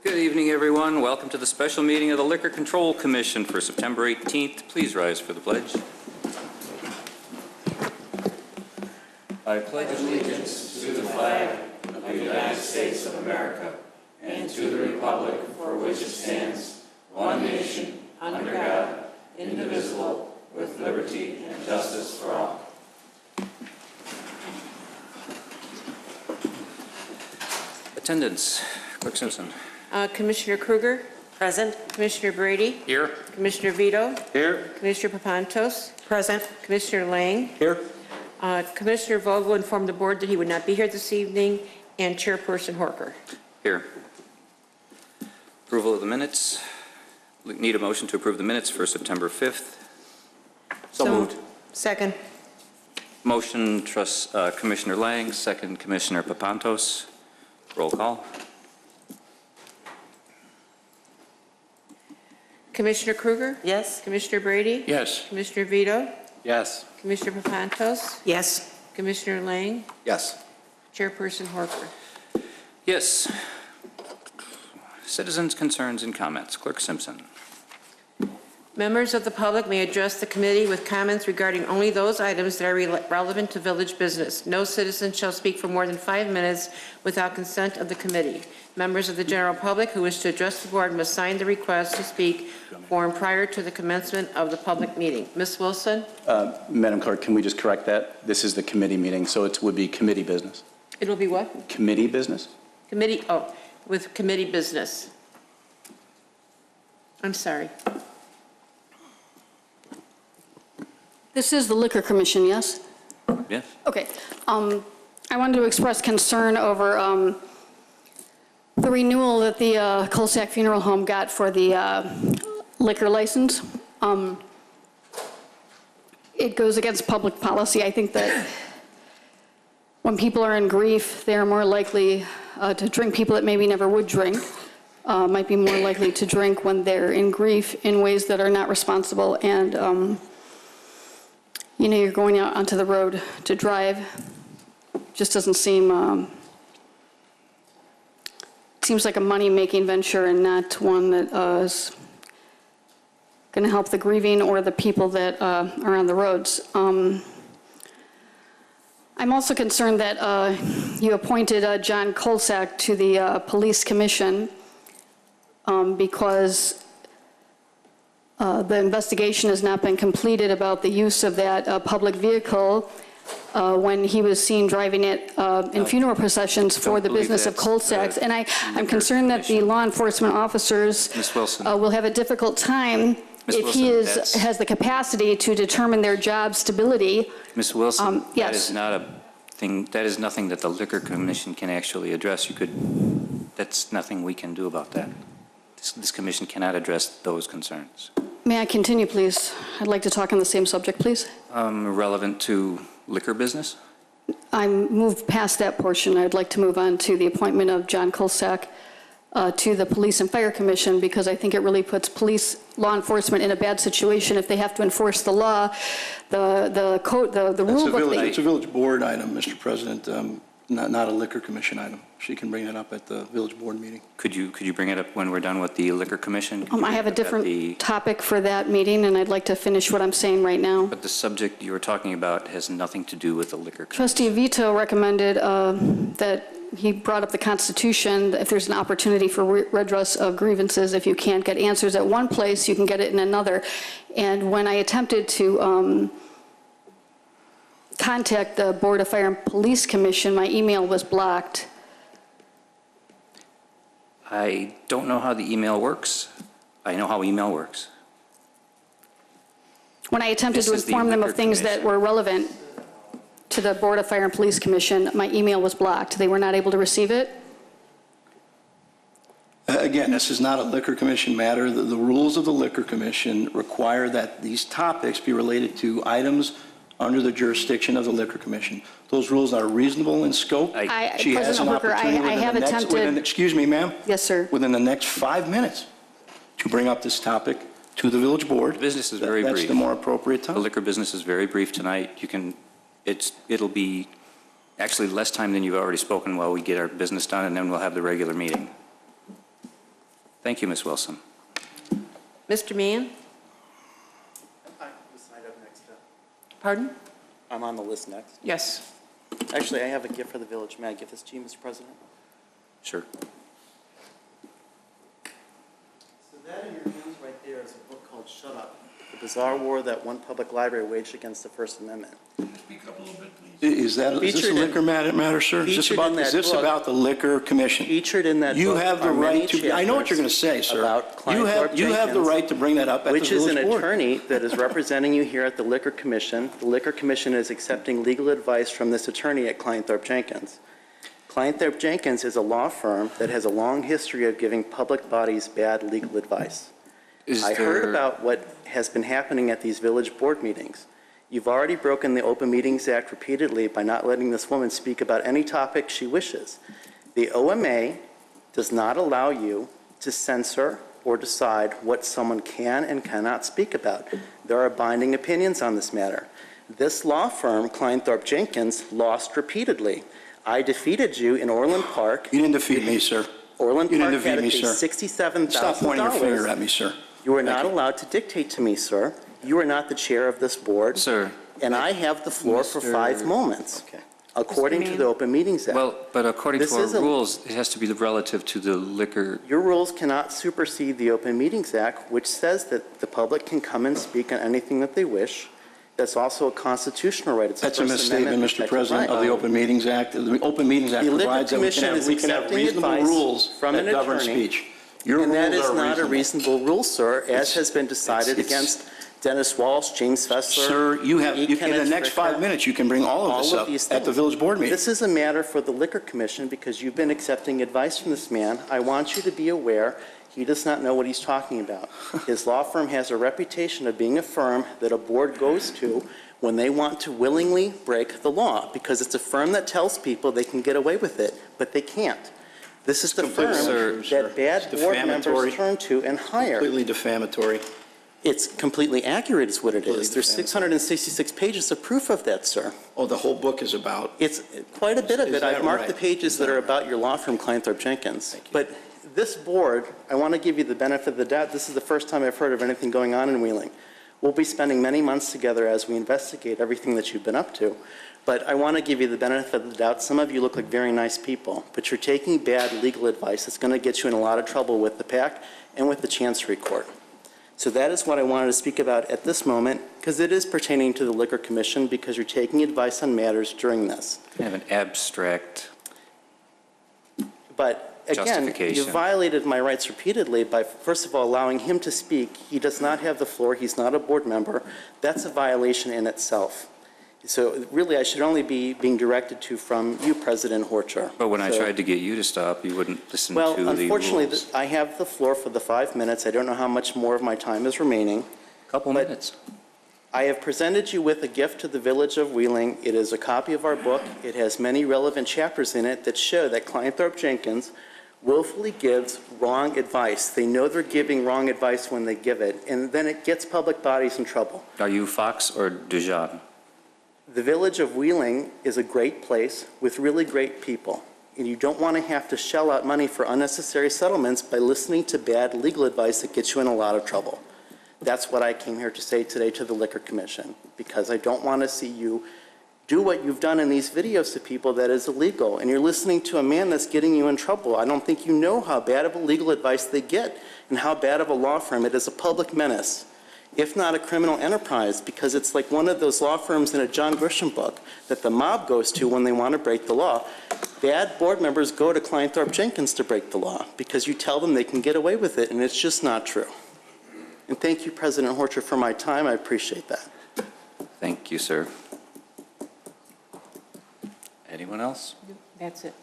Good evening, everyone. Welcome to the special meeting of the Liquor Control Commission for September 18th. Please rise for the pledge. I pledge allegiance to the flag of the United States of America and to the republic for which it stands, one nation, under God, indivisible, with liberty and justice for all. Attendance. Clerk Simpson. Commissioner Kruger? Present. Commissioner Brady? Here. Commissioner Vito? Here. Commissioner Papantos? Present. Commissioner Lang? Here. Commissioner Vogel informed the board that he would not be here this evening, and Chairperson Horker. Here. Approval of the minutes. Need a motion to approve the minutes for September 5th. So moved. Second. Motion, Commissioner Lang, second Commissioner Papantos. Roll call. Commissioner Kruger? Yes. Commissioner Brady? Yes. Commissioner Vito? Yes. Commissioner Papantos? Yes. Commissioner Lang? Yes. Chairperson Horker. Yes. Citizens' concerns and comments. Clerk Simpson. Members of the public may address the committee with comments regarding only those items that are relevant to village business. No citizen shall speak for more than 5 minutes without consent of the committee. Members of the general public who wish to address the board must sign the request to speak form prior to the commencement of the public meeting. Ms. Wilson? Madam Clerk, can we just correct that? This is the committee meeting, so it would be committee business. It will be what? Committee business? Committee, with committee business. I'm sorry. This is the Liquor Commission, yes? Yes. Okay. I wanted to express concern over the renewal that the Kolsak Funeral Home got for the liquor license. It goes against public policy. I think that when people are in grief, they're more likely to drink. People that maybe never would drink might be more likely to drink when they're in grief in ways that are not responsible. And you know, you're going out onto the road to drive. Just doesn't seem, seems like a money-making venture and not one that is going to help the grieving or the people that are on the roads. I'm also concerned that you appointed John Kolsak to the police commission because the investigation has not been completed about the use of that public vehicle when he was seen driving it in funeral processions for the business of Kolsak's. And I'm concerned that the law enforcement officers will have a difficult time if he has the capacity to determine their job stability. Ms. Wilson, yes. that is not a thing, that is nothing that the Liquor Commission can actually address. That's nothing we can do about that. This commission cannot address those concerns. May I continue, please? I'd like to talk on the same subject, please. Relevant to liquor business? I moved past that portion. I'd like to move on to the appointment of John Kolsak to the Police and Fire Commission, because I think it really puts law enforcement in a bad situation if they have to enforce the law, the code, the rule book. It's a village board item, Mr. President, not a liquor commission item. She can bring it up at the village board meeting. Could you bring it up when we're done with the Liquor Commission? I have a different topic for that meeting, and I'd like to finish what I'm saying right now. But the subject you were talking about has nothing to do with the Liquor Commission. Trustee Vito recommended that he brought up the Constitution. If there's an opportunity for redress of grievances, if you can't get answers at one place, you can get it in another. And when I attempted to contact the Board of Fire and Police Commission, my email was blocked. I don't know how the email works. I know how email works. When I attempted to inform them of things that were relevant to the Board of Fire and Police Commission, my email was blocked. They were not able to receive it. Again, this is not a liquor commission matter. The rules of the Liquor Commission require that these topics be related to items under the jurisdiction of the Liquor Commission. Those rules are reasonable in scope. She has an opportunity excuse me, ma'am. Yes, sir. Within the next 5 minutes to bring up this topic to the village board. The business is very brief. That's the more appropriate time. The liquor business is very brief tonight. It'll be Actually, less time than you've already spoken while we get our business done, and then we'll have the regular meeting. Thank you, Ms. Wilson. Mr. Meehan? Pardon? I'm on the list next. Yes. Actually, I have a gift for the village. May I give this to you, Mr. President? Sure. So that in your hands right there is a book called Shut Up, The Bizarre War That One Public Library Waged Against the First Amendment. Is this Featured a liquor matter, sir? Is featured in this that book- about the Liquor Commission? Featured in that You book have the are many right to, I know what you're going to say, sir. about Klein Thorpe You have the Jenkins, right to bring that up at the which is an village board. attorney that is representing you here at the Liquor Commission. The Liquor Commission is accepting legal advice from this attorney at Klein Thorpe Jenkins. Klein Thorpe Jenkins is a law firm that has a long history of giving public bodies bad legal advice. I heard about what has been happening at these village board meetings. You've already broken the Open Meetings Act repeatedly by not letting this woman speak about any topic she wishes. The OMA does not allow you to censor or decide what someone can and cannot speak about. There are binding opinions on this matter. This law firm, Klein Thorpe Jenkins, lost repeatedly. I defeated you in Orland Park. You didn't defeat me, sir. Orland You Park didn't had to defeat pay me, sir. $67,000. Stop pointing your finger at me, sir. You are not allowed to dictate to me, sir. You are not the chair of this board. Sir. And I have the floor for Mr. 5 moments, according to Meehan? the Open Meetings Act. Well, but according This to our isn't- rules, it has to be relative to the liquor. Your rules cannot supersede the Open Meetings Act, which says that the public can come and speak on anything that they wish. That's also a constitutional right. It's That's a First misstatement, Amendment Mr. protected President, right. of the Open Meetings Act. The Open Meetings Act The Liquor provides that we Commission is can have accepting reasonable advice rules from that an govern attorney, speech. Your And that rules is are not a reasonable rule, sir, as has been decided It's- against Dennis Walsh, James Fessler. Sir, you have, E. in the Kenneth next 5 Fricker. minutes, you can bring all of this All of up these at the things. village board meeting. This is a matter for the Liquor Commission because you've been accepting advice from this man. I want you to be aware he does not know what he's talking about. His law firm has a reputation of being a firm that a board goes to when they want to willingly break the law because it's a firm that tells people they can get away with it, but they can't. This is the completely firm untrue, sir. that bad It's board defamatory. members turn to and hire. Completely defamatory. It's completely accurate is what it Completely is. There's defamatory. 666 pages of proof of that, sir. Oh, the whole book is about, It's quite a bit of Is it. I've that marked right? the pages Is that that are right? about your law firm, Klein Thorpe Jenkins. Thank you. But this board, I want to give you the benefit of the doubt. This is the first time I've heard of anything going on in Wheeling. We'll be spending many months together as we investigate everything that you've been up to. But I want to give you the benefit of the doubt. Some of you look like very nice people, but you're taking bad legal advice that's going to get you in a lot of trouble with the PAC and with the Chancery Court. So that is what I wanted to speak about at this moment, because it is pertaining to the Liquor Commission, because you're taking advice on matters during this. I have an abstract. But again, Justification. you violated my rights repeatedly by, first of all, allowing him to speak. He does not have the floor. He's not a board member. That's a violation in itself. So really, I should only be being directed to from you, President Horcher. But when I So- tried to get you to stop, you wouldn't listen Well, to the unfortunately, rules. I have the floor for the 5 minutes. I don't know how much more of my time is remaining. Couple but- minutes. I have presented you with a gift to the Village of Wheeling. It is a copy of our book. It has many relevant chapters in it that show that Klein Thorpe Jenkins willfully gives wrong advice. They know they're giving wrong advice when they give it, and then it gets public bodies in trouble. Are you Fox or Dijon? The Village of Wheeling is a great place with really great people, and you don't want to have to shell out money for unnecessary settlements by listening to bad legal advice that gets you in a lot of trouble. That's what I came here to say today to the Liquor Commission, because I don't want to see you do what you've done in these videos to people that is illegal, and you're listening to a man that's getting you in trouble. I don't think you know how bad of a legal advice they get and how bad of a law firm. It is a public menace, if not a criminal enterprise, because it's like one of those law firms in a John Grisham book that the mob goes to when they want to break the law. Bad board members go to Klein Thorpe Jenkins to break the law because you tell them they can get away with it, and it's just not true. And thank you, President Horcher, for my time. I appreciate that. Thank you, sir. Anyone else? That's it.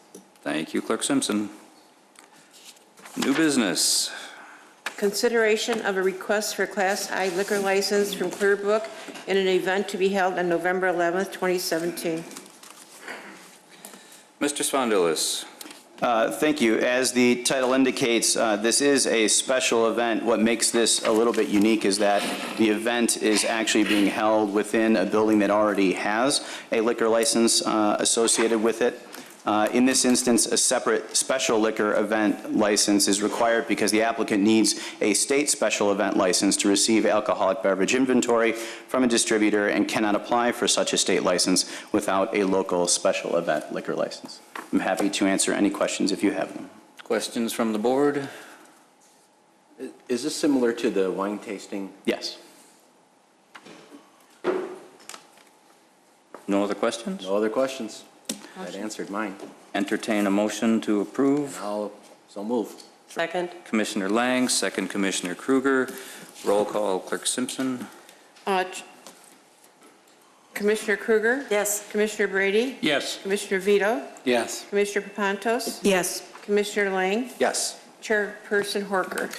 Thank you, Clerk Simpson. New business. Consideration of a request for Class I liquor license from Clearbrook in an event to be held on November 11th, 2017. Mr. Spondilis. Thank you. As the title indicates, this is a special event. What makes this a little bit unique is that the event is actually being held within a building that already has a liquor license associated with it. In this instance, a separate special liquor event license is required because the applicant needs a state special event license to receive alcoholic beverage inventory from a distributor and cannot apply for such a state license without a local special event liquor license. I'm happy to answer any questions if you have them. Questions from the board? Is this similar to the wine tasting? Yes. No other questions? No other questions? That answered mine. Entertain a motion to approve. I'll so move. Second. Commissioner Lang, second Commissioner Kruger. Roll call, Clerk Simpson. Commissioner Kruger? Yes. Commissioner Brady? Yes. Commissioner Vito? Yes. Commissioner Papantos? Yes. Commissioner Lang? Yes. Chairperson Horker?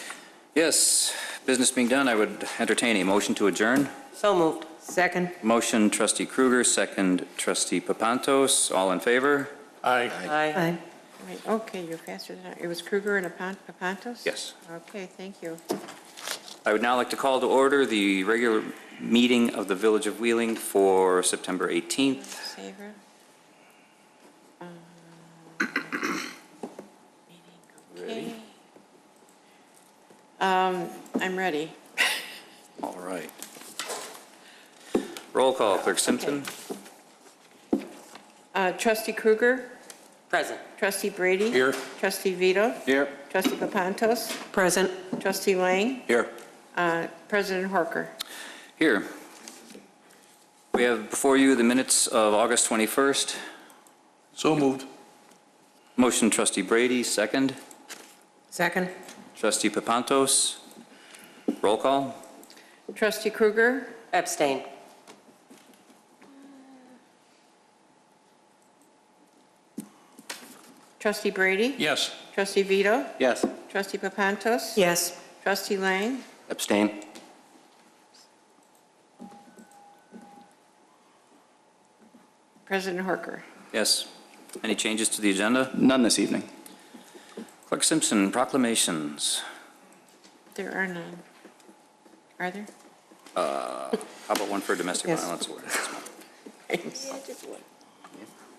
Yes, business being done, I would entertain a motion to adjourn. So moved. Second. Motion trustee Kruger, second trustee Papantos. All in favor? Aye. Right, okay, you're faster than it was Kruger and Papantos? Yes. Okay, thank you. I would now like to call to order the regular meeting of the Village of Wheeling for September 18th. Savor. Okay. I'm ready. All right. Roll call, Clerk Simpson. Trustee Kruger? Present. Trustee Brady? Here. Trustee Vito? Here. Trustee Papantos? Present. Trustee Lang? Here. President Horker? Here. We have before you the minutes of August 21st. So moved. Motion trustee Brady, second. Second. Trustee Papantos. Roll call. Trustee Kruger? Abstain. Trustee Brady? Yes. Trustee Vito? Yes. Trustee Papantos? Yes. Trustee Lang? Abstain. President Horker? Yes. Any changes to the agenda? None this evening. Clerk Simpson, proclamations. There are none. Are there? How about one for domestic Yes. violence awareness?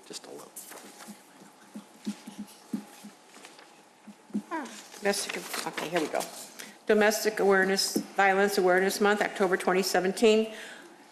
Just a little. Domestic, okay, here we go. Domestic Awareness, Violence Awareness Month, October 2017.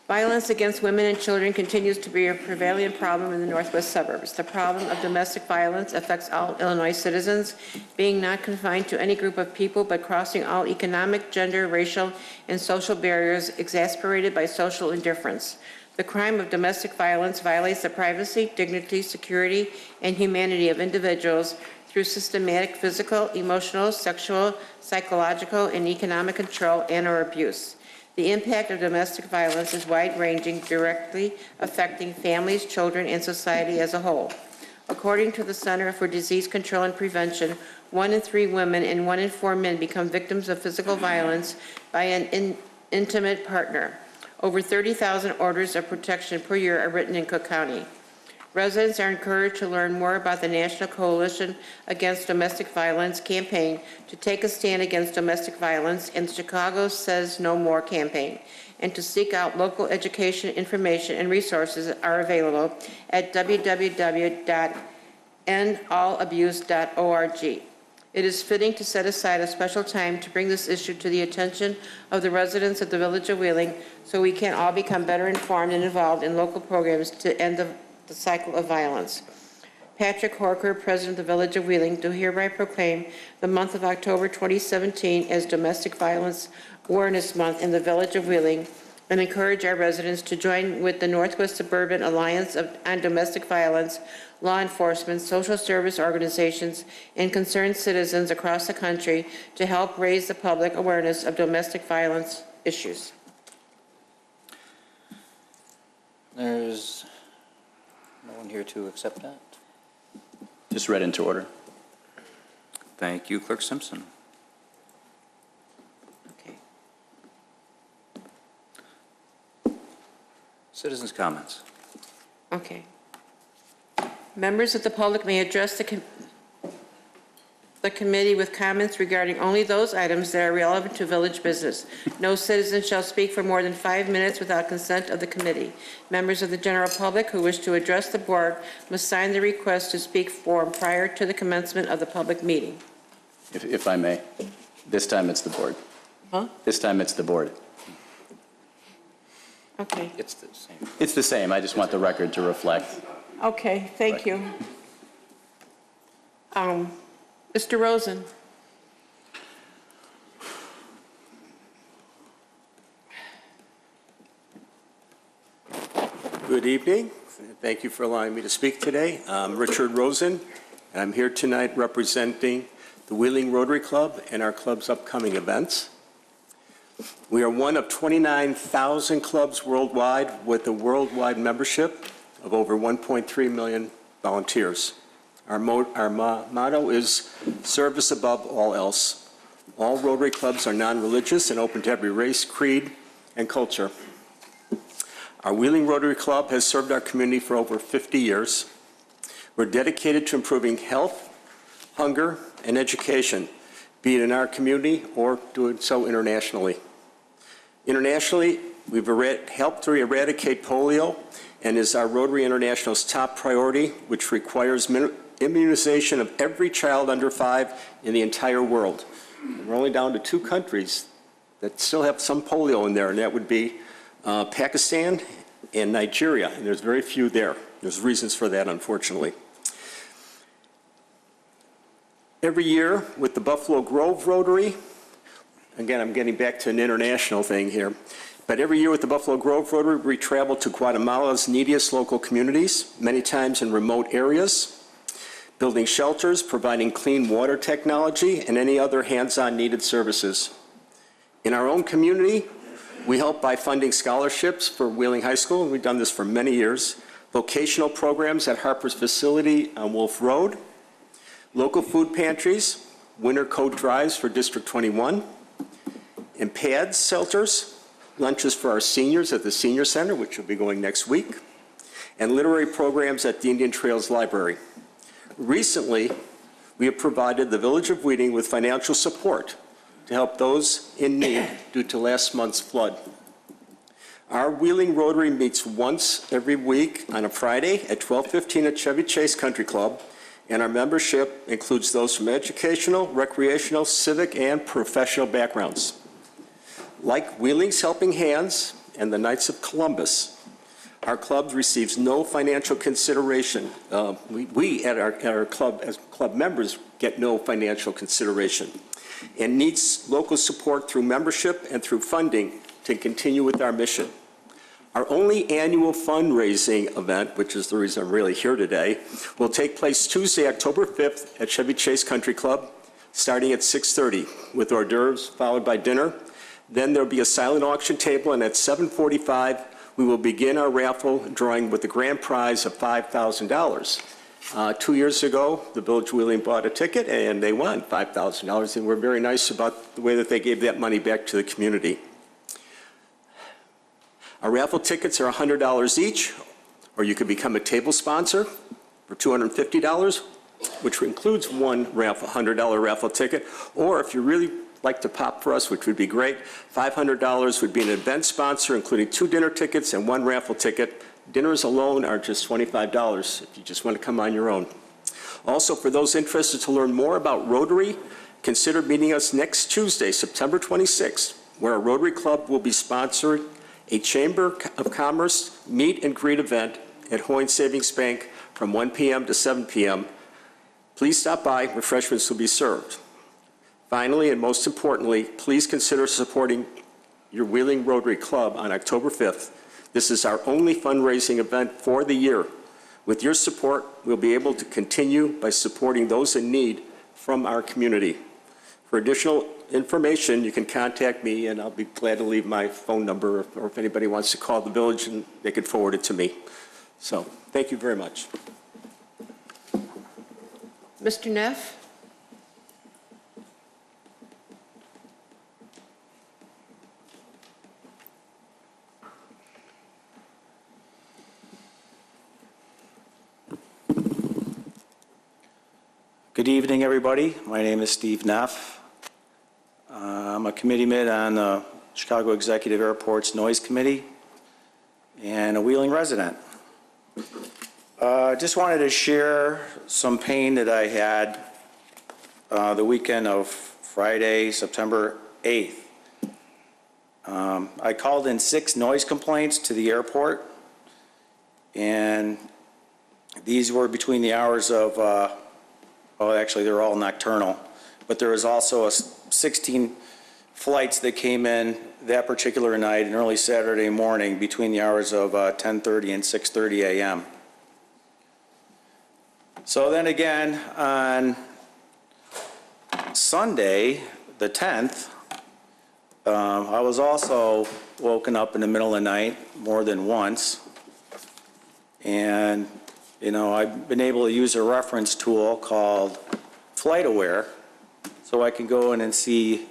Violence against women and children continues to be a prevalent problem in the northwest suburbs. The problem of domestic violence affects all Illinois citizens, being not confined to any group of people, but crossing all economic, gender, racial, and social barriers exacerbated by social indifference. The crime of domestic violence violates the privacy, dignity, security, and humanity of individuals through systematic physical, emotional, sexual, psychological, and economic control and/or abuse. The impact of domestic violence is wide-ranging, directly affecting families, children, and society as a whole. According to the Center for Disease Control and Prevention, 1 in 3 women and 1 in 4 men become victims of physical violence by an intimate partner. Over 30,000 orders of protection per year are written in Cook County. Residents are encouraged to learn more about the National Coalition Against Domestic Violence campaign to take a stand against domestic violence and the Chicago Says No More campaign, and to seek out local education, information, and resources are available at www.endallabuse.org. It is fitting to set aside a special time to bring this issue to the attention of the residents of the Village of Wheeling so we can all become better informed and involved in local programs to end the cycle of violence. Patrick Horker, President of the Village of Wheeling, do hereby proclaim the month of October 2017 as Domestic Violence Awareness Month in the Village of Wheeling, and encourage our residents to join with the Northwest Suburban Alliance on Domestic Violence, law enforcement, social service organizations, and concerned citizens across the country to help raise the public awareness of domestic violence issues. There's no one here to accept that. Just read into order. Thank you, Clerk Simpson. Okay. Citizens' comments. Okay. Members of the public may address the the committee with comments regarding only those items that are relevant to village business. No citizen shall speak for more than 5 minutes without consent of the committee. Members of the general public who wish to address the board must sign the request to speak form prior to the commencement of the public meeting. If I may, this time it's the board. Huh? This time it's the board. Okay. It's the same. It's the same, I just want the record to reflect. Okay, thank you. Mr. Rosen. Good evening. Thank you for allowing me to speak today. I'm Richard Rosen, and I'm here tonight representing the Wheeling Rotary Club and our club's upcoming events. We are one of 29,000 clubs worldwide with a worldwide membership of over 1.3 million volunteers. Our motto is service above all else. All Rotary clubs are non-religious and open to every race, creed, and culture. Our Wheeling Rotary Club has served our community for over 50 years. We're dedicated to improving health, hunger, and education, be it in our community or doing so internationally. Internationally, we've helped to eradicate polio and is our Rotary International's top priority, which requires immunization of every child under 5 in the entire world. We're only down to 2 countries that still have some polio in there, and that would be Pakistan and Nigeria, and there's very few there. There's reasons for that, unfortunately. Every year with the Buffalo Grove Rotary, again, I'm getting back to an international thing here, but every year with the Buffalo Grove Rotary, we travel to Guatemala's neediest local communities, many times in remote areas, building shelters, providing clean water technology, and any other hands-on needed services. In our own community, we help by funding scholarships for Wheeling High School, and we've done this for many years, vocational programs at Harper's facility on Wolf Road, local food pantries, winter coat drives for District 21, and PADS shelters, lunches for our seniors at the Senior Center, which will be going next week, and literary programs at the Indian Trails Library. Recently, we have provided the Village of Wheeling with financial support to help those in need due to last month's flood. Our Wheeling Rotary meets once every week on a Friday at 12:15 at Chevy Chase Country Club, and our membership includes those from educational, recreational, civic, and professional backgrounds. Like Wheeling's Helping Hands and the Knights of Columbus, our club receives no financial consideration. We at our club, as club members, get no financial consideration, and needs local support through membership and through funding to continue with our mission. Our only annual fundraising event, which is the reason I'm really here today, will take place Tuesday, October 5th at Chevy Chase Country Club, starting at 6:30 with hors d'oeuvres followed by dinner. Then there'll be a silent auction table, and at 7:45, we will begin our raffle drawing with the grand prize of $5,000. 2 years ago, the Village of Wheeling bought a ticket, and they won $5,000, and we're very nice about the way that they gave that money back to the community. Our raffle tickets are $100 each, or you could become a table sponsor for $250, which includes one $100 raffle ticket, or if you really like to pop for us, which would be great, $500 would be an event sponsor, including 2 dinner tickets and 1 raffle ticket. Dinners alone are just $25 if you just want to come on your own. Also, for those interested to learn more about Rotary, consider meeting us next Tuesday, September 26th, where our Rotary Club will be sponsoring a Chamber of Commerce meet and greet event at Hoyne Savings Bank from 1 p.m. to 7 p.m. Please stop by, refreshments will be served. Finally, and most importantly, please consider supporting your Wheeling Rotary Club on October 5th. This is our only fundraising event for the year. With your support, we'll be able to continue by supporting those in need from our community. For additional information, you can contact me, and I'll be glad to leave my phone number, or if anybody wants to call the village, and they can forward it to me. So, thank you very much. Mr. Neff? Good evening, everybody. My name is Steve Neff. I'm a committeeman on the Chicago Executive Airport's Noise Committee and a Wheeling resident. Just wanted to share some pain that I had the weekend of Friday, September 8th. I called in 6 noise complaints to the airport, and these were between the hours of, well, actually, they're all nocturnal, but there was also 16 flights that came in that particular night and early Saturday morning between the hours of 10:30 and 6:30 a.m. So then again, on Sunday, the 10th, I was also woken up in the middle of the night more than once. And, you know, I've been able to use a reference tool called FlightAware, so I can go in and see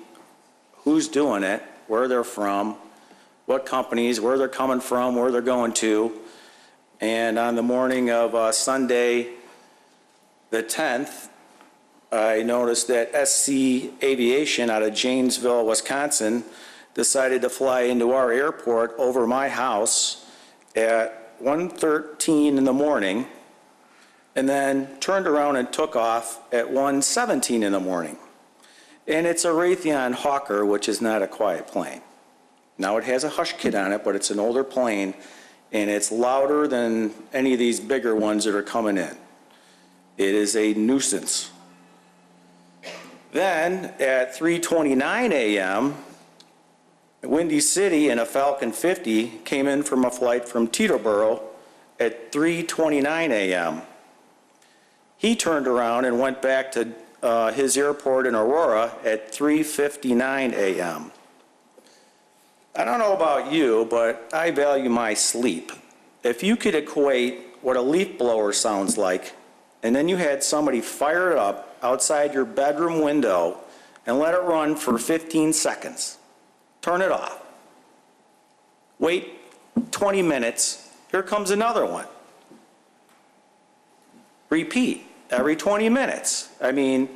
who's doing it, where they're from, what companies, where they're coming from, where they're going to. And on the morning of Sunday, the 10th, I noticed that SC Aviation out of Janesville, Wisconsin, decided to fly into our airport over my house at 1:13 in the morning, and then turned around and took off at 1:17 in the morning. And it's a Raytheon Hawker, which is not a quiet plane. Now, it has a hush kit on it, but it's an older plane, and it's louder than any of these bigger ones that are coming in. It is a nuisance. Then, at 3:29 a.m., Windy City in a Falcon 50 came in from a flight from Teterboro at 3:29 a.m. He turned around and went back to his airport in Aurora at 3:59 a.m. I don't know about you, but I value my sleep. If you could equate what a leaf blower sounds like, and then you had somebody fire it up outside your bedroom window and let it run for 15 seconds, turn it off, wait 20 minutes, here comes another one. Repeat every 20 minutes. I mean,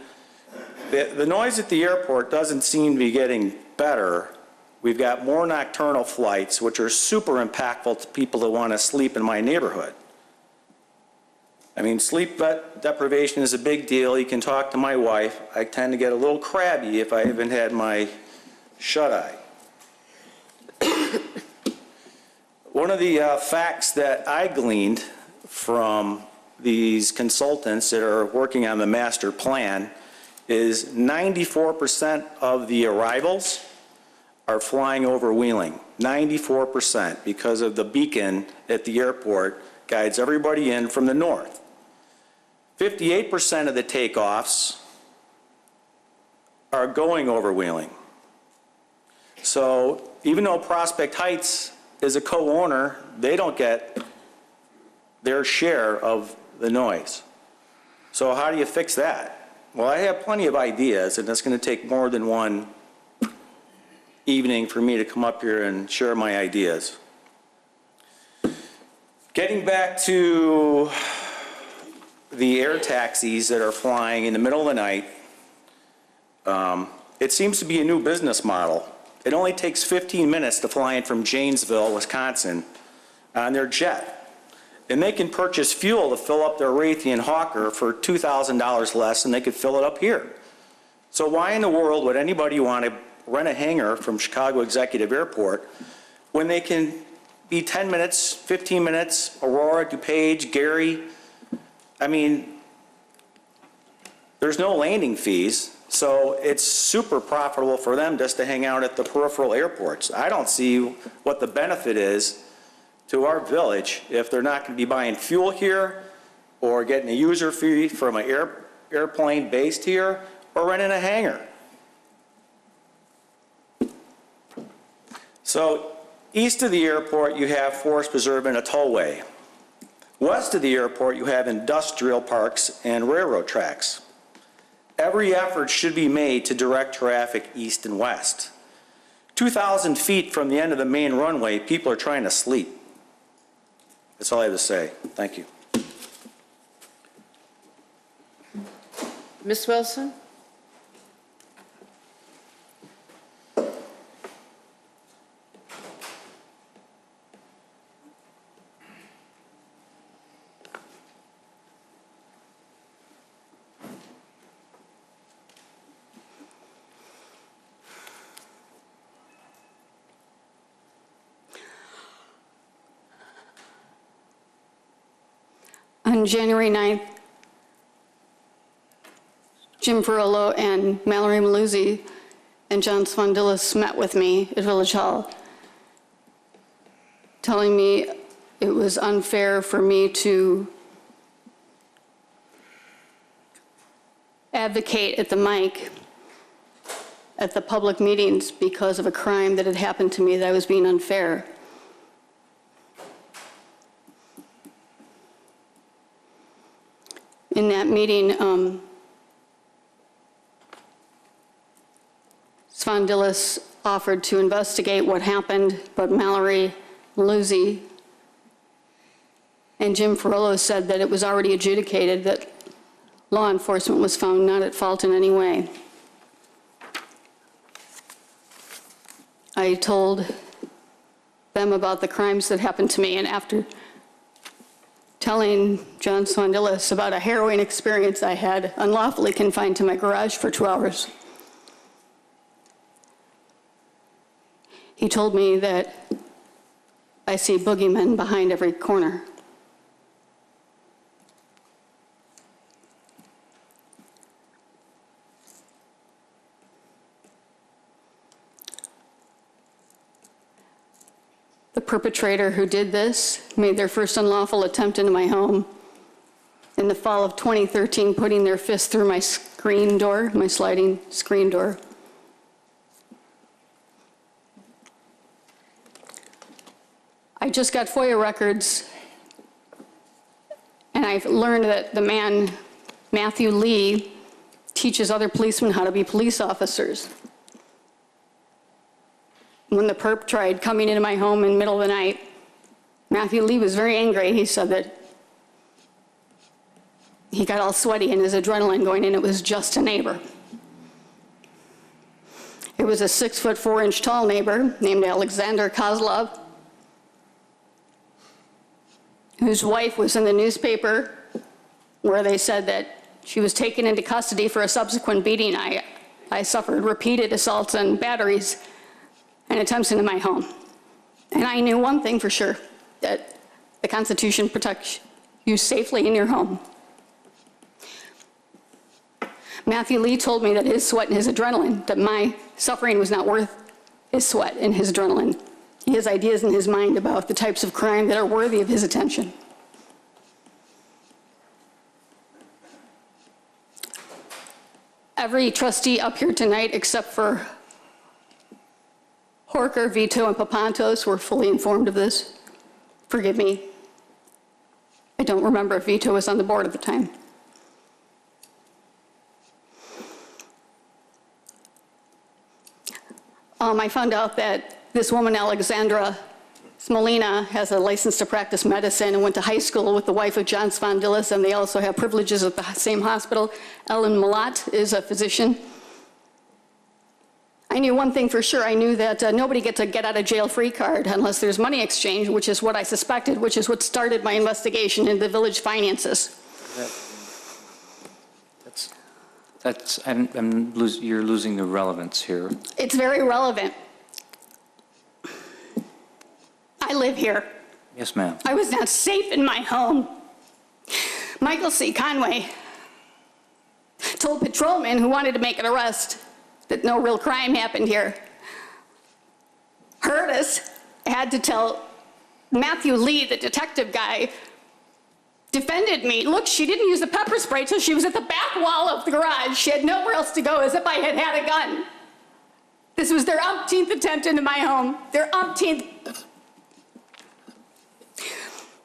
the noise at the airport doesn't seem to be getting better. We've got more nocturnal flights, which are super impactful to people that want to sleep in my neighborhood. I mean, sleep deprivation is a big deal. You can talk to my wife. I tend to get a little crabby if I haven't had my shut-eye. One of the facts that I gleaned from these consultants that are working on the master plan is 94% of the arrivals are flying over Wheeling. 94%, because of the beacon at the airport guides everybody in from the north. 58% of the takeoffs are going over Wheeling. So even though Prospect Heights is a co-owner, they don't get their share of the noise. So how do you fix that? Well, I have plenty of ideas, and it's going to take more than one evening for me to come up here and share my ideas. Getting back to the air taxis that are flying in the middle of the night, it seems to be a new business model. It only takes 15 minutes to fly in from Janesville, Wisconsin, on their jet. And they can purchase fuel to fill up their Raytheon Hawker for $2,000 less than they could fill it up here. So why in the world would anybody want to rent a hangar from Chicago Executive Airport when they can be 10 minutes, 15 minutes, Aurora, DuPage, Gary? I mean, there's no landing fees, so it's super profitable for them just to hang out at the peripheral airports. I don't see what the benefit is to our village if they're not going to be buying fuel here or getting a user fee from an airplane based here or renting a hangar. So east of the airport, you have Forest Preserve and a tollway. West of the airport, you have industrial parks and railroad tracks. Every effort should be made to direct traffic east and west. 2,000 feet from the end of the main runway, people are trying to sleep. That's all I have to say. Thank you. Ms. Wilson? On January 9th, Jim Ferrolo and Mallory Maluzzi and John Svandilis met with me at Village Hall, telling me it was unfair for me to advocate at the mic at the public meetings because of a crime that had happened to me, that I was being unfair. In that meeting, Svandilis offered to investigate what happened, but Mallory Maluzzi and Jim Ferrolo said that it was already adjudicated, that law enforcement was found not at fault in any way. I told them about the crimes that happened to me, and after telling John Svandilis about a harrowing experience I had unlawfully confined to my garage for 2 hours, he told me that I see boogeymen behind every corner. The perpetrator who did this made their first unlawful attempt into my home in the fall of 2013, putting their fist through my screen door, my sliding screen door. I just got FOIA records, and I've learned that the man, Matthew Lee, teaches other policemen how to be police officers. When the perp tried coming into my home in the middle of the night, Matthew Lee was very angry. He said that he got all sweaty and his adrenaline going, and it was just a neighbor. It was a 6'4" tall neighbor named Alexander Kozlov, whose wife was in the newspaper where they said that she was taken into custody for a subsequent beating. I suffered repeated assaults and batteries and attempts into my home. And I knew one thing for sure, that the Constitution protects you safely in your home. Matthew Lee told me that his sweat and his adrenaline, that my suffering was not worth his sweat and his adrenaline. He has ideas in his mind about the types of crime that are worthy of his attention. Every trustee up here tonight, except for Horker, Vito, and Papantos, were fully informed of this. Forgive me. I don't remember if Vito was on the board at the time. I found out that this woman, Alexandra Smolina, has a license to practice medicine and went to high school with the wife of John Svandilis, and they also have privileges at the same hospital. Ellen Malat is a physician. I knew one thing for sure. I knew that nobody gets a get-out-of-jail-free card unless there's money exchange, which is what I suspected, which is what started my investigation into village finances. You're losing the relevance here. It's very relevant. I live here. Yes, ma'am. I was not safe in my home. Michael C. Conway told patrolmen who wanted to make an arrest that no real crime happened here. Curtis had to tell Matthew Lee, the detective guy, defended me. Look, she didn't use the pepper spray till she was at the back wall of the garage. She had nowhere else to go, as if I had had a gun. This was their umpteenth attempt into my home. Their umpteenth.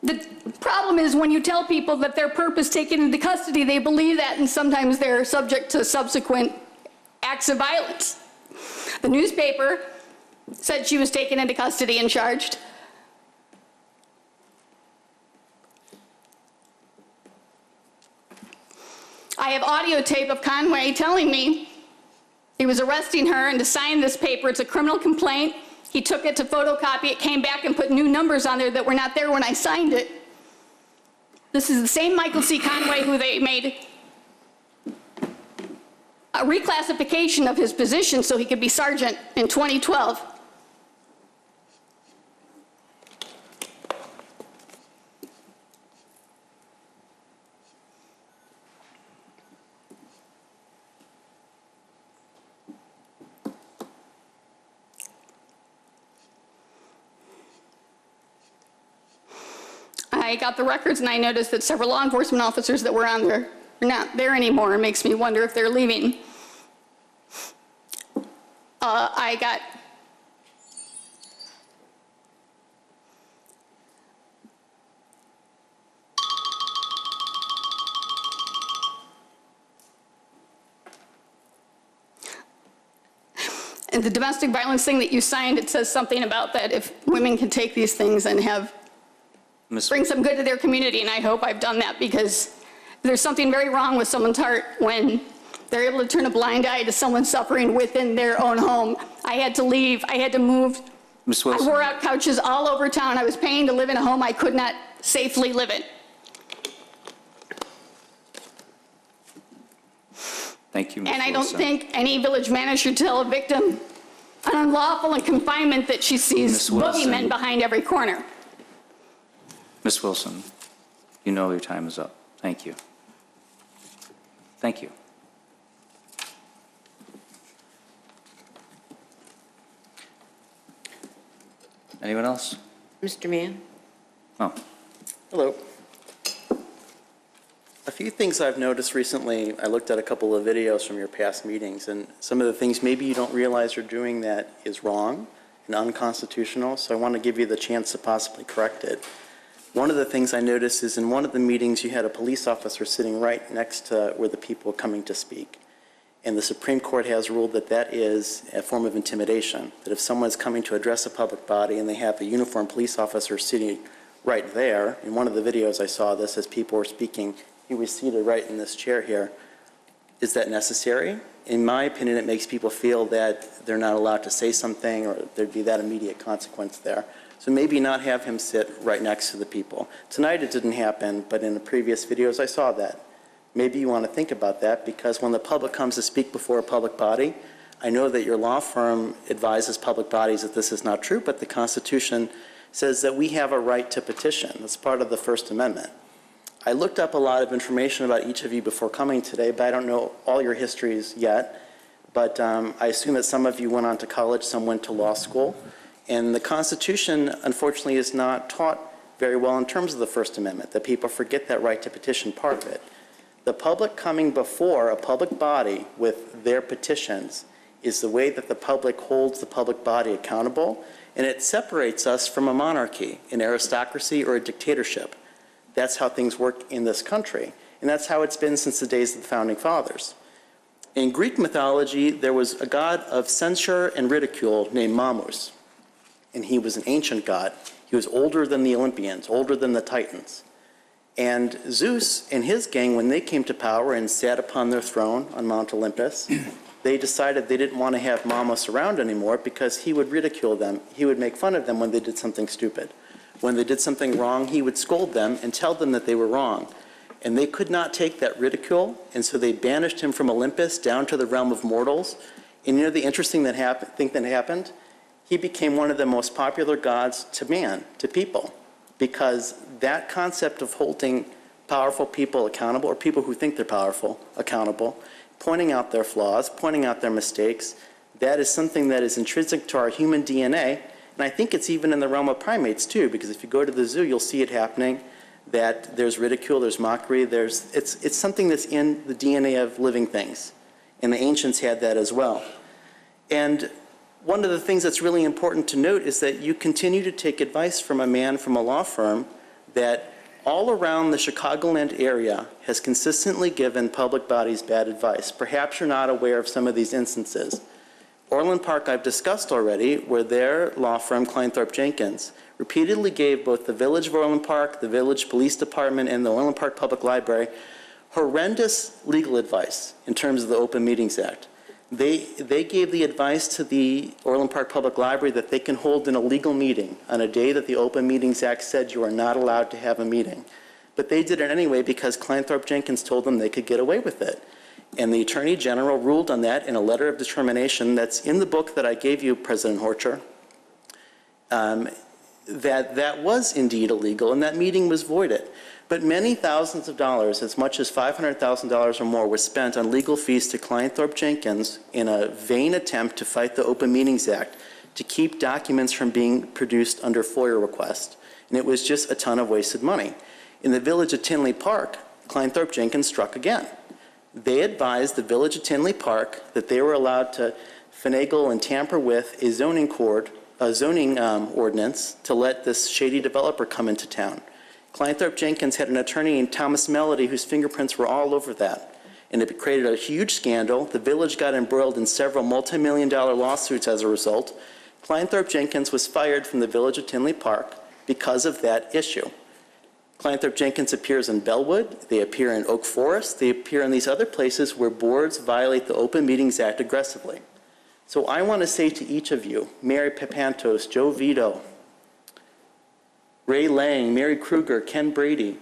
The problem is when you tell people that their perp is taken into custody, they believe that, and sometimes they're subject to subsequent acts of violence. The newspaper said she was taken into custody and charged. I have audio tape of Conway telling me he was arresting her and to sign this paper. It's a criminal complaint. He took it to photocopy it, came back and put new numbers on there that were not there when I signed it. This is the same Michael C. Conway who they made a reclassification of his position so he could be sergeant in 2012. I got the records and I noticed that several law enforcement officers that were on there are not there anymore. It makes me wonder if they're leaving. I got and the domestic violence thing that you signed, it says something about that if women can take these things and have bring some good to their community, and I hope I've done that, because there's something very wrong with someone's heart when they're able to turn a blind eye to someone suffering within their own home. I had to leave. I had to move. Ms. I Wilson. wore out couches all over town. I was paying to live in a home I could not safely live in. Thank you, Ms. And I don't Wilson. think any village manager should tell a victim an unlawful and confinement that she sees Ms. Wilson. boogeymen behind every corner. Ms. Wilson, you know your time is up. Thank you. Thank you. Anyone else? Mr. Mann? Oh, Hello. A few things I've noticed recently, I looked at a couple of videos from your past meetings, and some of the things maybe you don't realize you're doing that is wrong and unconstitutional, so I want to give you the chance to possibly correct it. One of the things I noticed is in one of the meetings, you had a police officer sitting right next to where the people are coming to speak. And the Supreme Court has ruled that that is a form of intimidation, that if someone's coming to address a public body and they have a uniformed police officer sitting right there, in one of the videos I saw this as people were speaking, he was seated right in this chair here. Is that necessary? In my opinion, it makes people feel that they're not allowed to say something or there'd be that immediate consequence there. So maybe not have him sit right next to the people. Tonight it didn't happen, but in the previous videos I saw that. Maybe you want to think about that, because when the public comes to speak before a public body, I know that your law firm advises public bodies that this is not true, but the Constitution says that we have a right to petition. That's part of the First Amendment. I looked up a lot of information about each of you before coming today, but I don't know all your histories yet. But I assume that some of you went on to college, some went to law school. And the Constitution, unfortunately, is not taught very well in terms of the First Amendment, that people forget that right to petition part of it. The public coming before a public body with their petitions is the way that the public holds the public body accountable, and it separates us from a monarchy, an aristocracy, or a dictatorship. That's how things work in this country, and that's how it's been since the days of the Founding Fathers. In Greek mythology, there was a god of censure and ridicule named Momus, and he was an ancient god. He was older than the Olympians, older than the Titans. And Zeus and his gang, when they came to power and sat upon their throne on Mount Olympus, they decided they didn't want to have Momus around anymore because he would ridicule them. He would make fun of them when they did something stupid. When they did something wrong, he would scold them and tell them that they were wrong. And they could not take that ridicule, and so they banished him from Olympus down to the realm of mortals. And you know the interesting thing that happened? He became one of the most popular gods to man, to people, because that concept of holding powerful people accountable, or people who think they're powerful accountable, pointing out their flaws, pointing out their mistakes, that is something that is intrinsic to our human DNA. And I think it's even in the realm of primates too, because if you go to the zoo, you'll see it happening, that there's ridicule, there's mockery, it's something that's in the DNA of living things. And the ancients had that as well. And one of the things that's really important to note is that you continue to take advice from a man from a law firm that all around the Chicagoland area has consistently given public bodies bad advice. Perhaps you're not aware of some of these instances. Orland Park I've discussed already, where their law firm, Kleinthorpe Jenkins, repeatedly gave both the Village of Orland Park, the Village Police Department, and the Orland Park Public Library horrendous legal advice in terms of the Open Meetings Act. They gave the advice to the Orland Park Public Library that they can hold an illegal meeting on a day that the Open Meetings Act said you are not allowed to have a meeting. But they did it anyway because Kleinthorpe Jenkins told them they could get away with it. And the Attorney General ruled on that in a letter of determination that's in the book that I gave you, President Horcher, that was indeed illegal, and that meeting was voided. But many thousands of dollars, as much as $500,000 or more, was spent on legal fees to Kleinthorpe Jenkins in a vain attempt to fight the Open Meetings Act to keep documents from being produced under FOIA request. And it was just a ton of wasted money. In the village of Tinley Park, Kleinthorpe Jenkins struck again. They advised the village of Tinley Park that they were allowed to finagle and tamper with a zoning ordinance to let this shady developer come into town. Kleinthorpe Jenkins had an attorney named Thomas Melody whose fingerprints were all over that. And it created a huge scandal. The village got embroiled in several multi-million-dollar lawsuits as a result. Kleinthorpe Jenkins was fired from the village of Tinley Park because of that issue. Kleinthorpe Jenkins appears in Bellwood, they appear in Oak Forest, they appear in these other places where boards violate the Open Meetings Act aggressively. So I want to say to each of you, Mary Papantos, Joe Vito, Ray Lang, Mary Kruger, Ken Brady,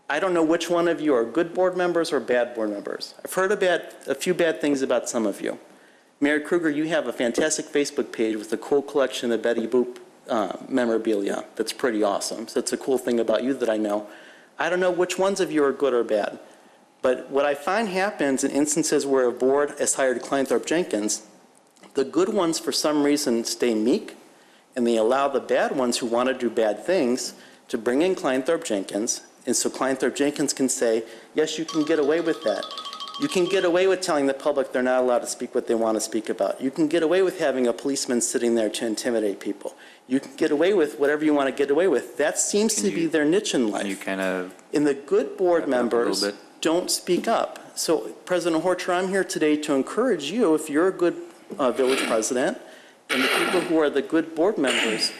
I don't know which one of you are good board members or bad board members. I've heard a few bad things about some of you. Mary Kruger, you have a fantastic Facebook page with a cool collection of Betty Boop memorabilia that's pretty awesome. So it's a cool thing about you that I know. I don't know which ones of you are good or bad. But what I find happens in instances where a board has hired Kleinthorpe Jenkins, the good ones for some reason stay meek, and they allow the bad ones who want to do bad things to bring in Kleinthorpe Jenkins, and so Kleinthorpe Jenkins can say, yes, you can get away with that. You can get away with telling the public they're not allowed to speak what they want to speak about. You can get away with having a policeman sitting there to intimidate people. You can get away with whatever you want to get away with. That seems to be their niche in life. You kind of And the good board members don't speak up. So, President Horcher, I'm here today to encourage you, if you're a good village president, and the people who are the good board members,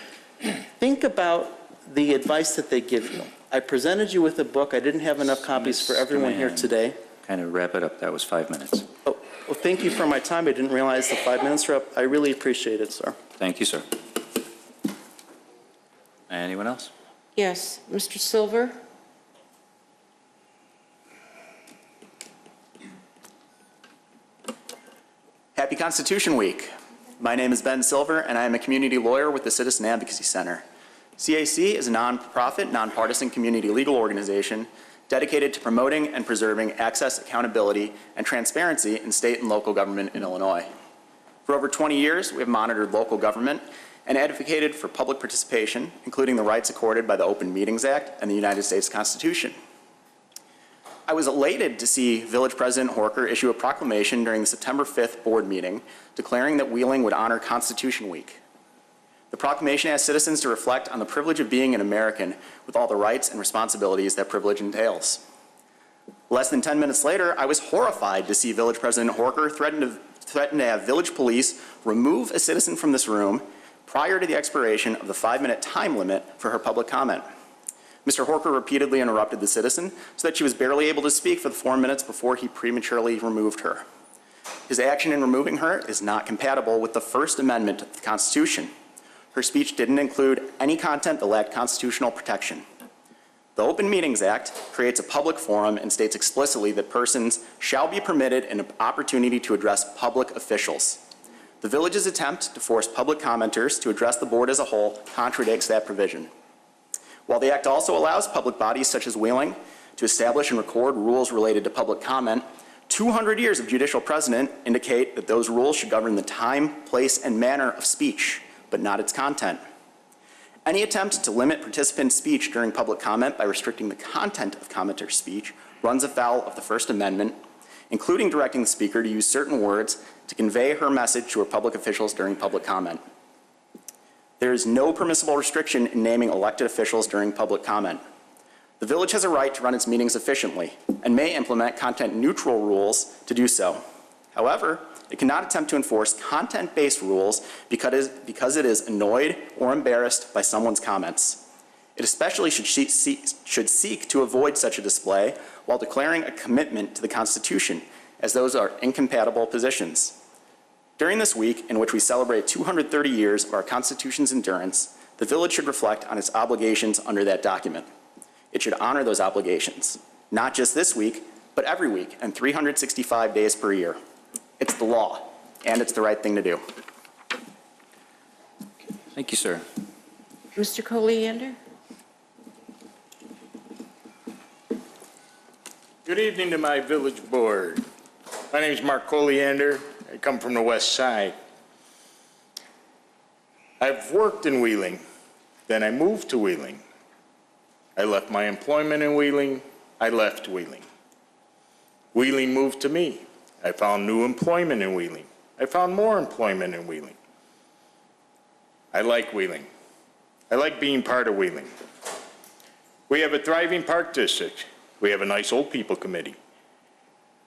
think about the advice that they give you. I presented you with a book. I didn't have enough copies for everyone here today. kind of wrap it up. That was 5 minutes. Oh, well, thank you for my time. I didn't realize the 5 minutes were up. I really appreciate it, sir. Thank you, sir. Anyone else? Yes, Mr. Silver? Happy Constitution Week. My name is Ben Silver, and I am a community lawyer with the Citizen Advocacy Center. CAC is a nonprofit, nonpartisan community legal organization dedicated to promoting and preserving access, accountability, and transparency in state and local government in Illinois. For over 20 years, we have monitored local government and advocated for public participation, including the rights accorded by the Open Meetings Act and the United States Constitution. I was elated to see Village President Horcher issue a proclamation during the September 5th board meeting declaring that Wheeling would honor Constitution Week. The proclamation asked citizens to reflect on the privilege of being an American with all the rights and responsibilities that privilege entails. Less than 10 minutes later, I was horrified to see Village President Horcher threaten to have village police remove a citizen from this room prior to the expiration of the 5-minute time limit for her public comment. Mr. Horcher repeatedly interrupted the citizen so that she was barely able to speak for the 4 minutes before he prematurely removed her. His action in removing her is not compatible with the First Amendment of the Constitution. Her speech didn't include any content that lacked constitutional protection. The Open Meetings Act creates a public forum and states explicitly that persons shall be permitted an opportunity to address public officials. The village's attempt to force public commenters to address the board as a whole contradicts that provision. While the Act also allows public bodies such as Wheeling to establish and record rules related to public comment, 200 years of judicial precedent indicate that those rules should govern the time, place, and manner of speech, but not its content. Any attempt to limit participant speech during public comment by restricting the content of commenter speech runs afoul of the First Amendment, including directing the speaker to use certain words to convey her message to her public officials during public comment. There is no permissible restriction in naming elected officials during public comment. The village has a right to run its meetings efficiently and may implement content-neutral rules to do so. However, it cannot attempt to enforce content-based rules because it is annoyed or embarrassed by someone's comments. It especially should seek to avoid such a display while declaring a commitment to the Constitution, as those are incompatible positions. During this week, in which we celebrate 230 years of our Constitution's endurance, the village should reflect on its obligations under that document. It should honor those obligations, not just this week, but every week and 365 days per year. It's the law, and it's the right thing to do. Thank you, sir. Mr. Coliander? Good evening to my village board. My name is Mark Coliander. I come from the west side. I've worked in Wheeling, then I moved to Wheeling. I left my employment in Wheeling, I left Wheeling. Wheeling moved to me. I found new employment in Wheeling. I found more employment in Wheeling. I like Wheeling. I like being part of Wheeling. We have a thriving park district. We have a nice old people committee.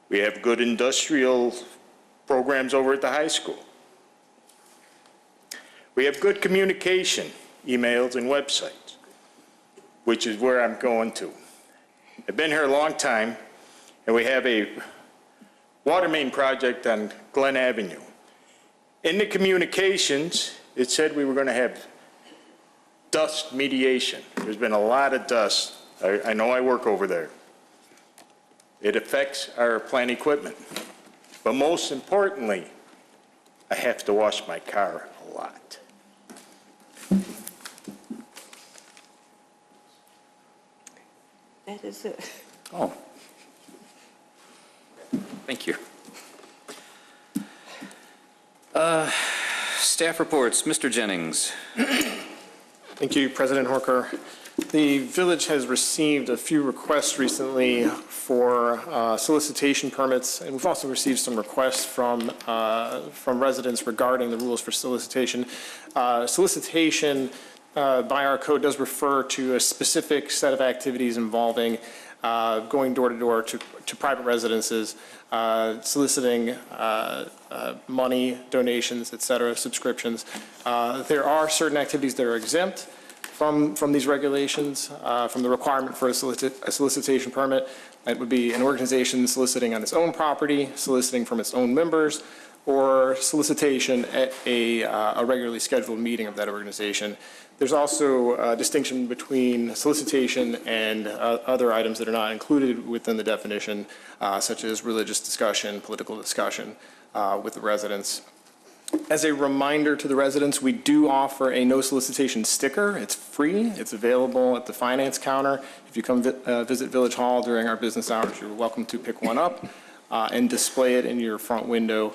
We have good industrial programs over at the high school. We have good communication, emails and websites, which is where I'm going to. I've been here a long time, and we have a water main project on Glen Avenue. In the communications, it said we were going to have dust mediation. There's been a lot of dust. I know I work over there. It affects our plant equipment. But most importantly, I have to wash my car a lot. That is it. Oh. Thank you. Staff reports, Mr. Jennings. Thank you, President Horker. The village has received a few requests recently for solicitation permits, and we've also received some requests from residents regarding the rules for solicitation. Solicitation by our code does refer to a specific set of activities involving going door to door to private residences, soliciting money, donations, et cetera, subscriptions. There are certain activities that are exempt from these regulations, from the requirement for a solicitation permit. It would be an organization soliciting on its own property, soliciting from its own members, or solicitation at a regularly scheduled meeting of that organization. There's also a distinction between solicitation and other items that are not included within the definition, such as religious discussion, political discussion with the residents. As a reminder to the residents, we do offer a no solicitation sticker. It's free. It's available at the finance counter. If you come visit Village Hall during our business hours, you're welcome to pick one up and display it in your front window,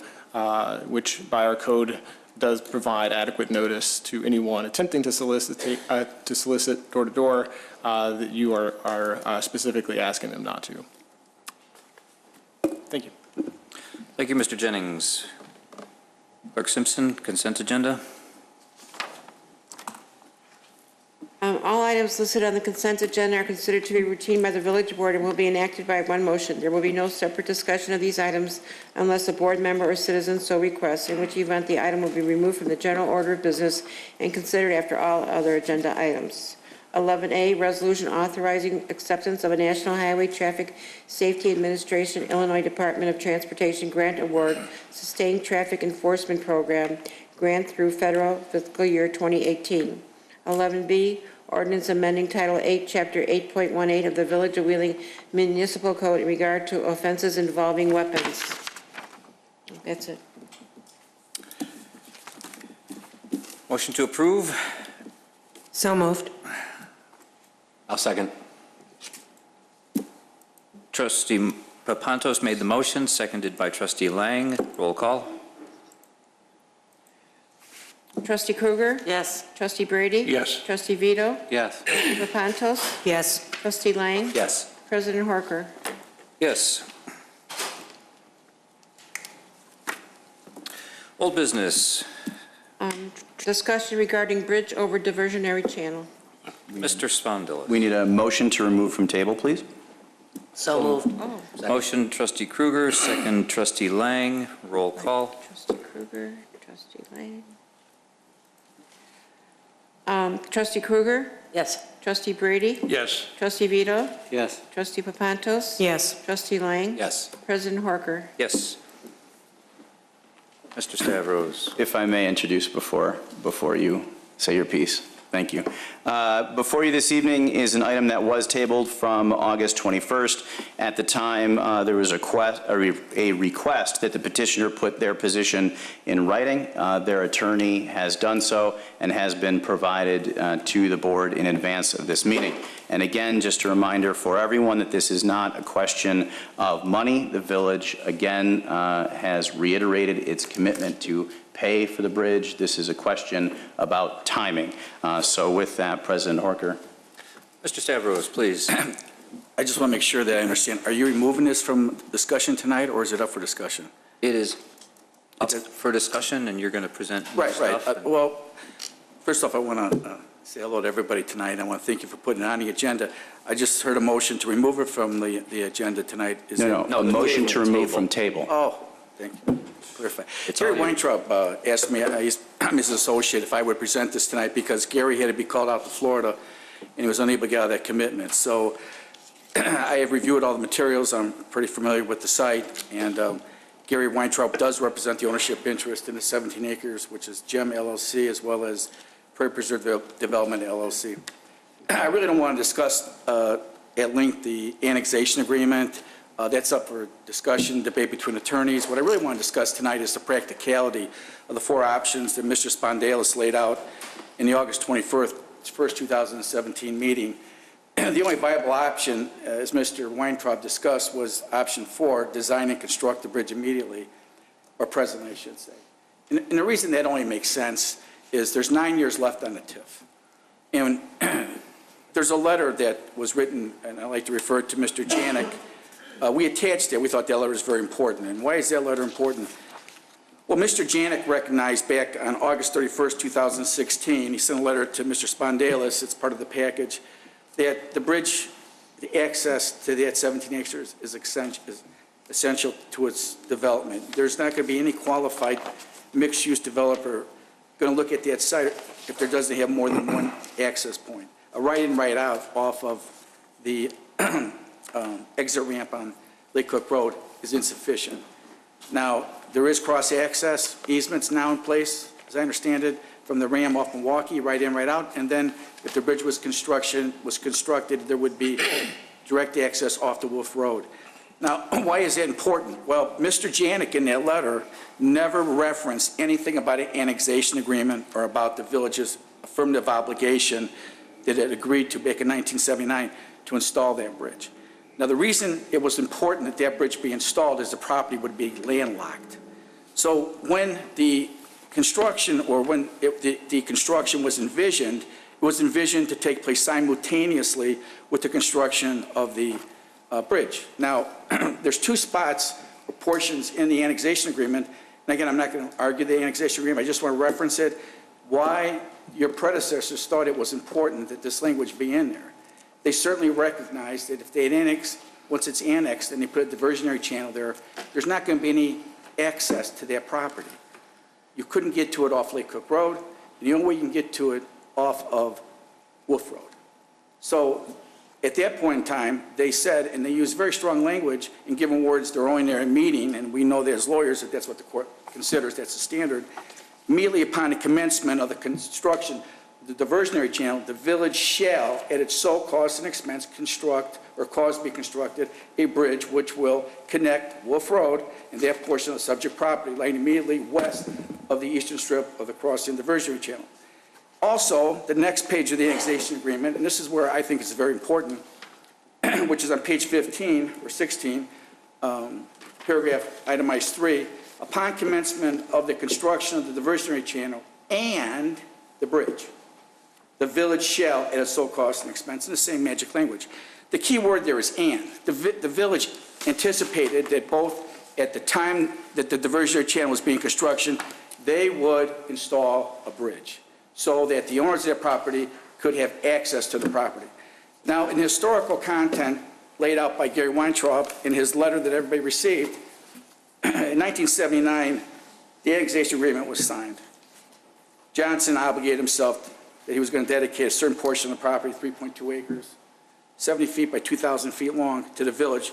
which by our code does provide adequate notice to anyone attempting to solicit door to door that you are specifically asking them not to. Thank you. Thank you, Mr. Jennings. Clerk Simpson, consent agenda. All items listed on the consent agenda are considered to be routine by the village board and will be enacted by one motion. There will be no separate discussion of these items unless a board member or citizen so requests, in which event the item will be removed from the general order of business and considered after all other agenda items. 11A, resolution authorizing acceptance of a National Highway Traffic Safety Administration, Illinois Department of Transportation Grant Award, Sustained Traffic Enforcement Program, grant through federal fiscal year 2018. 11B, ordinance amending Title 8, Chapter 8.18 of the Village of Wheeling Municipal Code in regard to offenses involving weapons. That's it. Motion to approve. So moved. I'll second. Trustee Papantos made the motion, seconded by Trustee Lang. Roll call. Trustee Krueger? Yes. Trustee Brady? Yes. Trustee Vito? Yes. Trustee Papantos? Yes. Trustee Lang? Yes. President Horker? Yes. Old business. Discussion regarding bridge over diversionary channel. Mr. Spondilis. We need a motion to remove from table, please. So moved. Oh, Motion, Trustee Krueger, second, Trustee Lang. Roll call. Trustee Krueger, Trustee Lang. Trustee Krueger? Yes. Trustee Brady? Yes. Trustee Vito? Yes. Trustee Papantos? Yes. Trustee Lang? Yes. President Horker? Yes. Mr. Stavros. If I may introduce before you say your piece. Thank you. Before you this evening is an item that was tabled from August 21st. At the time, there was a request that the petitioner put their position in writing. Their attorney has done so and has been provided to the board in advance of this meeting. And again, just a reminder for everyone that this is not a question of money. The village, again, has reiterated its commitment to pay for the bridge. This is a question about timing. So with that, President Horker. Mr. Stavros, please. I just want to make sure that I understand. Are you removing this from discussion tonight, or is it up for discussion? It is up for discussion, and you're going to present your Right. stuff. Well, first off, I want to say hello to everybody tonight. I want to thank you for putting it on the agenda. I just heard a motion to remove it from the agenda tonight. Is No, it- a motion to remove from table. Oh, thank you. Clarify. It's Gary all you. Weintraub asked me, I'm his associate, if I would present this tonight because Gary had to be called out to Florida and he was unable to get out of that commitment. So I have reviewed all the materials. I'm pretty familiar with the site. And Gary Weintraub does represent the ownership interest in the 17 acres, which is GEM LLC, as well as Prairie Preserve Development LLC. I really don't want to discuss at length the annexation agreement. That's up for discussion, debate between attorneys. What I really want to discuss tonight is the practicality of the four options that Mr. Spondalis laid out in the August 21st, 2017 meeting. The only viable option, as Mr. Weintraub discussed, was option 4, design and construct the bridge immediately, or presently, I should say. And the reason that only makes sense is there's 9 years left on the TIF. And there's a letter that was written, and I like to refer to Mr. Janik. We attached it. We thought that letter was very important. And why is that letter important? Well, Mr. Janik recognized back on August 31st, 2016, he sent a letter to Mr. Spondalis, it's part of the package, that the bridge, the access to that 17 acres is essential to its development. There's not going to be any qualified mixed-use developer going to look at that site if there doesn't have more than one access point. A right-in, right-out off of the exit ramp on Lake Cook Road is insufficient. Now, there is cross-access easements now in place, as I understand it, from the ramp off Milwaukee, right in, right out, and then if the bridge was constructed, there would be direct access off the Wolf Road. Now, why is that important? Well, Mr. Janik in that letter never referenced anything about an annexation agreement or about the village's affirmative obligation that it agreed to back in 1979 to install that bridge. Now, the reason it was important that that bridge be installed is the property would be landlocked. So when the construction, or when the construction was envisioned, it was envisioned to take place simultaneously with the construction of the bridge. Now, there's two spots or portions in the annexation agreement, and again, I'm not going to argue the annexation agreement, I just want to reference it, why your predecessors thought it was important that this language be in there. They certainly recognized that if they had annexed, once it's annexed and they put a diversionary channel there, there's not going to be any access to that property. You couldn't get to it off Lake Cook Road, and the only way you can get to it off of Wolf Road. So at that point in time, they said, and they used very strong language in giving words they're only there in meeting, and we know that as lawyers that that's what the court considers, that's the standard. Immediately upon the commencement of the construction, the diversionary channel, the village shall, at its sole cost and expense, construct or cause to be constructed a bridge which will connect Wolf Road and that portion of the subject property lying immediately west of the eastern strip of the crossing diversionary channel. Also, the next page of the annexation agreement, and this is where I think it's very important, which is on page 15 or 16, paragraph itemized 3, upon commencement of the construction of the diversionary channel and the bridge, the village shall, at its sole cost and expense, in the same magic language. The key word there is and. The village anticipated that both at the time that the diversionary channel was being constructed, they would install a bridge so that the owners of their property could have access to the property. Now, in the historical content laid out by Gary Weintraub in his letter that everybody received, in 1979, the annexation agreement was signed. Johnson obligated himself that he was going to dedicate a certain portion of the property, 3.2 acres, 70 feet by 2,000 feet long, to the village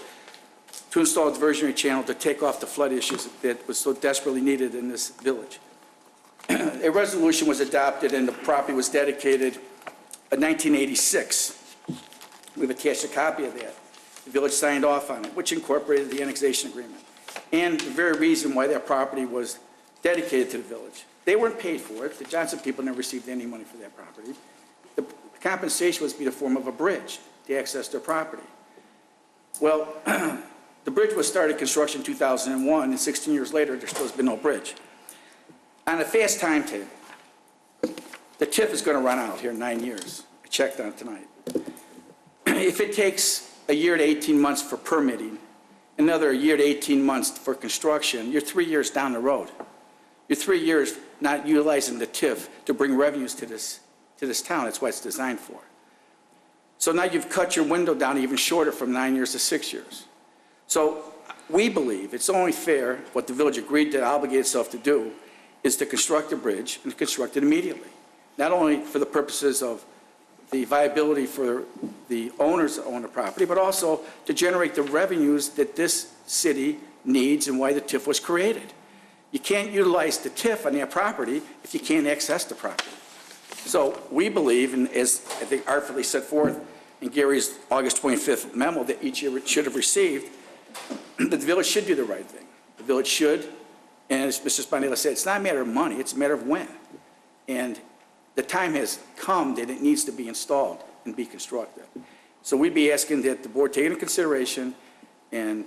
to install a diversionary channel to take off the flood issues that was so desperately needed in this village. A resolution was adopted and the property was dedicated in 1986. We've attached a copy of that. The village signed off on it, which incorporated the annexation agreement. And the very reason why that property was dedicated to the village. They weren't paid for it. The Johnson people never received any money for that property. The compensation was to be the form of a bridge to access their property. Well, the bridge was started construction in 2001, and 16 years later, there still has been no bridge. On a fast timetable, the TIF is going to run out here in 9 years. I checked on it tonight. If it takes a year to 18 months for permitting, another year to 18 months for construction, you're 3 years down the road. You're 3 years not utilizing the TIF to bring revenues to this town. That's what it's designed for. So now you've cut your window down even shorter from 9 years to 6 years. So we believe it's only fair, what the village agreed to obligate itself to do, is to construct a bridge and construct it immediately. Not only for the purposes of the viability for the owners that own the property, but also to generate the revenues that this city needs and why the TIF was created. You can't utilize the TIF on that property if you can't access the property. So we believe, and as I think artfully set forth in Gary's August 25th memo that each year it should have received, that the village should do the right thing. The village should, and as Mr. Spinella said, it's not a matter of money, it's a matter of when. And the time has come that it needs to be installed and be constructed. So we'd be asking that the board take into consideration and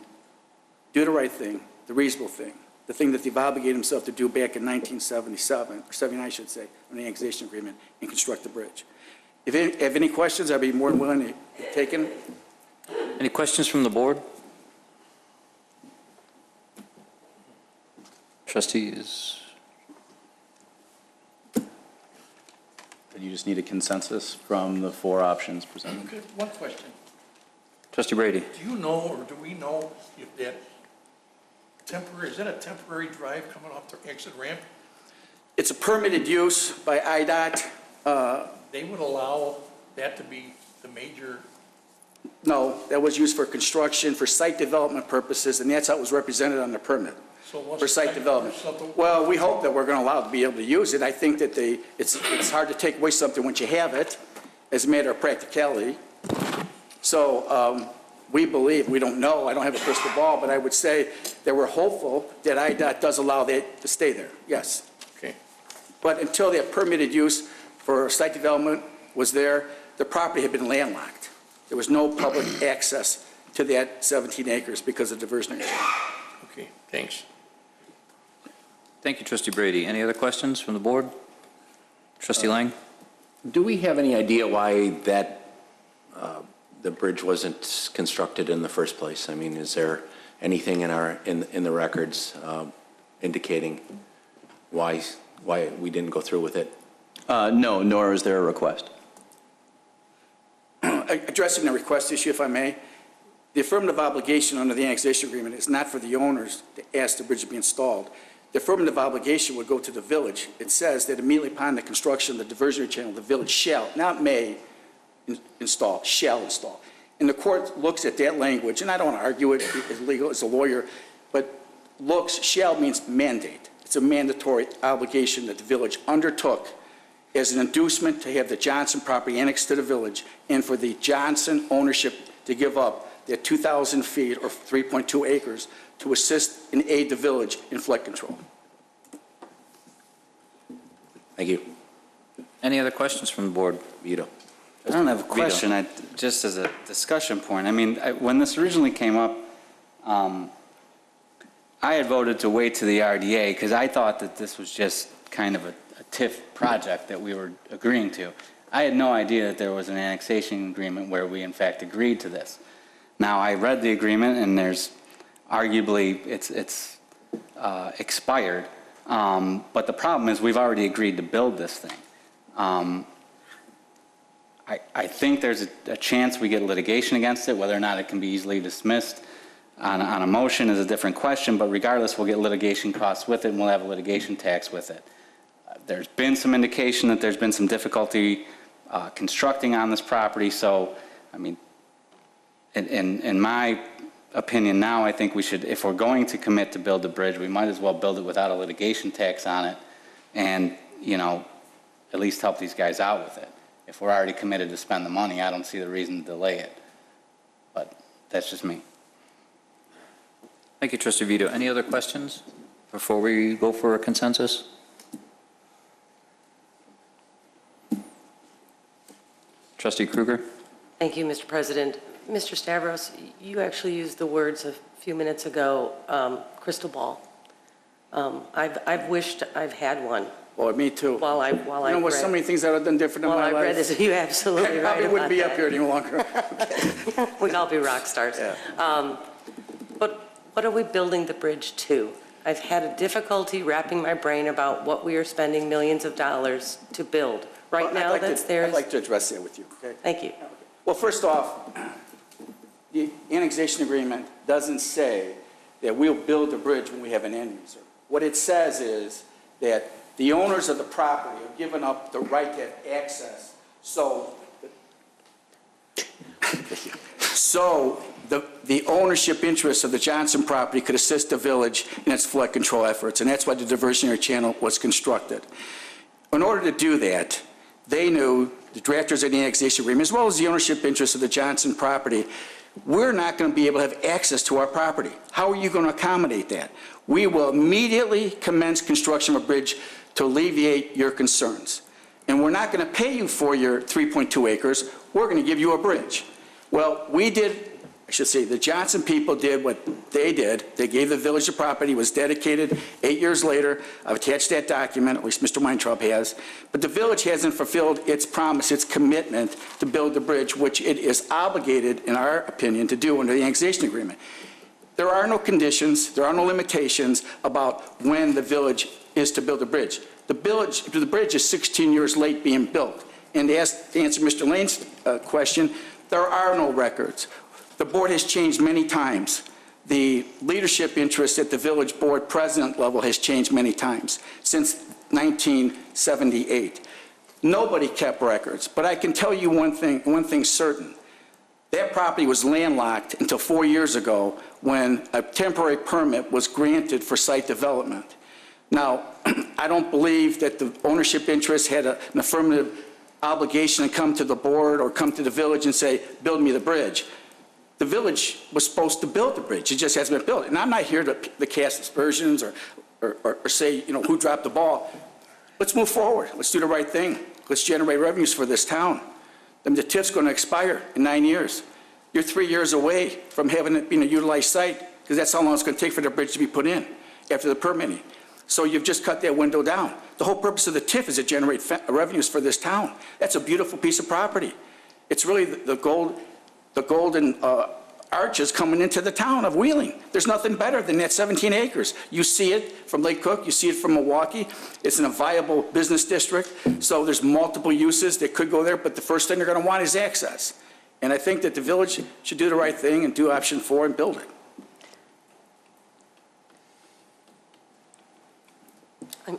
do the right thing, the reasonable thing, the thing that they've obligated themselves to do back in 1977, or 79, I should say, on the annexation agreement, and construct the bridge. If you have any questions, I'd be more than willing to take them. Any questions from the board? Trustees? Then you just need a consensus from the four options presented. Okay, one question. Trustee Brady? Do you know, or do we know if that temporary, is that a temporary drive coming off the exit ramp? It's a permitted use by IDOT. They would allow that to be the major? No, that was used for construction, for site development purposes, and that's how it was represented on the permit, for site development. Well, we hope that we're going to allow it to be able to use it. I think that it's hard to take away something once you have it, as a matter of practicality. So we believe, we don't know, I don't have a crystal ball, but I would say that we're hopeful that IDOT does allow that to stay there, yes. Okay. But until that permitted use for site development was there, the property had been landlocked. There was no public access to that 17 acres because of diversionary. Okay, thanks. Thank you, Trustee Brady. Any other questions from the board? Trustee Lang? Do we have any idea why that, the bridge wasn't constructed in the first place? I mean, is there anything in the records indicating why we didn't go through with it? No, nor is there a request. Addressing the request issue, if I may, the affirmative obligation under the annexation agreement is not for the owners to ask the bridge to be installed. The affirmative obligation would go to the village. It says that immediately upon the construction of the diversionary channel, the village shall, not may, install, shall install. And the court looks at that language, and I don't want to argue it as legal, as a lawyer, but looks, shall means mandate. It's a mandatory obligation that the village undertook as an inducement to have the Johnson property annexed to the village and for the Johnson ownership to give up their 2,000 feet or 3.2 acres to assist and aid the village in flood control. Thank you. Any other questions from the board? Vito. I don't have a question, just as a discussion point. I mean, when this originally came up, I had voted to wait to the RDA because I thought that this was just kind of a TIF project that we were agreeing to. I had no idea that there was an annexation agreement where we in fact agreed to this. Now, I read the agreement and there's arguably it's expired, but the problem is we've already agreed to build this thing. I think there's a chance we get litigation against it. Whether or not it can be easily dismissed on a motion is a different question, but regardless, we'll get litigation costs with it and we'll have a litigation tax with it. There's been some indication that there's been some difficulty constructing on this property, so, I mean, in my opinion now, I think we should, if we're going to commit to build the bridge, we might as well build it without a litigation tax on it and, you know, at least help these guys out with it. If we're already committed to spend the money, I don't see the reason to delay it. But that's just me. Thank you, Trustee Vito. Any other questions before we go for a consensus? Trustee Kruger? Thank you, Mr. President. Mr. Stavros, you actually used the words a few minutes ago, crystal ball. I've wished I've had one. Well, me too. While I You know what, so many things that I've done different in my life. While I read this, you're absolutely right. I probably wouldn't be up here any longer. We'd all be rock stars. Yeah. But what are we building the bridge to? I've had a difficulty wrapping my brain about what we are spending millions of dollars to build. Right now, I'd like to address that with you, okay? Thank you. Well, first off, the annexation agreement doesn't say that we'll build a bridge when we have an end user. What it says is that the owners of the property are given up the right to have access, so the ownership interest of the Johnson property could assist the village in its flood control efforts, and that's why the diversionary channel was constructed. In order to do that, they knew, the drafters of the annexation agreement, as well as the ownership interest of the Johnson property, we're not going to be able to have access to our property. How are you going to accommodate that? We will immediately commence construction of a bridge to alleviate your concerns. And we're not going to pay you for your 3.2 acres. We're going to give you a bridge. Well, we did, I should say, the Johnson people did what they did. They gave the village the property. It was dedicated 8 years later. I've attached that document, at least Mr. Weintraub has. But the village hasn't fulfilled its promise, its commitment to build the bridge, which it is obligated, in our opinion, to do under the annexation agreement. There are no conditions, there are no limitations about when the village is to build a bridge. The bridge is 16 years late being built. And to answer Mr. Lane's question, there are no records. The board has changed many times. The leadership interest at the village board president level has changed many times since 1978. Nobody kept records, but I can tell you one thing certain. That property was landlocked until 4 years ago when a temporary permit was granted for site development. Now, I don't believe that the ownership interest had an affirmative obligation to come to the board or come to the village and say, build me the bridge. The village was supposed to build the bridge. It just hasn't been built. And I'm not here to cast aspersions or say, you know, who dropped the ball. Let's move forward. Let's do the right thing. Let's generate revenues for this town. Then the TIF's going to expire in 9 years. You're 3 years away from having it being a utilized site because that's how long it's going to take for the bridge to be put in after the permitting. So you've just cut that window down. The whole purpose of the TIF is to generate revenues for this town. That's a beautiful piece of property. It's really the golden arches coming into the town of Wheeling. There's nothing better than that 17 acres. You see it from Lake Cook, you see it from Milwaukee. It's in a viable business district, so there's multiple uses that could go there, but the first thing they're going to want is access. And I think that the village should do the right thing and do option 4 and build it.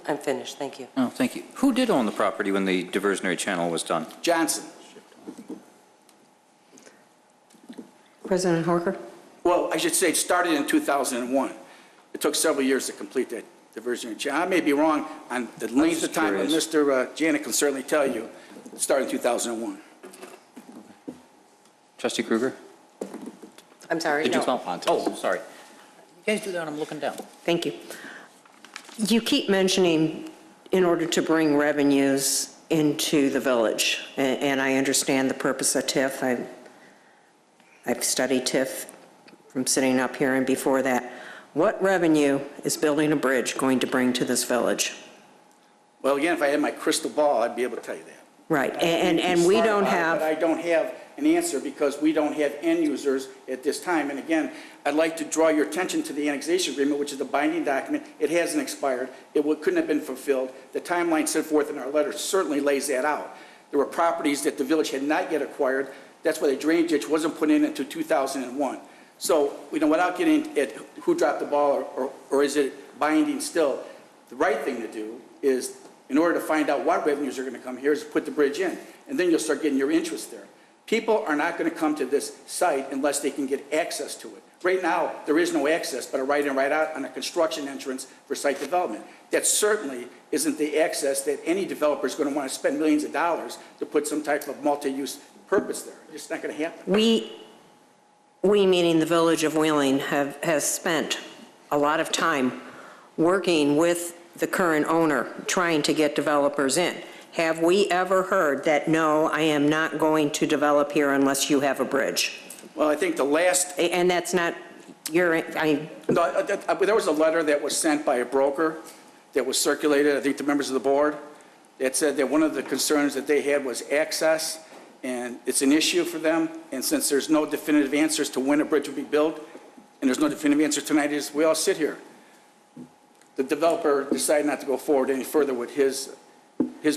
I'm finished, thank you. Oh, thank you. Who did own the property when the diversionary channel was done? Johnson. President Horker? Well, I should say it started in 2001. It took several years to complete that diversionary channel. I may be wrong on the length of time, but Mr. Janik can certainly tell you it started in 2001. Trustee Kruger? I'm sorry, Did you no. Oh, sorry. You guys do that, I'm looking down. Thank you. You keep mentioning in order to bring revenues into the village, and I understand the purpose of TIF. I've studied TIF from sitting up here and before that. What revenue is building a bridge going to bring to this village? Well, again, if I had my crystal ball, I'd be able to tell you that. Right, and we don't have... But I don't have an answer because we don't have end users at this time. And again, I'd like to draw your attention to the annexation agreement, which is the binding document. It hasn't expired. It couldn't have been fulfilled. The timeline set forth in our letter certainly lays that out. There were properties that the village had not yet acquired. That's why the drainage ditch wasn't put in until 2001. So, you know, without getting at who dropped the ball or is it binding still, the right thing to do is in order to find out what revenues are going to come here is put the bridge in, and then you'll start getting your interest there. People are not going to come to this site unless they can get access to it. Right now, there is no access but a right in, right out on a construction entrance for site development. That certainly isn't the access that any developer is going to want to spend millions of dollars to put some type of multi-use purpose there. It's not going to happen. We, meaning the Village of Wheeling, has spent a lot of time working with the current owner, trying to get developers in. Have we ever heard that, no, I am not going to develop here unless you have a bridge? Well, I think the last... And that's not your... No, there was a letter that was sent by a broker that was circulated, I think, to members of the board, that said that one of the concerns that they had was access, and it's an issue for them, and since there's no definitive answers to when a bridge will be built, and there's no definitive answer tonight, is we all sit here. The developer decided not to go forward any further with his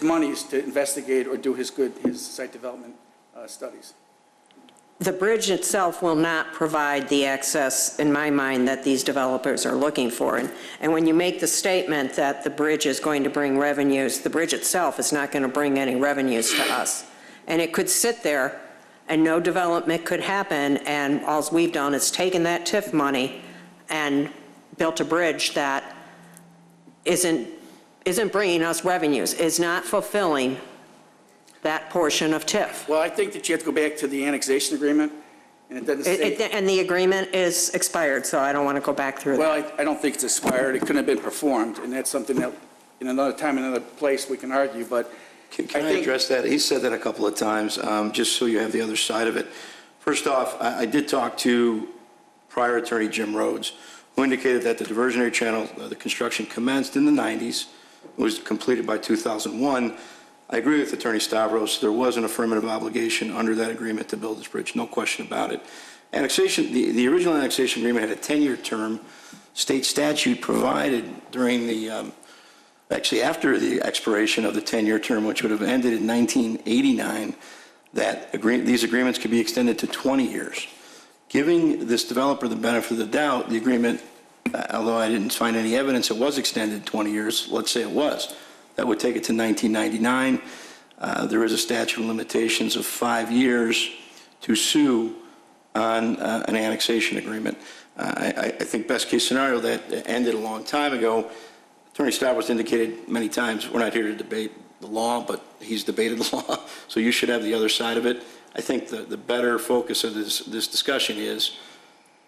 monies to investigate or do his site development studies. The bridge itself will not provide the access, in my mind, that these developers are looking for. And when you make the statement that the bridge is going to bring revenues, the bridge itself is not going to bring any revenues to us. And it could sit there and no development could happen, and all we've done is taken that TIF money and built a bridge that isn't bringing us revenues, is not fulfilling that portion of TIF. Well, I think that you have to go back to the annexation agreement, and it doesn't say... And the agreement is expired, so I don't want to go back through that. Well, I don't think it's expired. It couldn't have been performed, and that's something that, in another time, in another place, we can argue, but... Can I address that? He said that a couple of times, just so you have the other side of it. First off, I did talk to prior attorney Jim Rhodes, who indicated that the diversionary channel, the construction commenced in the 90s, was completed by 2001. I agree with Attorney Stavros. There was an affirmative obligation under that agreement to build this bridge, no question about it. Annexation, the original annexation agreement had a 10-year term. State statute provided during the, actually after the expiration of the 10-year term, which would have ended in 1989, that these agreements could be extended to 20 years. Giving this developer the benefit of the doubt, the agreement, although I didn't find any evidence it was extended 20 years, let's say it was, that would take it to 1999. There is a statute of limitations of 5 years to sue on an annexation agreement. I think best case scenario, that ended a long time ago. Attorney Stavros indicated many times, we're not here to debate the law, but he's debated the law, so you should have the other side of it. I think the better focus of this discussion is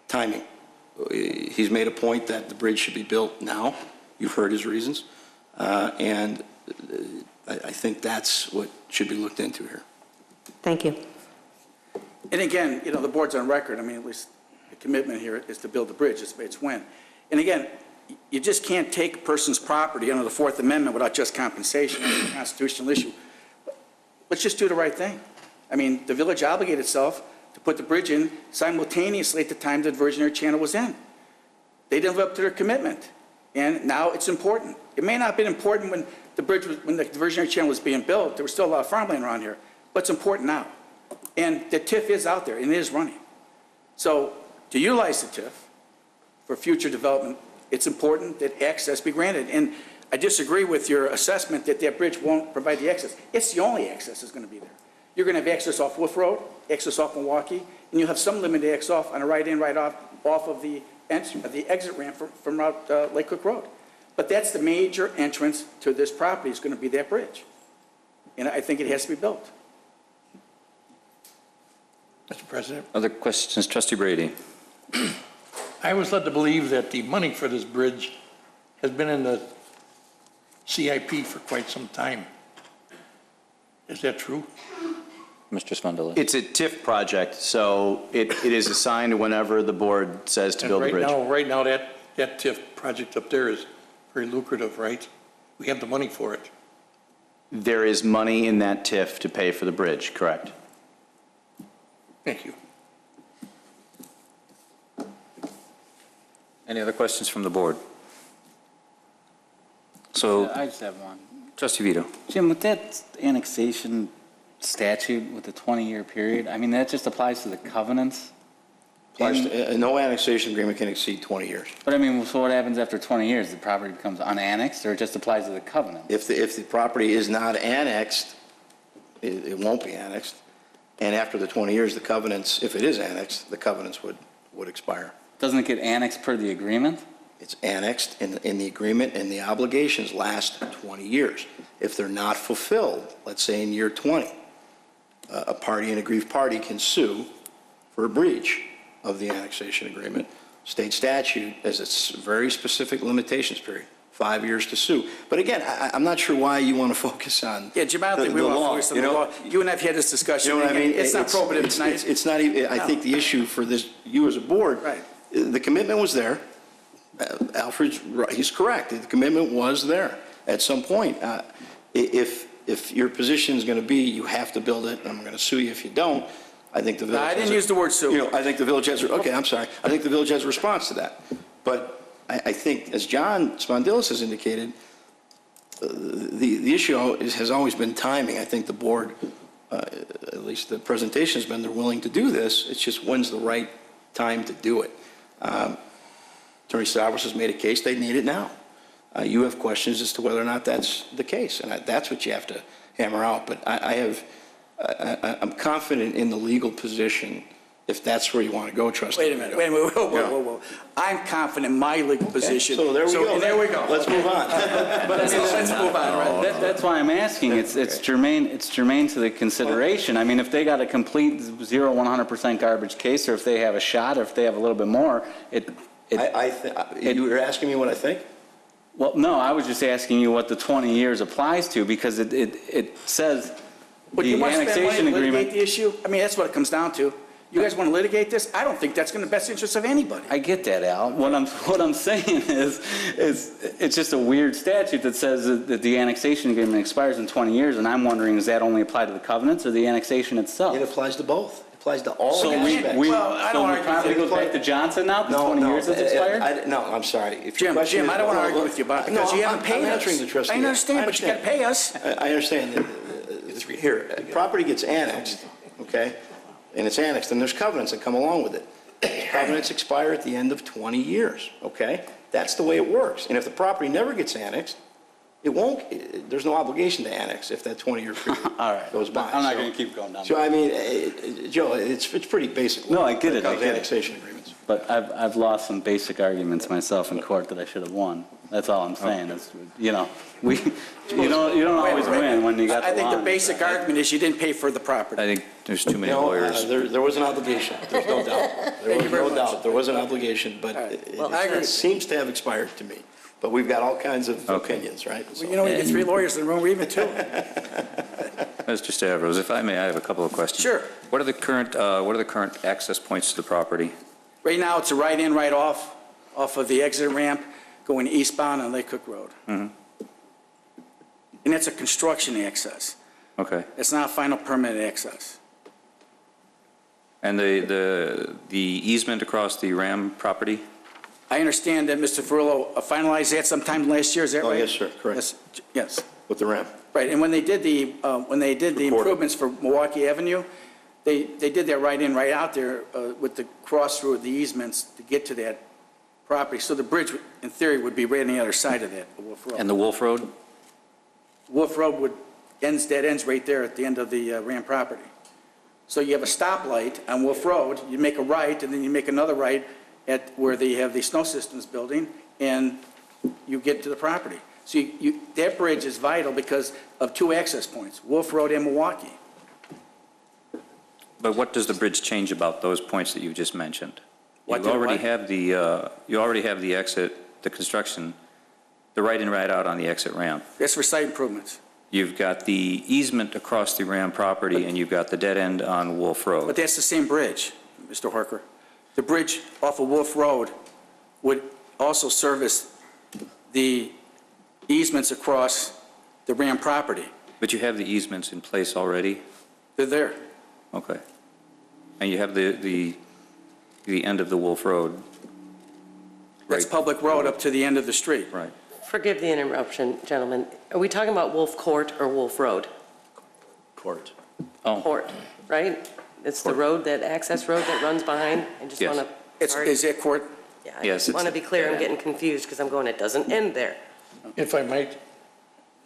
timing. He's made a point that the bridge should be built now. You've heard his reasons. And I think that's what should be looked into here. Thank you. And again, the board's on record. I mean, at least the commitment here is to build the bridge. It's when. And again, you just can't take a person's property under the Fourth Amendment without just compensation. It's a constitutional issue. Let's just do the right thing. I mean, the village obligated itself to put the bridge in simultaneously at the time the diversionary channel was in. They didn't live up to their commitment. And now it's important. It may not have been important when the diversionary channel was being built. There was still a lot of farmland around here. But it's important now. And the TIF is out there, and it is running. So to utilize the TIF for future development, it's important that access be granted. And I disagree with your assessment that that bridge won't provide the access. It's the only access that's going to be there. You're going to have access off Wolf Road, access off Milwaukee, and you'll have some limited access off on a right in, right off of the exit ramp from Lake Cook Road. But that's the major entrance to this property is going to be that bridge. And I think it has to be built. Mr. President? Other questions? Trustee Brady. I was led to believe that the money for this bridge has been in the CIP for quite some time. Is that true? Mr. Spondilla. It's a TIF project, so it is assigned whenever the board says to build the bridge. Right now, that TIF project up there is very lucrative, right? We have the money for it. There is money in that TIF to pay for the bridge, correct? Thank you. Any other questions from the board? So, I just have one. Trustee Vito. Jim, with that annexation statute with the 20-year period, I mean, that just applies to the covenants No annexation agreement can exceed 20 years. But I mean, so what happens after 20 years? The property becomes unannexed, or it just applies to the covenant? If the property is not annexed, it won't be annexed. And after the 20 years, the covenants, if it is annexed, the covenants would expire. Doesn't it get annexed per the agreement? It's annexed in the agreement, and the obligations last 20 years. If they're not fulfilled, let's say in year 20, a party, an aggrieved party, can sue for a breach of the annexation agreement. State statute has its very specific limitations period, 5 years to sue. But again, I'm not sure why you want to focus on Yeah, Jim, I don't think we want to focus on the law. You and I have had this discussion. You know what I mean? It's not probative tonight. It's not even, I think the issue for this, you as a board, the commitment was there. Alfred's right, he's correct. The commitment was there at some point. If your position is going to be, you have to build it, and I'm going to sue you if you don't, I think the village. I didn't use the word sue. You know, I think the village has, okay, I'm sorry. I think the village has a response to that. But I think, as John Spondilis has indicated, the issue has always been timing. I think the board, at least the presentation has been, they're willing to do this. It's just when's the right time to do it. Attorney Stavros has made a case, they need it now. You have questions as to whether or not that's the case, and that's what you have to hammer out. But I'm confident in the legal position if that's where you want to go, trustee. Wait a minute, whoa. I'm confident in my legal position. So there we go. There we go. Let's move on. Let's move on, right? That's why I'm asking. It's germane to the consideration. I mean, if they got a complete 100% garbage case, or if they have a shot, or if they have a little bit more, you were asking me what I think? Well, no, I was just asking you what the 20 years applies to, because it says But the you want to spend money annexation to litigate agreement. the issue? I mean, that's what it comes down to. You guys want to litigate this? I don't think that's in the best interest of anybody. I get that, Al. What I'm saying is it's just a weird statute that says that the annexation agreement expires in 20 years, and I'm wondering, does that only apply to the covenants or the annexation itself? It applies to both. It applies to all So aspects. the property goes back to Johnson now, because 20 years has expired? No, I'm sorry. Jim, I don't want to argue with you about it because you haven't paid us. I'm answering the trustee. I understand, but you got to pay us. I understand. Here, the property gets annexed, okay? And it's annexed, and there's covenants that come along with it. Covenants expire at the end of 20 years, okay? That's the way it works. And if the property never gets annexed, it won't, there's no obligation to annex if that 20-year period goes by. I'm not going to keep going down. So, I mean, Joe, it's pretty basic. No, I get it. When it comes to annexation agreements. But I've lost some basic arguments myself in court that I should have won. That's all I'm saying. It's, you don't always win when you got the I think the law. basic argument is you didn't pay for the property. I think there's too many No, lawyers. there was an obligation, there's no doubt. There was no doubt, there was an obligation, but it seems to have expired to me. But we've got all kinds of opinions, right? Well, you know, you get three lawyers in the room, we're even two. Mr. Stavros, if I may, I have a couple of questions. Sure. What are the current access points to the property? Right now, it's a right in, right off of the exit ramp going eastbound on Lake Cook Road. Mm-hmm. And that's a construction access. Okay. It's not a final permanent access. And the easement across the Ram property? I understand that Mr. Ferrillo finalized that sometime last year, is that right? Oh, yes, sir, correct. Yes. With the ramp. Right, and when they did the improvements for Milwaukee Avenue, they did that right in, right out there with the cross through the easements to get to that property. So the bridge, in theory, would be right on the other side of that, Wolf Road. And the Wolf Road? Wolf Road ends right there at the end of the Ram property. So you have a stoplight on Wolf Road, you make a right, and then you make another right at where they have the snow systems building, and you get to the property. So that bridge is vital because of two access points, Wolf Road and Milwaukee. But what does the bridge change about those points that you just mentioned? You What did already what? have the exit, the construction, the right in, right out on the exit ramp. That's for site improvements. You've got the easement across the Ram property, and you've got the dead end on Wolf Road. But that's the same bridge, Mr. Harker. The bridge off of Wolf Road would also service the easements across the Ram property. But you have the easements in place already? They're there. Okay. And you have the end of the Wolf Road? That's public road up to the end of the street. Right. Forgive the interruption, gentlemen. Are we talking about Wolf Court or Wolf Road? Court. Oh. Court, right? It's the road, that access road that runs behind. I just Yes. want to. Is it court? Yeah, I Yes, just want to it's- be clear. I'm getting confused because I'm going, it doesn't end there. If I might,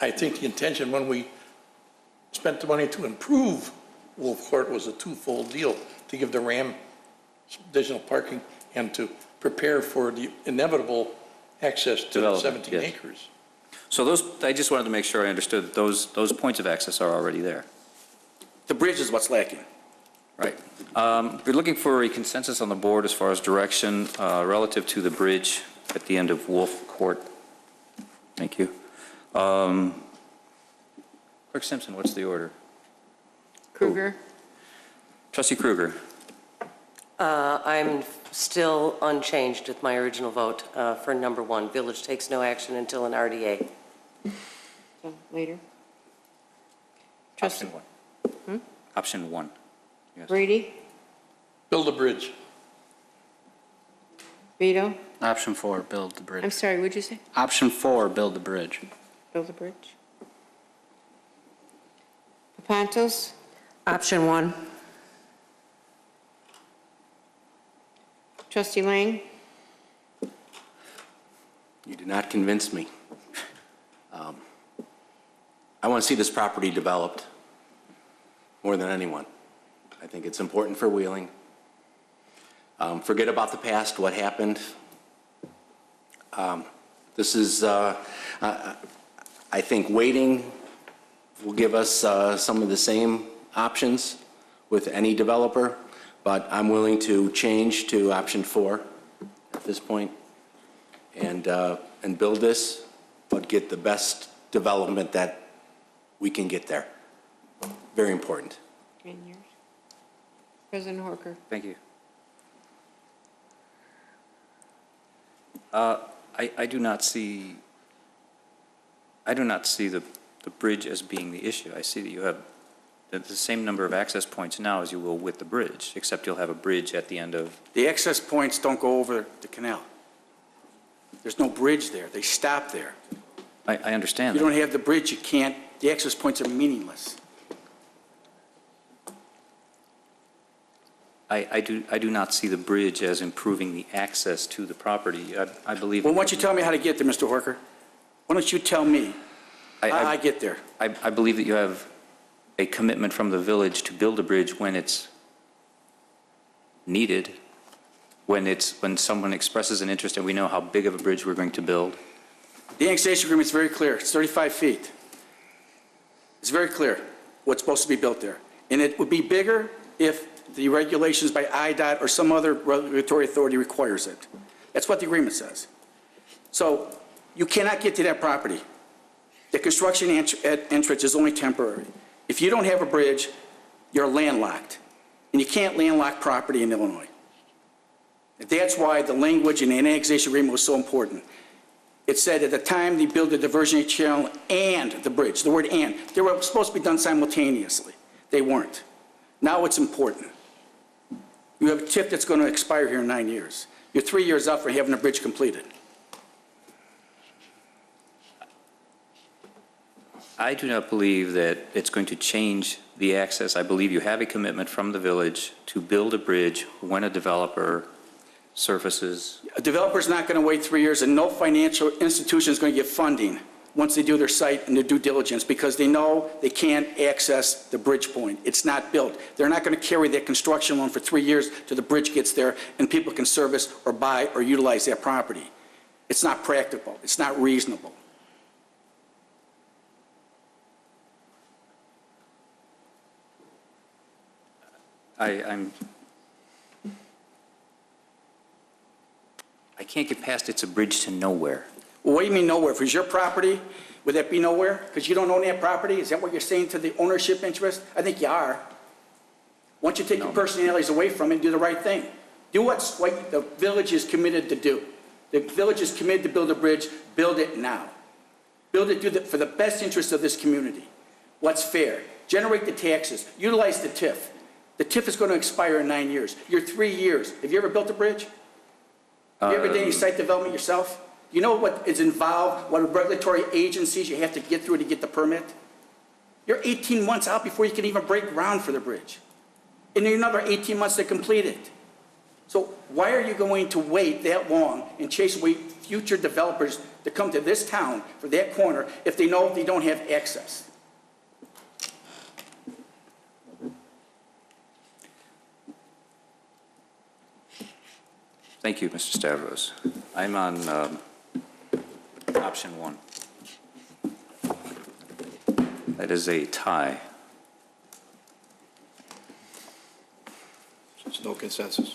I think the intention when we spent the money to improve Wolf Court was a twofold deal, to give the Ram additional parking and to prepare for the inevitable access to the Development, 17 yes. acres. So those, I just wanted to make sure I understood that those points of access are already there. The bridge is what's lacking. Right. We're looking for a consensus on the board as far as direction relative to the bridge at the end of Wolf Court. Thank you. Clerk Simpson, what's the order? Kruger? Trustee Kruger. I'm still unchanged with my original vote for number 1. Village takes no action until an RDA. So, later. Option 1. Option 1. Yes. Brady? Build a bridge. Vito? Option 4, build the bridge. I'm sorry, what'd you say? Option 4, build the bridge. Build a bridge. Papantos? Option 1. Trustee Lang? You do not convince me. I want to see this property developed more than anyone. I think it's important for Wheeling. Forget about the past, what happened. This is, I think waiting will give us some of the same options with any developer, but I'm willing to change to option 4 at this point and build this, but get the best development that we can get there. Very important. President Horker? Thank you. I do not see the bridge as being the issue. I see that you have the same number of access points now as you will with the bridge, except you'll have a bridge at the end of. The access points don't go over the canal. There's no bridge there. They stop there. I understand You that. don't have the bridge, you can't, the access points are meaningless. I do not see the bridge as improving the access to the property. I believe. Well, why don't you tell me how to get there, Mr. Horker? Why don't you tell me how I get there? I believe that you have a commitment from the village to build a bridge when it's needed, when someone expresses an interest and we know how big of a bridge we're going to build. The annexation agreement is very clear. It's 35 feet. It's very clear what's supposed to be built there. And it would be bigger if the regulations by IDOT or some other regulatory authority requires it. That's what the agreement says. So you cannot get to that property. The construction entrance is only temporary. If you don't have a bridge, you're landlocked. And you can't landlock property in Illinois. That's why the language in the annexation agreement was so important. It said at the time they built the diversionary channel and the bridge, the word and, they were supposed to be done simultaneously. They weren't. Now it's important. You have a TIF that's going to expire here in 9 years. You're 3 years out for having a bridge completed. I do not believe that it's going to change the access. I believe you have a commitment from the village to build a bridge when a developer surfaces. A developer's not going to wait 3 years, and no financial institution is going to get funding once they do their site and their due diligence, because they know they can't access the bridge point. It's not built. They're not going to carry that construction loan for 3 years till the bridge gets there and people can service or buy or utilize that property. It's not practical. It's not reasonable. I can't get past it's a bridge to nowhere. Well, what do you mean nowhere? If it's your property, would that be nowhere? Because you don't own that property? Is that what you're saying to the ownership interest? I think you are. Why don't you take your personalities away from it and do the right thing? Do what the village is committed to do. The village is committed to build a bridge. Build it now. Build it for the best interest of this community. What's fair? Generate the taxes. Utilize the TIF. The TIF is going to expire in 9 years. You're 3 years. Have you ever built a bridge? Have you ever done any site development yourself? You know what is involved, what regulatory agencies you have to get through to get the permit? You're 18 months out before you can even break ground for the bridge. and then another 18 months to complete it. So why are you going to wait that long and chase away future developers to come to this town for that corner if they know they don't have access? Thank you, Mr. Stavros. I'm on option 1. That is a tie. There's no consensus.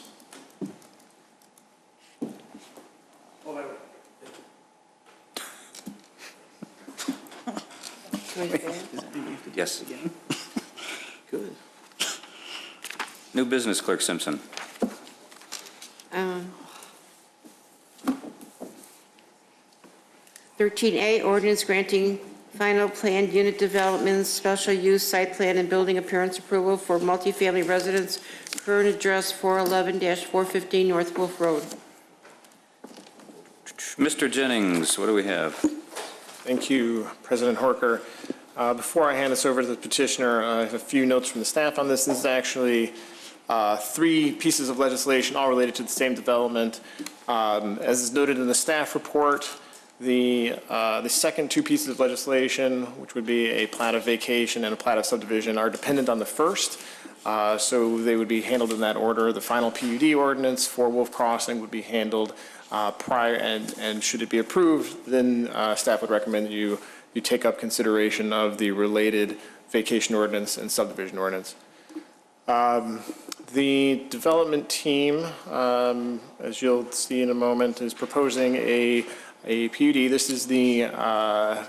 Yes. Good. New business, Clerk Simpson. 13A, ordinance granting final planned unit developments, special use site plan and building appearance approval for multifamily residence, current address 411-415 North Wolf Road. Mr. Jennings, what do we have? Thank you, President Horker. Before I hand this over to the petitioner, I have a few notes from the staff on this. This is actually 3 pieces of legislation, all related to the same development. As is noted in the staff report, the second 2 pieces of legislation, which would be a plat of vacation and a plat of subdivision, are dependent on the first. So they would be handled in that order. The final PUD ordinance for Wolf Crossing would be handled prior, and should it be approved, then staff would recommend that you take up consideration of the related vacation ordinance and subdivision ordinance. The development team, as you'll see in a moment, is proposing a PUD. This is I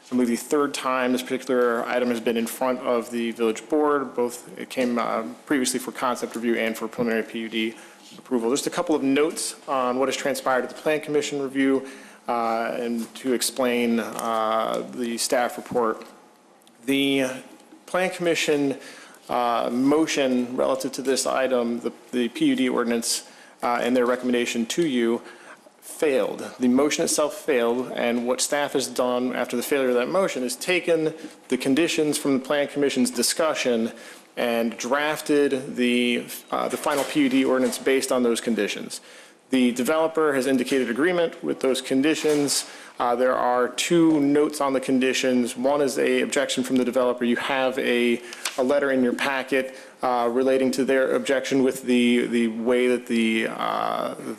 believe the 3rd time this particular item has been in front of the village board. It came previously for concept review and for preliminary PUD approval. Just a couple of notes on what has transpired at the Plan Commission review and to explain the staff report. The Plan Commission motion relative to this item, the PUD ordinance, and their recommendation to you failed. The motion itself failed, and what staff has done after the failure of that motion is taken the conditions from the Plan Commission's discussion and drafted the final PUD ordinance based on those conditions. The developer has indicated agreement with those conditions. There are 2 notes on the conditions. One is an objection from the developer. You have a letter in your packet relating to their objection with the way that the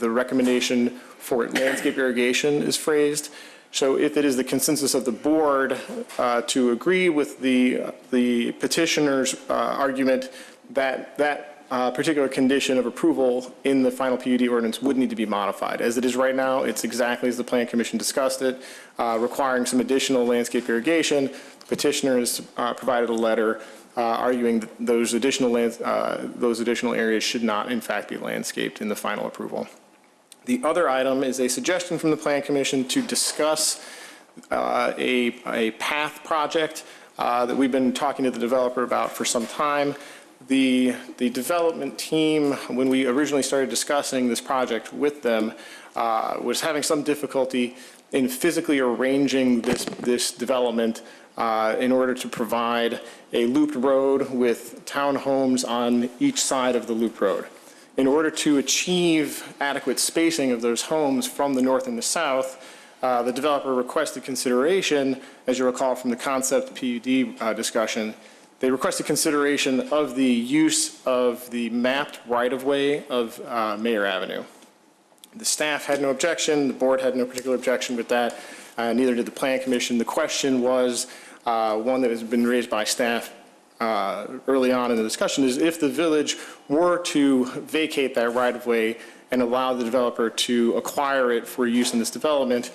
recommendation for landscape irrigation is phrased. So if it is the consensus of the board to agree with the petitioner's argument that particular condition of approval in the final PUD ordinance would need to be modified. As it is right now, it's exactly as the Plan Commission discussed it, requiring some additional landscape irrigation. The petitioner has provided a letter arguing that those additional areas should not, in fact, be landscaped in the final approval. The other item is a suggestion from the Plan Commission to discuss a path project that we've been talking to the developer about for some time. The development team, when we originally started discussing this project with them, was having some difficulty in physically arranging this development in order to provide a looped road with townhomes on each side of the looped road. In order to achieve adequate spacing of those homes from the north and the south, the developer requested consideration, as you recall from the concept PUD discussion, they requested consideration of the use of the mapped right-of-way of Mayor Avenue. The staff had no objection, the board had no particular objection with that, neither did the Plan Commission. The question was one that has been raised by staff early on in the discussion, is if the village were to vacate that right-of-way and allow the developer to acquire it for use in this development,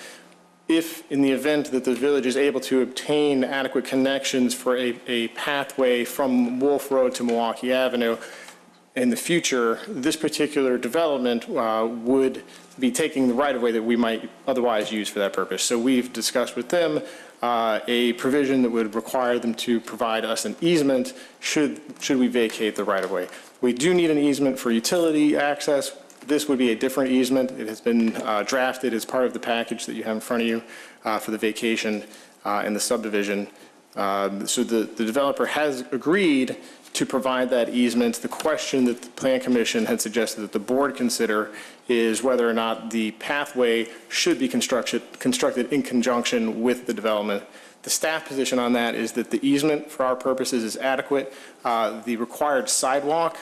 if in the event that the village is able to obtain adequate connections for a pathway from Wolf Road to Milwaukee Avenue in the future, this particular development would be taking the right-of-way that we might otherwise use for that purpose. So we've discussed with them a provision that would require them to provide us an easement should we vacate the right-of-way. We do need an easement for utility access. This would be a different easement. It has been drafted as part of the package that you have in front of you for the vacation and the subdivision. So the developer has agreed to provide that easement. The question that the Plan Commission had suggested that the board consider is whether or not the pathway should be constructed in conjunction with the development. The staff position on that is that the easement for our purposes is adequate. The required sidewalk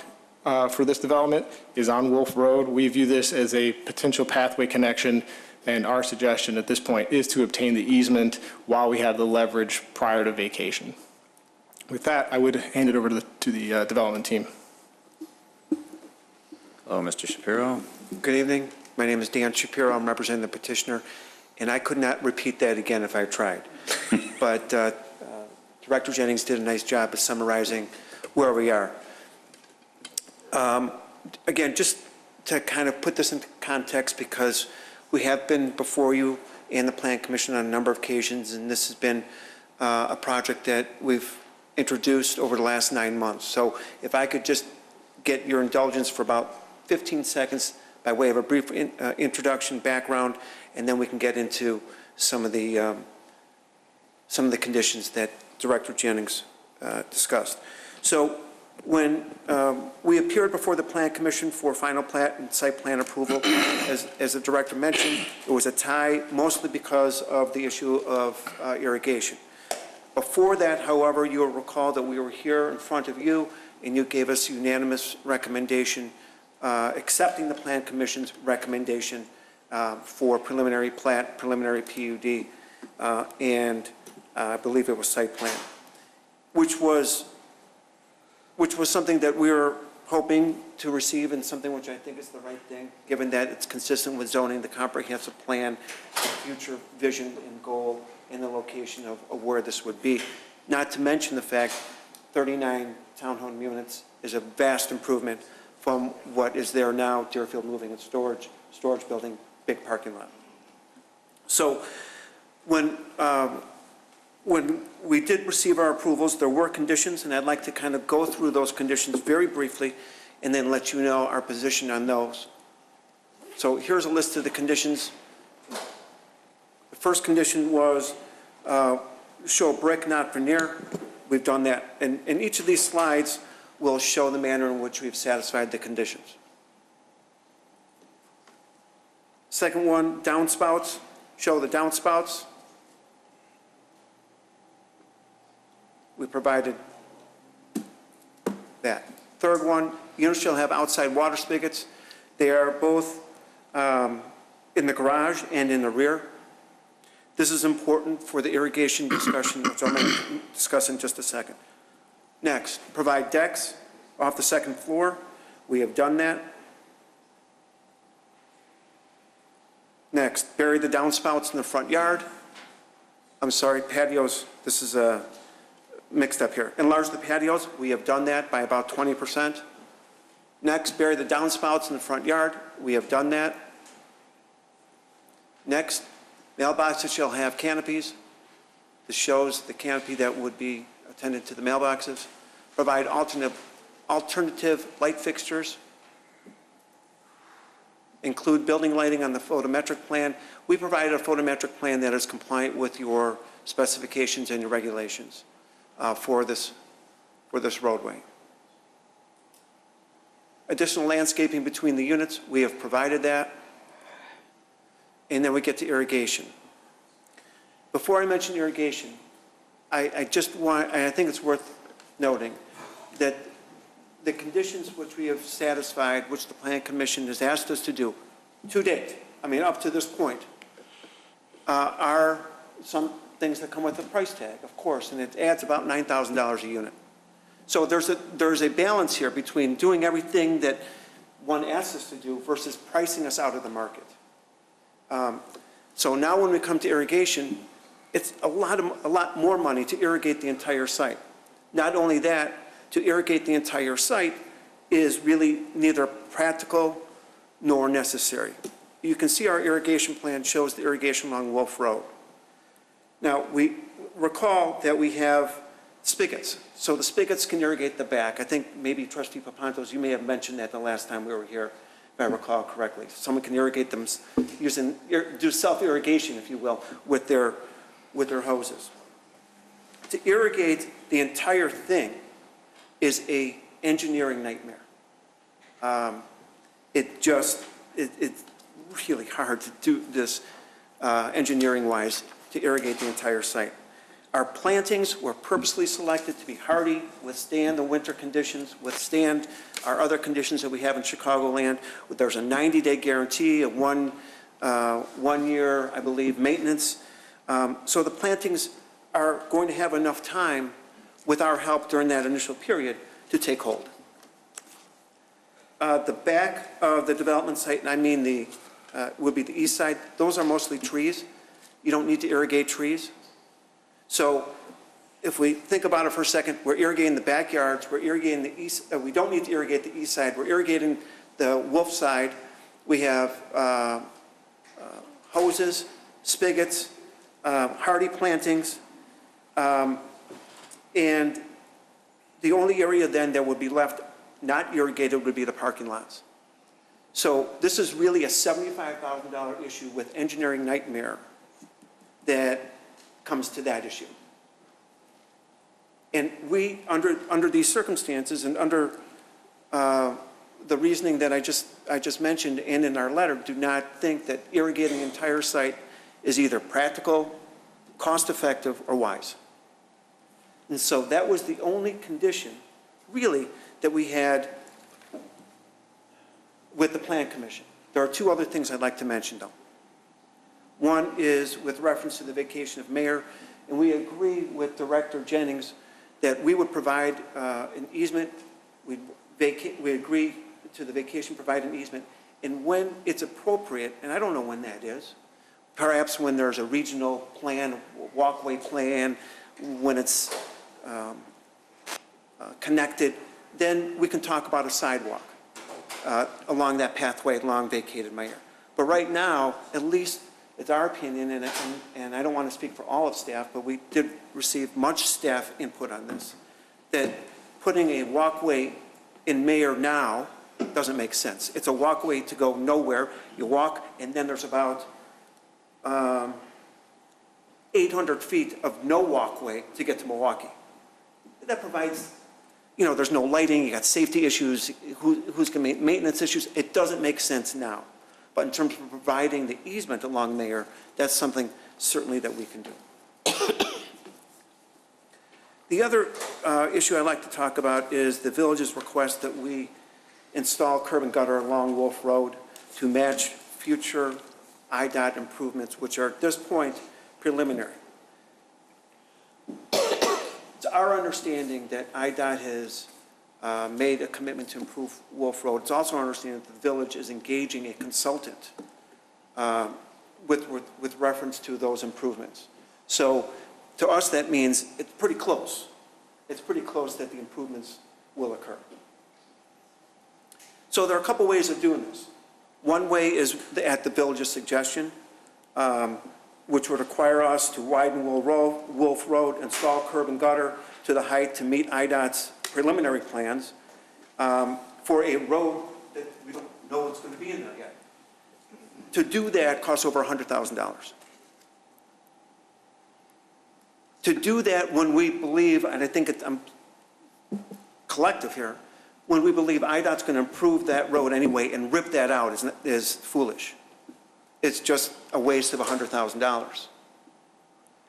for this development is on Wolf Road. We view this as a potential pathway connection, and our suggestion at this point is to obtain the easement while we have the leverage prior to vacation. With that, I would hand it over to the development team. Hello, Mr. Shapiro. Good evening. My name is Dan Shapiro. I'm representing the petitioner, and I could not repeat that again if I tried. But Director Jennings did a nice job of summarizing where we are. Again, just to kind of put this into context, because we have been before you and the Plan Commission on a number of occasions, and this has been a project that we've introduced over the last 9 months. So if I could just get your indulgence for about 15 seconds by way of a brief introduction, background, and then we can get into some of the conditions that Director Jennings discussed. So when we appeared before the Plan Commission for final plat and site plan approval, as the director mentioned, it was a tie mostly because of the issue of irrigation. Before that, however, you'll recall that we were here in front of you and you gave us unanimous recommendation accepting the Plan Commission's recommendation for preliminary plat, preliminary PUD, and I believe it was site plan, which was something that we were hoping to receive, and something which I think is the right thing, given that it's consistent with zoning, the comprehensive plan, the future vision and goal, and the location of where this would be. Not to mention the fact 39 townhome units is a vast improvement from what is there now, Deerfield Moving and Storage building, big parking lot. So when we did receive our approvals, there were conditions, and I'd like to kind of go through those conditions very briefly and then let you know our position on those. So here's a list of the conditions. The first condition was show brick, not veneer. We've done that. And each of these slides will show the manner in which we've satisfied the conditions. Second one, downspouts. Show the downspouts. We provided that. Third one, units shall have outside water spigots. They are both in the garage and in the rear. This is important for the irrigation discussion, which I'm going to discuss in just a second. Next, provide decks off the second floor. We have done that. Next, bury the downspouts in the front yard. I'm sorry, patios, this is mixed up here. Enlarge the patios. We have done that by about 20%. Next, bury the downspouts in the front yard. We have done that. Next, mailboxes shall have canopies. This shows the canopy that would be attended to the mailboxes. Provide alternative light fixtures. Include building lighting on the photometric plan. We provided a photometric plan that is compliant with your specifications and your regulations for this roadway. Additional landscaping between the units, we have provided that. And then we get to irrigation. Before I mention irrigation, I think it's worth noting that the conditions which we have satisfied, which the Plan Commission has asked us to do to date, I mean up to this point, are some things that come with a price tag, of course, and it adds about $9,000 a unit. So there's a balance here between doing everything that one asks us to do versus pricing us out of the market. So now when we come to irrigation, it's a lot more money to irrigate the entire site. Not only that, to irrigate the entire site is really neither practical nor necessary. You can see our irrigation plan shows the irrigation along Wolf Road. Now, we recall that we have spigots. So the spigots can irrigate the back. I think maybe Trustee Papantos, you may have mentioned that the last time we were here, if I recall correctly. Someone can irrigate them do self-irrigation, if you will, with their hoses. To irrigate the entire thing is a engineering nightmare. It's really hard to do this engineering-wise, to irrigate the entire site. Our plantings were purposely selected to be hardy, withstand the winter conditions, withstand our other conditions that we have in Chicagoland. There's a 90-day guarantee, a one year, I believe, maintenance. So the plantings are going to have enough time with our help during that initial period to take hold. The back of the development site, and I mean would be the east side, those are mostly trees. You don't need to irrigate trees. So if we think about it for a second, we're irrigating the backyards, we're irrigating the east, we don't need to irrigate the east side, we're irrigating the Wolf side. We have hoses, spigots, hardy plantings, and the only area then that would be left not irrigated would be the parking lots. So this is really a $75,000 issue with engineering nightmare that comes to that issue. And we, under these circumstances and under the reasoning that I just mentioned and in our letter, do not think that irrigating the entire site is either practical, cost-effective, or wise. And so that was the only condition, really, that we had with the Plan Commission. There are two other things I'd like to mention, though. One is with reference to the vacation of mayor, and we agree with Director Jennings that we would provide an easement. We agree to the vacation, provide an easement, and when it's appropriate, and I don't know when that is, perhaps when there's a regional plan, walkway plan, when it's connected, then we can talk about a sidewalk along that pathway along vacated mayor. But right now, at least it's our opinion, and I don't want to speak for all of staff, but we did receive much staff input on this, that putting a walkway in Mayor now doesn't make sense. It's a walkway to go nowhere. You walk, and then there's about 800 feet of no walkway to get to Milwaukee. That provides, you know, there's no lighting, you got safety issues, who's going to make maintenance issues. It doesn't make sense now. But in terms of providing the easement along Mayor, that's something certainly that we can do. The other issue I'd like to talk about is the village's request that we install curb and gutter along Wolf Road to match future IDOT improvements, which are at this point preliminary. It's our understanding that IDOT has made a commitment to improve Wolf Road. It's also our understanding that the village is engaging a consultant with reference to those improvements. So to us, that means it's pretty close. It's pretty close that the improvements will occur. So there are a couple ways of doing this. One way is at the village's suggestion, which would require us to widen Wolf Road, install curb and gutter to the height to meet IDOT's preliminary plans for a road that we don't know what's going to be in there yet. To do that costs over $100,000. To do that when we believe, and I think I'm collective here, when we believe IDOT's going to improve that road anyway and rip that out is foolish. It's just a waste of $100,000.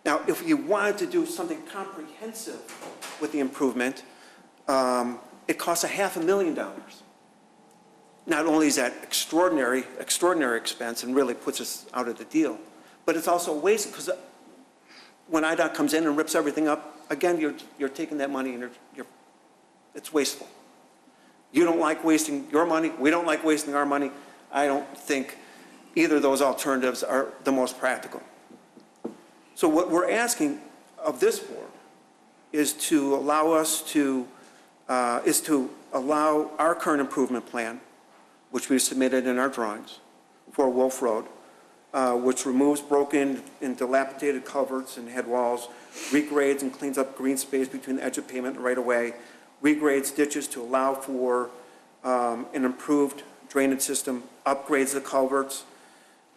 Now, if you wanted to do something comprehensive with the improvement, it costs $500,000. Not only is that extraordinary expense and really puts us out of the deal, but it's also a waste because when IDOT comes in and rips everything up, again, you're taking that money and it's wasteful. You don't like wasting your money. We don't like wasting our money. I don't think either of those alternatives are the most practical. So what we're asking of this board is to allow us to, allow our current improvement plan, which we've submitted in our drawings for Wolf Road, which removes broken and dilapidated culverts and head walls, regrades and cleans up green space between the edge of pavement and right of way, regrades ditches to allow for an improved drainage system, upgrades the culverts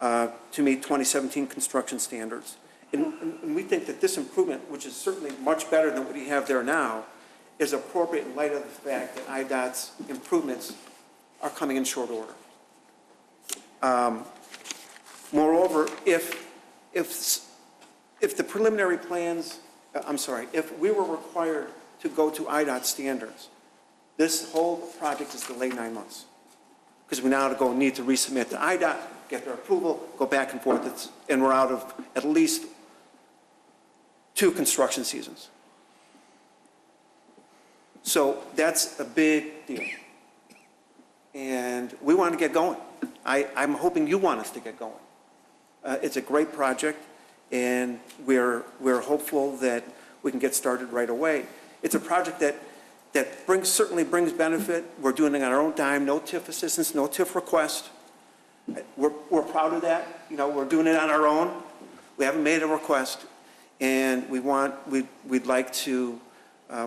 to meet 2017 construction standards, And we think that this improvement, which is certainly much better than what we have there now, is appropriate in light of the fact that IDOT's improvements are coming in short order. Moreover, if the preliminary plans, if we were required to go to IDOT standards, this whole project is delayed 9 months. Because we now need to resubmit to IDOT, get their approval, go back and forth, and we're out of at least 2 construction seasons. So that's a big deal. And we want to get going. I'm hoping you want us to get going. It's a great project, and we're hopeful that we can get started right away. It's a project that certainly brings benefit. We're doing it on our own dime, no TIF assistance, no TIF request. We're proud of that. You know, we're doing it on our own. We haven't made a request, and we'd like to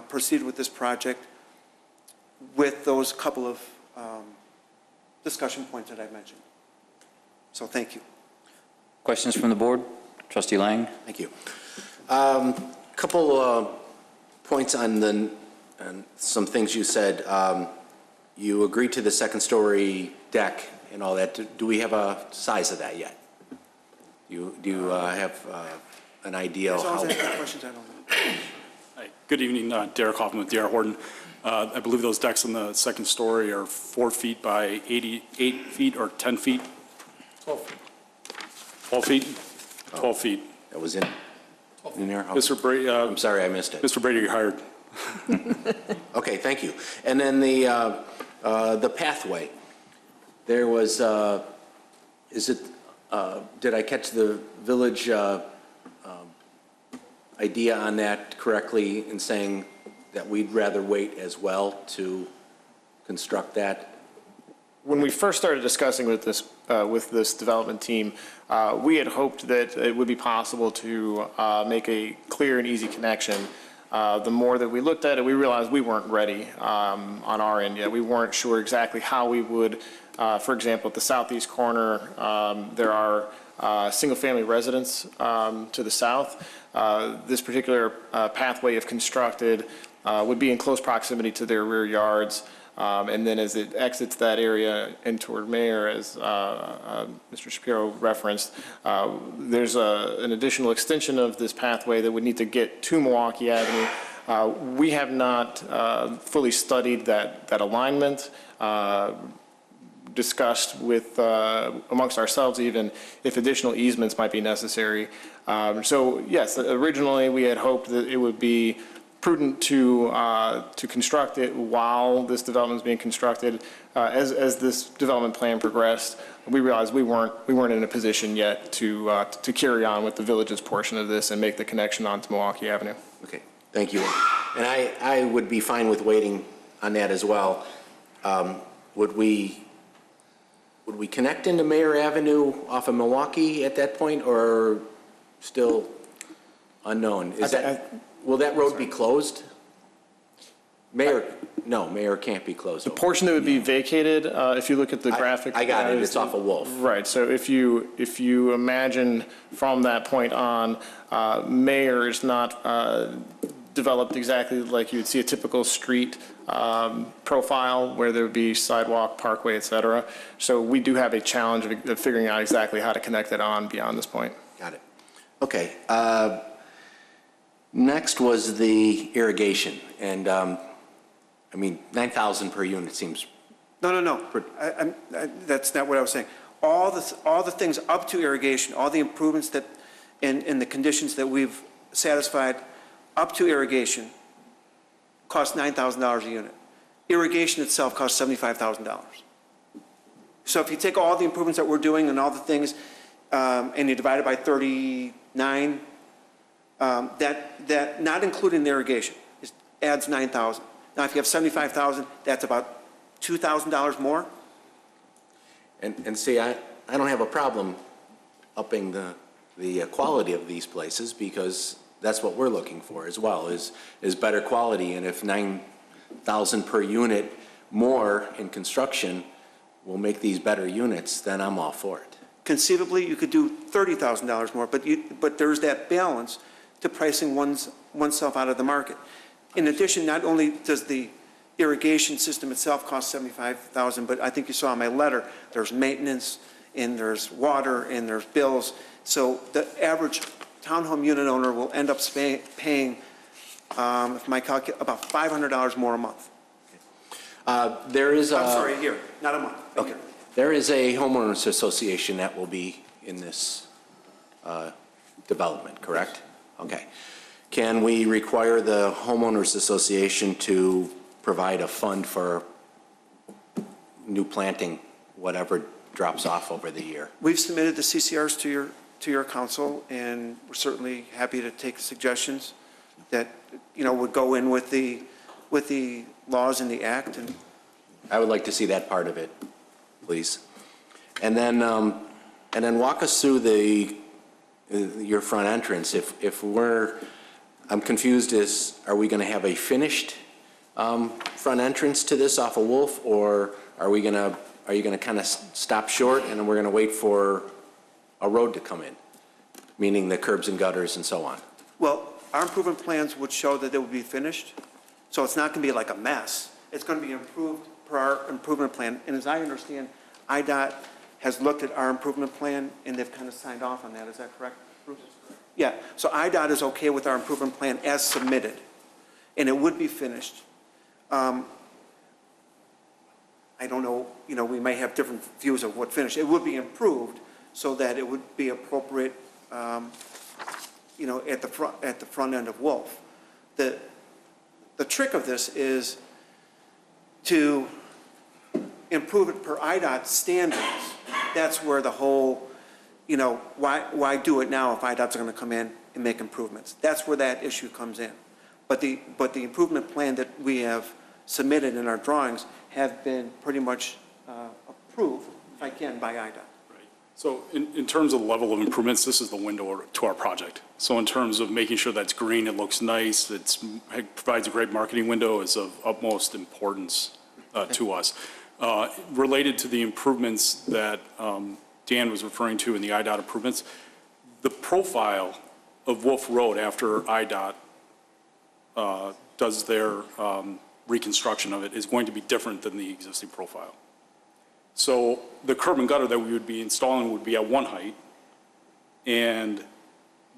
proceed with this project with those couple of discussion points that I mentioned. So thank you. Questions from the board? Trustee Lang? Thank you. Couple points on some things you said. You agreed to the second-story deck and all that. Do we have a size of that yet? Do you have an idea of how? Questions I don't know. Hi. Good evening, Derek Hoffman with D.R. Horton. I believe those decks on the second story are 4 feet by 88 feet or 10 feet? 12 feet. 12 feet? 12 feet. That was in there? Mr. Brady. I'm sorry, I missed it. Mr. Brady, you're hired. Okay, thank you. And then the pathway. There was, did I catch the village idea on that correctly in saying that we'd rather wait as well to construct that? When we first started discussing with this development team, we had hoped that it would be possible to make a clear and easy connection. The more that we looked at it, we realized we weren't ready on our end yet. We weren't sure exactly how we would, for example, at the southeast corner, there are single-family residents to the south. This particular pathway, if constructed, would be in close proximity to their rear yards. And then as it exits that area and toward Mayor, as Mr. Shapiro referenced, there's an additional extension of this pathway that would need to get to Milwaukee Avenue. We have not fully studied that alignment, discussed with amongst ourselves even if additional easements might be necessary. So yes, originally we had hoped that it would be prudent to construct it while this development is being constructed. As this development plan progressed, we realized we weren't in a position yet to carry on with the village's portion of this and make the connection onto Milwaukee Avenue. Okay, thank you. And I would be fine with waiting on that as well. Would we connect into Mayor Avenue off of Milwaukee at that point, or still unknown? Will that road be closed? Mayor can't be closed. The portion that would be vacated, if you look at the graphic. I got it, it's off of Wolf. Right, so if you imagine from that point on, Mayor is not developed exactly like you would see a typical street profile where there would be sidewalk, parkway, et cetera. So we do have a challenge of figuring out exactly how to connect it on beyond this point. Got it. Okay. Next was the irrigation, and I mean, 9,000 per unit seems. No. That's not what I was saying. All the things up to irrigation, all the improvements that, and the conditions that we've satisfied up to irrigation cost $9,000 a unit. Irrigation itself costs $75,000. So if you take all the improvements that we're doing and all the things, and you divide it by 39, that not including the irrigation, adds 9,000. Now, if you have 75,000, that's about $2,000 more. And see, I don't have a problem upping the quality of these places, because that's what we're looking for as well, is better quality. And if 9,000 per unit more in construction will make these better units, then I'm all for it. conceivably, you could do $30,000 more, but there's that balance to pricing oneself out of the market. In addition, not only does the irrigation system itself cost $75,000, but I think you saw in my letter, there's maintenance, and there's water, and there's bills. So the average townhome unit owner will end up paying, if my calculate, about $500 more a month. There is a... I'm sorry, a year, not a month. Okay. There is a homeowners association that will be in this development, correct? Okay. Can we require the homeowners association to provide a fund for new planting, whatever drops off over the year? We've submitted the CCRs to your council, and we're certainly happy to take suggestions that, you know, would go in with the laws in the act. And I would like to see that part of it, please. And then walk us through your front entrance. I'm confused, are we going to have a finished front entrance to this off of Wolf, or are you going to kind of stop short and we're going to wait for a road to come in, meaning the curbs and gutters and so on? well, our improvement plans would show that it would be finished, so it's not going to be like a mess. It's going to be improved per our improvement plan. And as I understand, IDOT has looked at our improvement plan and they've kind of signed off on that. Is that correct, Bruce? Yeah, so IDOT is okay with our improvement plan as submitted, and it would be finished. I don't know, you know, we may have different views of what finished. It would be improved so that it would be appropriate, you know, at the front end of Wolf. The trick of this is to improve it per IDOT standards. That's where the whole, you know, why do it now if IDOT's going to come in and make improvements? That's where that issue comes in. But the improvement plan that we have submitted in our drawings have been pretty much approved, if I can, by IDOT. So in terms of the level of improvements, this is the window to our project. So in terms of making sure that's green, it looks nice, it provides a great marketing window, is of utmost importance to us. Related to the improvements that Dan was referring to in the IDOT improvements, the profile of Wolf Road after IDOT does their reconstruction of it is going to be different than the existing profile. So the curb and gutter that we would be installing would be at one height, and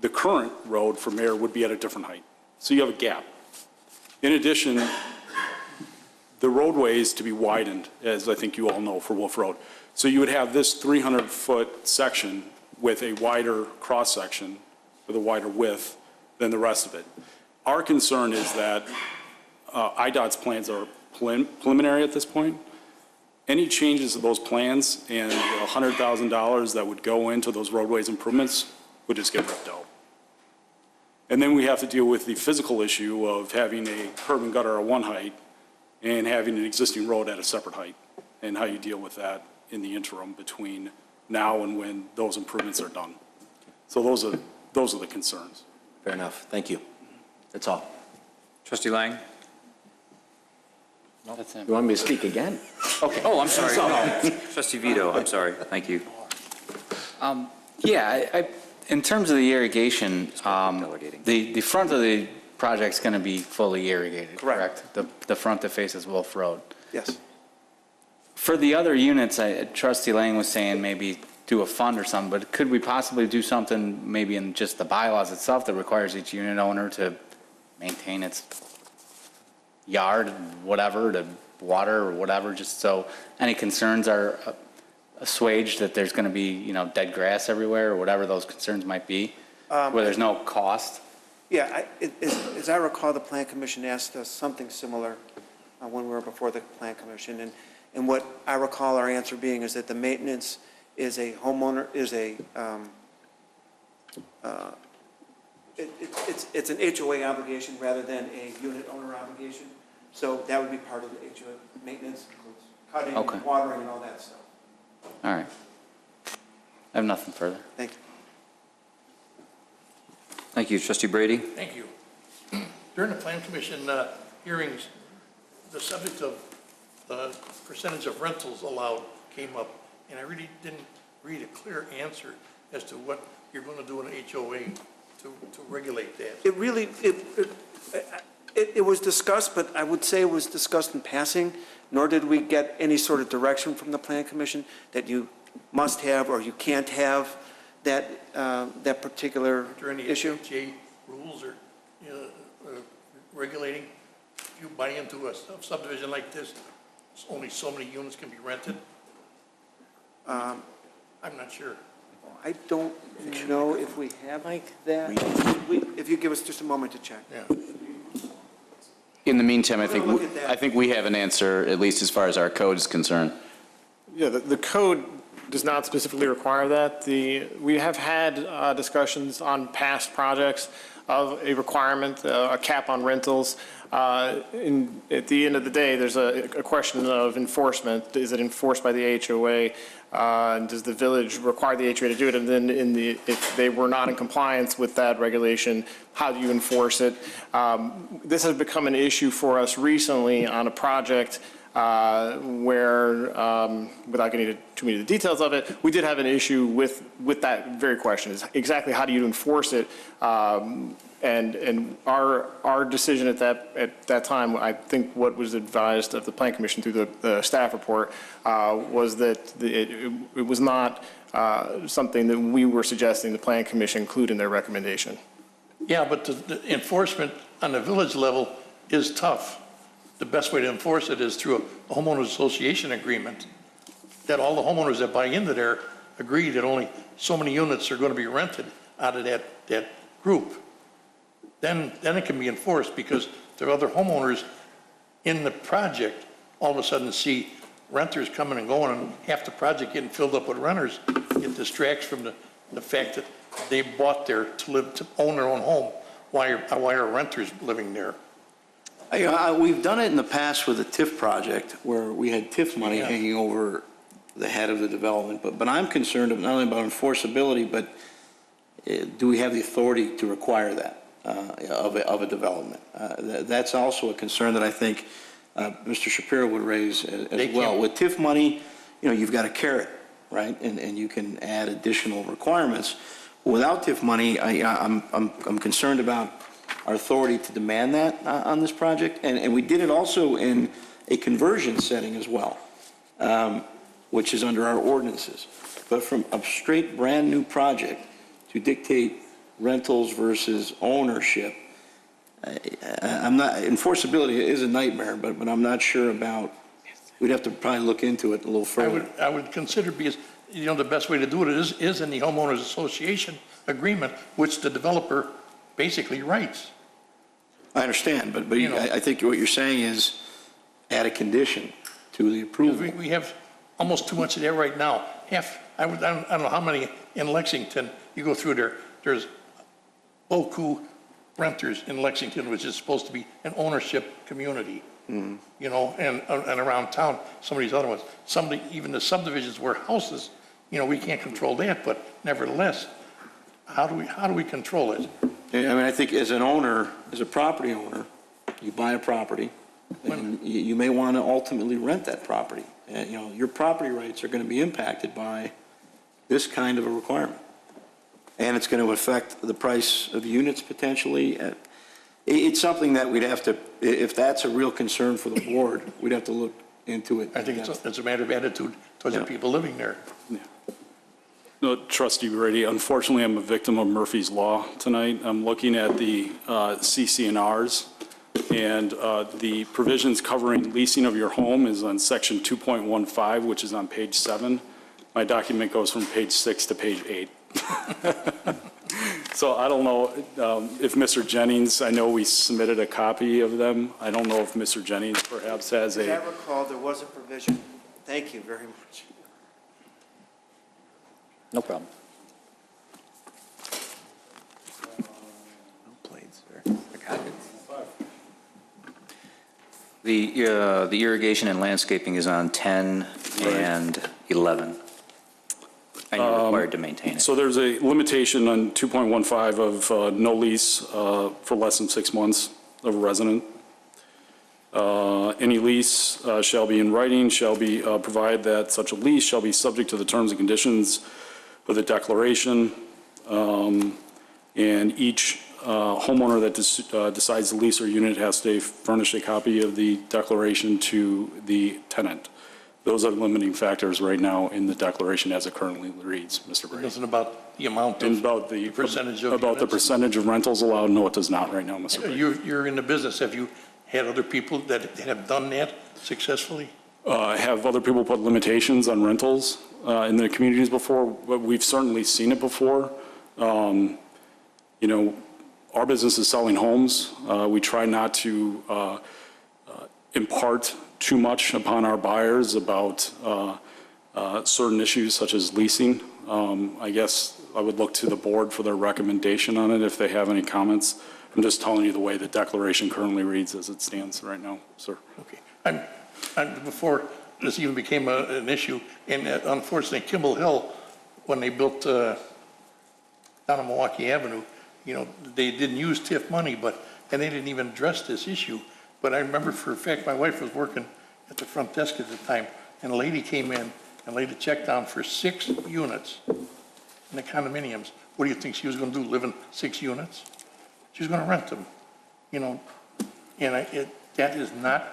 the current road from there would be at a different height. So you have a gap. In addition, the roadway is to be widened, as I think you all know, for Wolf Road. So you would have this 300-foot section with a wider cross-section, with a wider width than the rest of it. Our concern is that IDOT's plans are preliminary at this point. Any changes to those plans and the $100,000 that would go into those roadways improvements would just get ripped out. And then we have to deal with the physical issue of having a curb and gutter at one height and having an existing road at a separate height, and how you deal with that in the interim between now and when those improvements are done. So those are the concerns. Fair enough. Thank you. That's all. Trustee Lang? That's it. You want me to speak again? Okay. Oh, I'm sorry. No. Trustee Vito, I'm sorry. Thank you. Yeah, in terms of the irrigation, the front of the project's going to be fully irrigated, correct? The front that faces Wolf Road. Yes. For the other units, Trustee Lang was saying maybe do a fund or something, but could we possibly do something maybe in just the bylaws itself that requires each unit owner to maintain its yard, whatever, to water or whatever, just so any concerns are assuaged that there's going to be, you know, dead grass everywhere or whatever those concerns might be, where there's no cost? Yeah, as I recall, the Plan Commission asked us something similar when we were before the Plan Commission. And what I recall our answer being is that the maintenance is a homeowner, it's an HOA obligation rather than a unit owner obligation. So that would be part of the HOA maintenance, includes cutting, watering, and all that stuff. All right. I have nothing further. Thank you. Thank you. Trustee Brady? Thank you. During the Plan Commission hearings, the subject of the percentage of rentals allowed came up, and I really didn't read a clear answer as to what you're going to do in HOA to regulate that. It really, it was discussed, but I would say it was discussed in passing, nor did we get any sort of direction from the Plan Commission that you must have or you can't have that, that particular Are there any issue. HOA rules or regulating, if you buy into a subdivision like this, only so many units can be rented? I'm not sure. I don't know if we have that. If you give us just a moment to check. Yeah. In the meantime, We're gonna look at that. I think we have an answer, at least as far as our code is concerned. Yeah, the code does not specifically require that. We have had discussions on past projects of a requirement, a cap on rentals. At the end of the day, there's a question of enforcement. Is it enforced by the HOA? Does the village require the HOA to do it? And then if they were not in compliance with that regulation, how do you enforce it? This has become an issue for us recently on a project where, without getting into too many of the details of it, we did have an issue with that very question, is exactly how do you enforce it? And our decision at that time, I think what was advised of the Plan Commission through the staff report was that it was not something that we were suggesting the Plan Commission include in their recommendation. Yeah, but the enforcement on the village level is tough. The best way to enforce it is through a homeowners association agreement, that all the homeowners that buy into there agree that only so many units are going to be rented out of that group. Then it can be enforced, because there are other homeowners in the project all of a sudden see renters coming and going, and half the project getting filled up with renters. It distracts from the fact that they bought there to own their own home. Why are renters living there? We've done it in the past with the TIF project, where we had TIF money hanging over the head of the development. But I'm concerned not only about enforceability, but do we have the authority to require that of a development? That's also a concern that I think Mr. Shapiro would raise as well. With TIF money, you've got a carrot, right? And you can add additional requirements. Without TIF money, I'm concerned about our authority to demand that on this project. And we did it also in a conversion setting as well, which is under our ordinances. But from a straight brand-new project to dictate rentals versus ownership, enforceability is a nightmare, but I'm not sure about, we'd have to probably look into it a little further. I would consider, because, the best way to do it is in the homeowners association agreement, which the developer basically writes. I understand, but I think what you're saying is add a condition to the approval. We have almost too much of that right now. I don't know how many in Lexington you go through there. There's Boku renters in Lexington, which is supposed to be an ownership community. And around town, some of these other ones, even the subdivisions where houses, we can't control that, but nevertheless, how do we control it? I think as an owner, as a property owner, you buy a property, and you may want to ultimately rent that property. And, your property rights are going to be impacted by this kind of a requirement. And it's going to affect the price of units potentially. It's something that we'd have to, if that's a real concern for the board, we'd have to look into it. I think it's a matter of attitude towards the people living there. No, Trustee Brady, unfortunately, I'm a victim of Murphy's Law tonight. I'm looking at the CC&Rs, and the provisions covering leasing of your home is on section 2.15, which is on page 7. My document goes from page 6 to page 8. So I don't know if Mr. Jennings, I know we submitted a copy of them. I don't know if Mr. Jennings perhaps has As I recall, there was a provision. Thank you very much. No problem. The irrigation and landscaping is on 10 and 11. And you're required to maintain it. So there's a limitation on 2.15 of no lease for less than 6 months of a resident. Any lease shall be in writing, shall be provide that such a lease shall be subject to the terms and conditions of the declaration. And each homeowner that decides to lease or unit has to furnish a copy of the declaration to the tenant. Those are the limiting factors right now in the declaration as it currently reads, Mr. Brady. It doesn't about the amount of, About the percentage of about the units? percentage of rentals allowed. No, it does not right now, Mr. Brady. You're in the business. Have you had other people that have done that successfully? Have other people put limitations on rentals in the communities before? But we've certainly seen it before. You know, our business is selling homes. We try not to impart too much upon our buyers about certain issues such as leasing. I guess I would look to the board for their recommendation on it if they have any comments. I'm just telling you the way the declaration currently reads as it stands right now, sir. Okay. Before this even became an issue, and unfortunately, Kimball Hill, when they built down on Milwaukee Avenue, you know, they didn't use TIF money, and they didn't even address this issue. But I remember for a fact, my wife was working at the front desk at the time, and a lady came in and laid a check down for 6 units in the condominiums. What do you think she was going to do, live in 6 units? She was going to rent them, you know, and that is not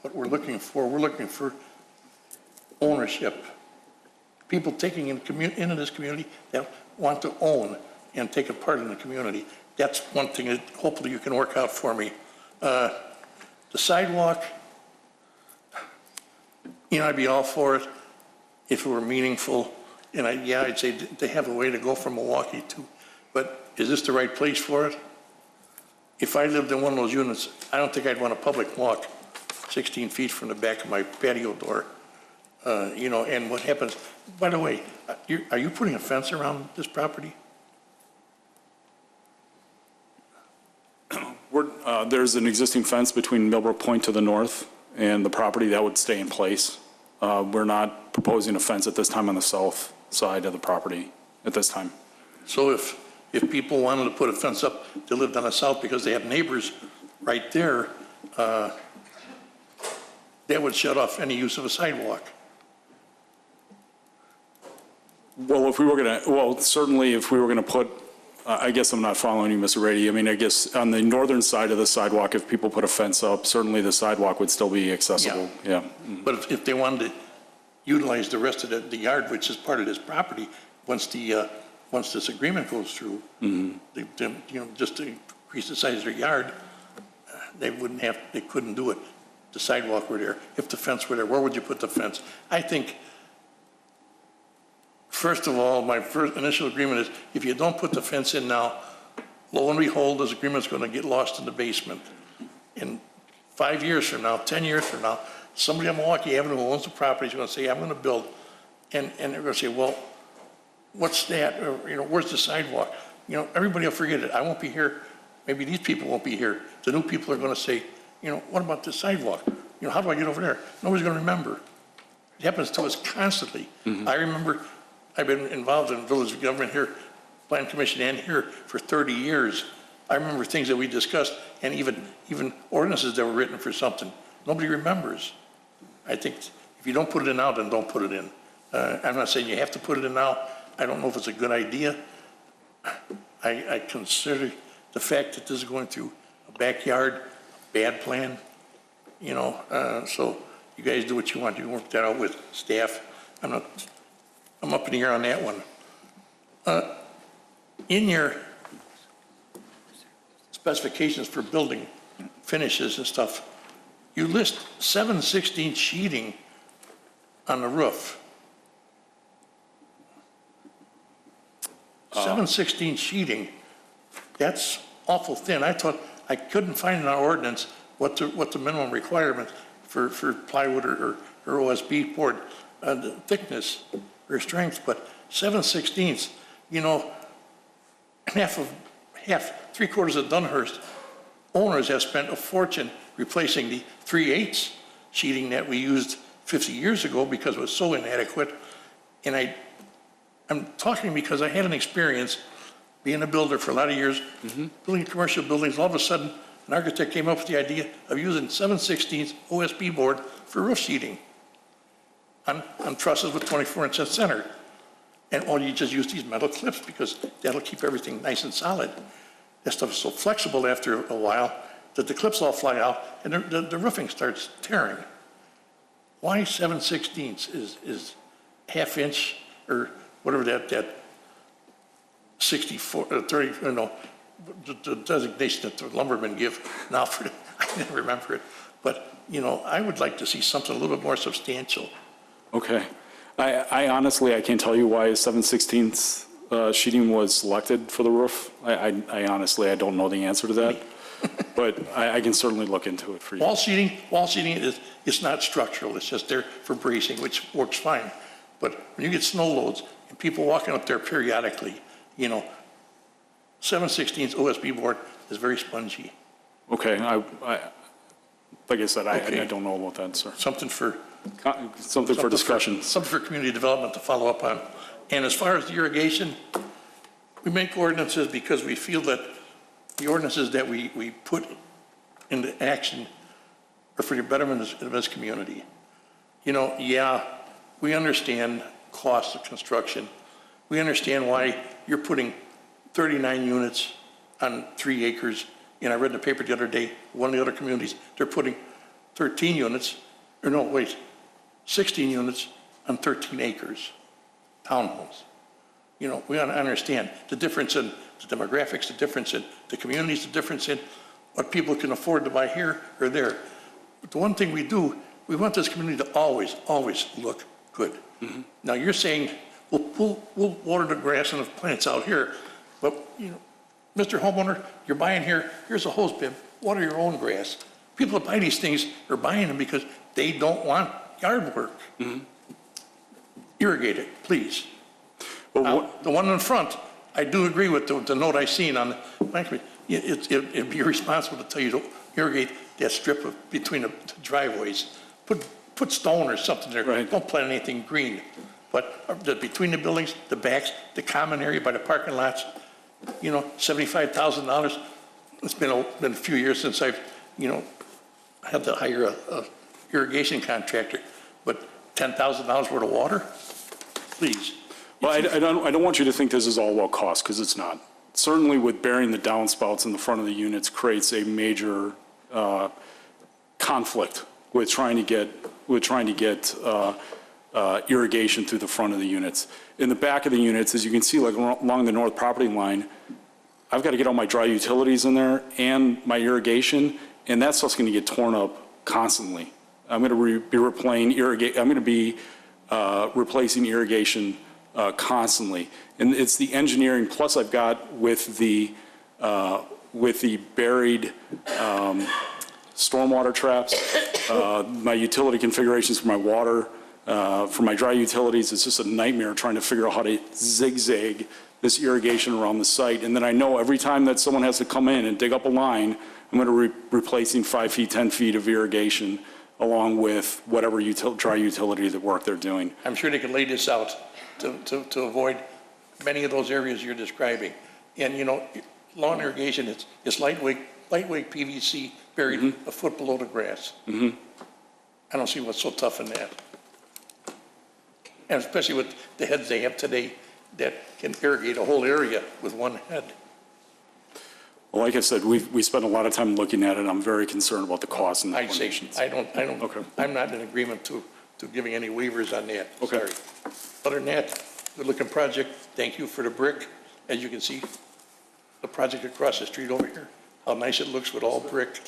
what we're looking for. We're looking for ownership. People taking into this community that want to own and take a part in the community. That's one thing that hopefully you can work out for me. The sidewalk, you know, I'd be all for it if it were meaningful. And I'd say they have a way to go from Milwaukee to, but is this the right place for it? If I lived in one of those units, I don't think I'd want a public walk 16 feet from the back of my patio door. You know, and what happens, by the way, are you putting a fence around this property? There's an existing fence between Millbrook Point to the north and the property that would stay in place. We're not proposing a fence at this time on the south side of the property at this time. So if people wanted to put a fence up, they lived on the south because they have neighbors right there, that would shut off any use of a sidewalk. Well, if we were going to, well, certainly if we were going to put, I guess I'm not following you, Mr. Rady. I mean, I guess on the northern side of the sidewalk, if people put a fence up, certainly the sidewalk would still be accessible. Yeah. But if they wanted to utilize the rest of the yard, which is part of this property, once this agreement goes through, you know, just to increase the size of their yard, they couldn't do it. The sidewalk were there. If the fence were there, where would you put the fence? I think, first of all, my first initial agreement is if you don't put the fence in now, lo and behold, this agreement's going to get lost in the basement. In 5 years from now, 10 years from now, somebody on Milwaukee Avenue who owns the property is going to say, I'm going to build. And they're going to say, well, what's that? Or, you know, where's the sidewalk? You know, everybody will forget it. I won't be here. Maybe these people won't be here. The new people are going to say, you know, what about the sidewalk? You know, how do I get over there? Nobody's going to remember. It happens to us constantly. I remember I've been involved in village government here, Plan Commission and here for 30 years. I remember things that we discussed and even ordinances that were written for something. Nobody remembers. I think if you don't put it in now, then don't put it in. I'm not saying you have to put it in now. I don't know if it's a good idea. I consider the fact that this is going through a backyard, a bad plan, you know, so you guys do what you want. You work that out with staff. I'm up in the air on that one. In your specifications for building finishes and stuff, you list 7/16 sheeting on the roof. 7/16 sheeting, that's awful thin. I thought I couldn't find in our ordinance what the minimum requirement for plywood or OSB board, the thickness or strength, but 7/16, you know, three-quarters of Dunhurst owners have spent a fortune replacing the 3/8 sheeting that we used 50 years ago because it was so inadequate. And I'm talking because I had an experience being a builder for a lot of years, building commercial buildings. All of a sudden, an architect came up with the idea of using 7/16 OSB board for roof sheeting on trusses with 24-inch center. And you just use these metal clips because that'll keep everything nice and solid. That stuff is so flexible after a while that the clips all fly out and the roofing starts tearing. Why 7/16 is half inch or whatever that 64, 30, the designation that the lumbermen give now for, I never remember it. But, I would like to see something a little bit more substantial. Okay. I honestly, I can't tell you why 7/16 sheeting was selected for the roof. I honestly, I don't know the answer to that. But I can certainly look into it for you. Wall seating is not structural. It's just there for bracing, which works fine. But when you get snow loads and people walking up there periodically, 7/16 OSB board is very spongy. Okay. Like I said, Okay. I don't know about that, sir. Something for discussion. Something for community development to follow up on. And as far as the irrigation, we make ordinances because we feel that the ordinances that we put into action are for the betterment of this community. We understand costs of construction. We understand why you're putting 39 units on 3 acres. And I read in the paper the other day, one of the other communities, they're putting 13 units, 16 units on 13 acres, townhomes. We understand the difference in the demographics, the difference in the communities, the difference in what people can afford to buy here or there. But the one thing we do, we want this community to always, always look good. Now, you're saying, we'll water the grass and the plants out here, but, Mr. Homeowner, you're buying here, here's a hose bib, water your own grass. People that buy these things are buying them because they don't want yard work. Irrigate it, please. Now, the one in front, I do agree with the note I seen on the plan committee. It'd be irresponsible to tell you to irrigate that strip between the driveways. Put stone or something there. Right. Don't plant anything green. But between the buildings, the backs, the common area by the parking lots, $75,000. It's been a few years since I've, had to hire a irrigation contractor. But $10,000 worth of water? Please. Well, I don't want you to think this is all about cost, because it's not. Certainly with burying the downspouts in the front of the units creates a major conflict with trying to get irrigation through the front of the units. In the back of the units, as you can see, like along the north property line, I've got to get all my dry utilities in there and my irrigation, and that stuff's going to get torn up constantly. I'm going to be replacing irrigation constantly, and it's the engineering. Plus, I've got with the buried stormwater traps, my utility configurations for my water, for my dry utilities. It's just a nightmare trying to figure out how to zigzag this irrigation around the site. And then I know every time that someone has to come in and dig up a line, I'm going to be replacing 5 feet, 10 feet of irrigation along with whatever dry utility that work they're doing. I'm sure they could lay this out to avoid many of those areas you're describing. And, lawn irrigation, it's lightweight PVC buried a foot below the grass. I don't see what's so tough in that. And especially with the heads they have today that can irrigate a whole area with one head. Well, like I said, we spent a lot of time looking at it. I'm very concerned about the costs and the donations. Okay. I'm not in agreement to giving any waivers on that. Okay. Sorry. Other than that, good looking project. Thank you for the brick. As you can see, the project across the street over here, how nice it looks with all brick.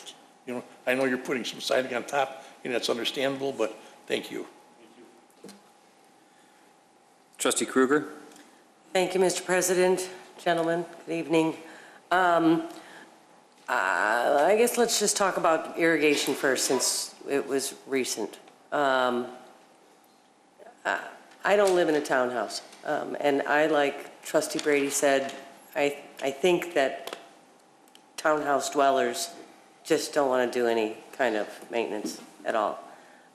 I know you're putting some siding on top, and that's understandable, but thank you. Trustee Kruger? Thank you, Mr. President. Gentlemen, good evening. I guess let's just talk about irrigation first, since it was recent. I don't live in a townhouse, and I, like Trustee Brady said, I think that townhouse dwellers just don't want to do any kind of maintenance at all.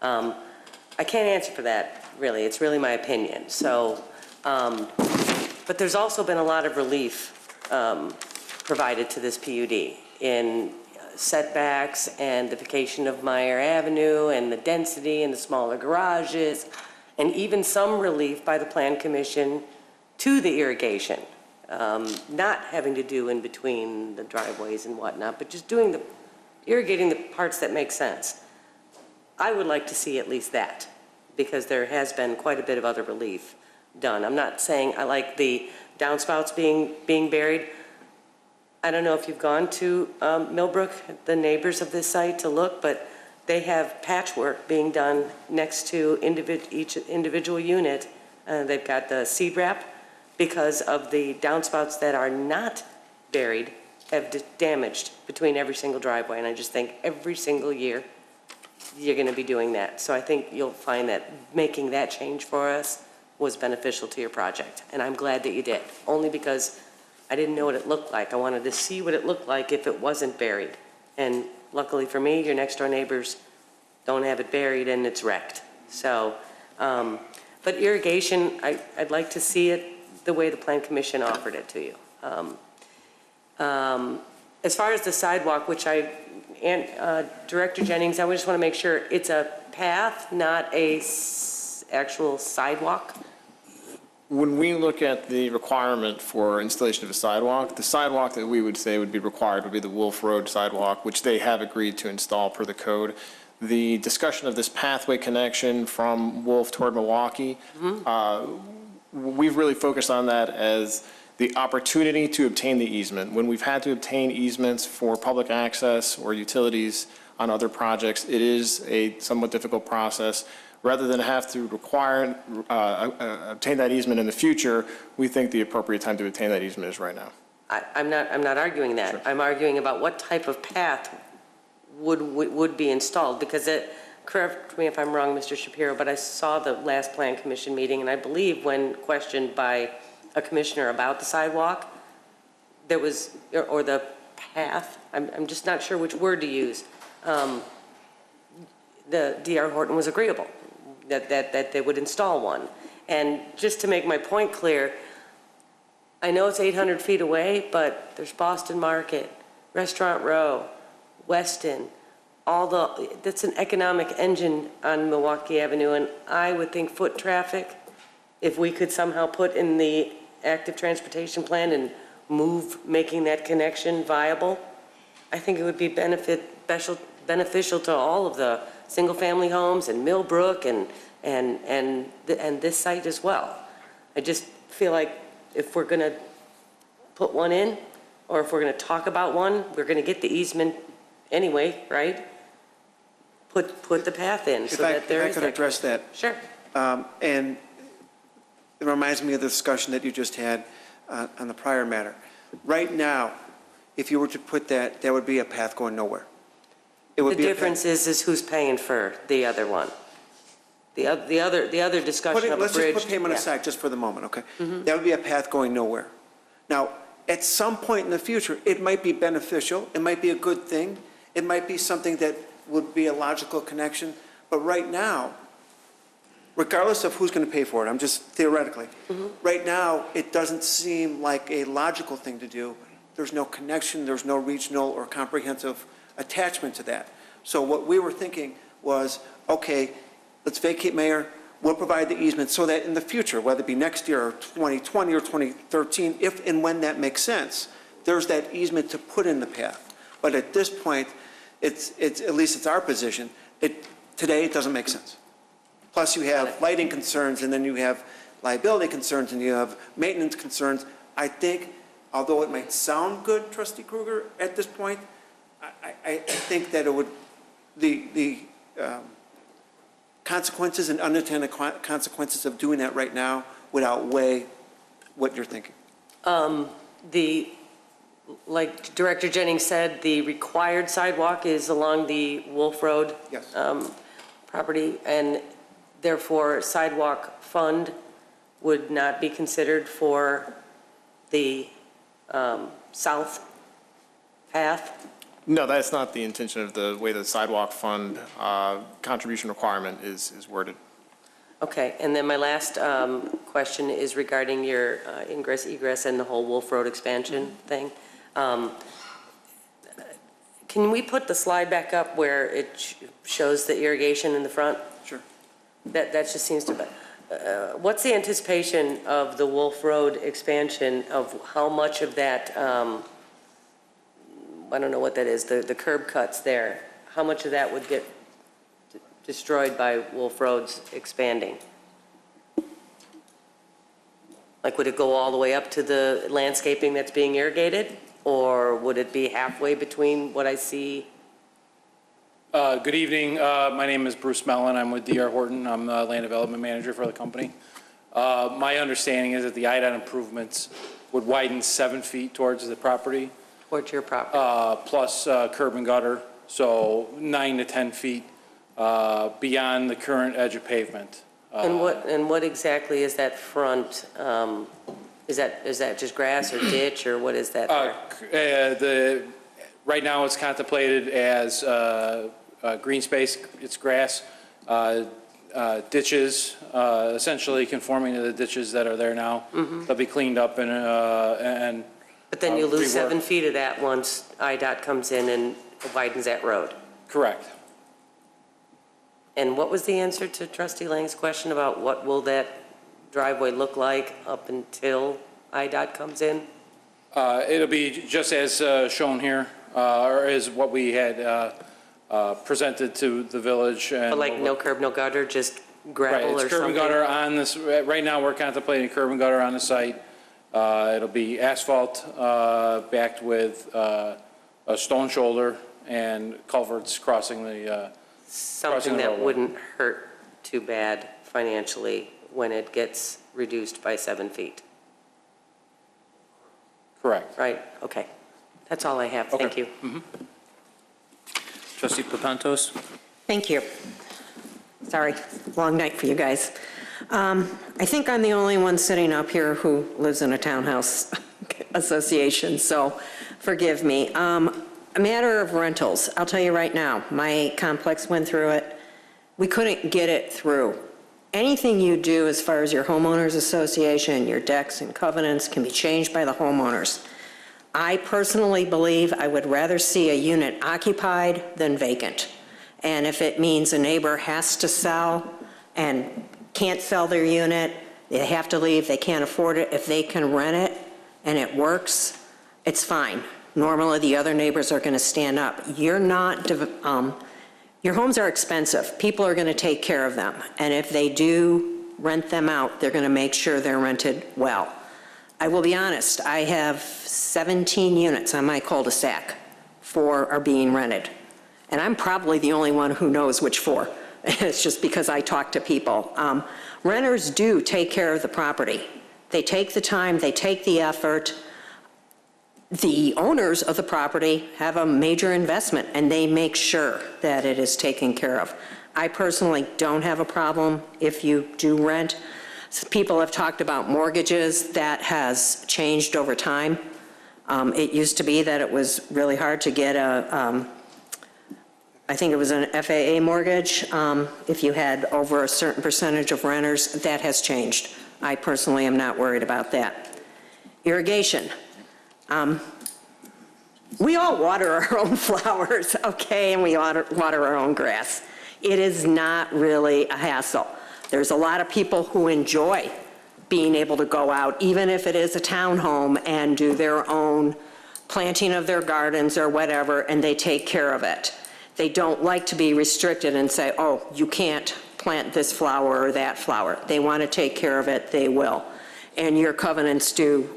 I can't answer for that, really. It's really my opinion. So, but there's also been a lot of relief provided to this PUD in setbacks and the vacation of Meyer Avenue and the density and the smaller garages, and even some relief by the Plan Commission to the irrigation, not having to do in between the driveways and whatnot, but just irrigating the parts that make sense. I would like to see at least that, because there has been quite a bit of other relief done. I'm not saying I like the downspouts being buried. I don't know if you've gone to Millbrook, the neighbors of this site, to look, but they have patchwork being done next to each individual unit. They've got the seed wrap because of the downspouts that are not buried have damaged between every single driveway. And I just think every single year you're going to be doing that. So I think you'll find that making that change for us was beneficial to your project. And I'm glad that you did, only because I didn't know what it looked like. I wanted to see what it looked like if it wasn't buried. And luckily for me, your next door neighbors don't have it buried and it's wrecked. So, but irrigation, I'd like to see it the way the Plan Commission offered it to you. As far as the sidewalk, which Director Jennings, I just want to make sure it's a path, not a actual sidewalk. When we look at the requirement for installation of a sidewalk, the sidewalk that we would say would be required would be the Wolf Road sidewalk, which they have agreed to install per the code. The discussion of this pathway connection from Wolf toward Milwaukee, we've really focused on that as the opportunity to obtain the easement. When we've had to obtain easements for public access or utilities on other projects, it is a somewhat difficult process. Rather than have to obtain that easement in the future, we think the appropriate time to obtain that easement is right now. I'm not arguing that. Sure. I'm arguing about what type of path would be installed, because correct me if I'm wrong, Mr. Shapiro, but I saw the last Plan Commission meeting, and I believe when questioned by a commissioner about the sidewalk, there was, or the path, I'm just not sure which word to use, the D.R. Horton was agreeable that they would install one. And just to make my point clear, I know it's 800 feet away, but there's Boston Market, Restaurant Row, Weston, that's an economic engine on Milwaukee Avenue, and I would think foot traffic, if we could somehow put in the active transportation plan and making that connection viable, I think it would be beneficial to all of the single-family homes and Millbrook and this site as well. I just feel like if we're going to put one in, or if we're going to talk about one, we're going to get the easement anyway, right? Put the path in so that there is. If I could address that. Sure. And it reminds me of the discussion that you just had on the prior matter. Right now, if you were to put that, that would be a path going nowhere. The difference is who's paying for the other one. The other discussion of a bridge. Let's just put payment aside just for the moment, okay? That would be a path going nowhere. Now, at some point in the future, it might be beneficial, it might be a good thing, it might be something that would be a logical connection, but right now, regardless of who's going to pay for it, I'm just theoretically, right now, it doesn't seem like a logical thing to do. There's no connection, there's no regional or comprehensive attachment to that. So what we were thinking was, okay, let's vacate Mayor, we'll provide the easement so that in the future, whether it be next year or 2020 or 2013, if and when that makes sense, there's that easement to put in the path. But at this point, it's at least it's our position, today it doesn't make sense. Plus you have lighting concerns, and then you have liability concerns, and you have maintenance concerns. I think, although it might sound good, Trustee Kruger, at this point, I think that it would, the consequences and unintended consequences of doing that right now would outweigh what you're thinking. Like Director Jennings said, the required sidewalk is along the Wolf Road property, and therefore sidewalk fund would not be considered for the south path. No, that's not the intention of the way the sidewalk fund contribution requirement is worded. Okay, and then my last question is regarding your ingress, egress, and the whole Wolf Road expansion thing. Can we put the slide back up where it shows the irrigation in the front? Sure. That just seems to be, what's the anticipation of the Wolf Road expansion, of how much of that, I don't know what that is, the curb cuts there, how much of that would get destroyed by Wolf Roads expanding? Like, would it go all the way up to the landscaping that's being irrigated? Or would it be halfway between what I see? Good evening. My name is Bruce Mellon. I'm with D.R. Horton. I'm the land development manager for the company. My understanding is that the IDOT improvements would widen 7 feet towards the property. Towards your property? Plus curb and gutter, so 9 to 10 feet beyond the current edge of pavement. And what exactly is that front? Is that just grass or ditch, or what is that there? Right now it's contemplated as green space. It's grass, ditches, essentially conforming to the ditches that are there now. They'll be cleaned up and But then you lose reworked. 7 feet of that once IDOT comes in and widens that road. Correct. And what was the answer to Trustee Lang's question about what will that driveway look like up until IDOT comes in? It'll be just as shown here, or is what we had presented to the village. And But like no curb, no gutter, just right, gravel or it's curb and something? gutter on this. Right now, we're contemplating curb and gutter on the site. It'll be asphalt backed with a stone shoulder and culverts crossing the. Something that wouldn't hurt too bad financially when it gets reduced by 7 feet. Correct. Right, okay. That's all I have, thank you. Trustee Papantos? Thank you. Sorry, long night for you guys. I think I'm the only one sitting up here who lives in a townhouse association, so forgive me. A matter of rentals, I'll tell you right now, my complex went through it. We couldn't get it through. Anything you do as far as your homeowners association, your decks and covenants can be changed by the homeowners. I personally believe I would rather see a unit occupied than vacant. And if it means a neighbor has to sell and can't sell their unit, they have to leave, they can't afford it, if they can rent it and it works, it's fine. Normally, the other neighbors are going to stand up. Your homes are expensive. People are going to take care of them. And if they do rent them out, they're going to make sure they're rented well. I will be honest, I have 17 units on my cul-de-sac. 4 are being rented. And I'm probably the only one who knows which 4. It's just because I talk to people. Renters do take care of the property. They take the time, they take the effort. The owners of the property have a major investment, and they make sure that it is taken care of. I personally don't have a problem if you do rent. People have talked about mortgages. That has changed over time. It used to be that it was really hard to get I think it was an FAA mortgage. If you had over a certain percentage of renters, that has changed. I personally am not worried about that. Irrigation. We all water our own flowers, okay, and we water our own grass. It is not really a hassle. There's a lot of people who enjoy being able to go out, even if it is a townhome, and do their own planting of their gardens or whatever, and they take care of it. They don't like to be restricted and say, oh, you can't plant this flower or that flower. They want to take care of it, they will. And your covenants do,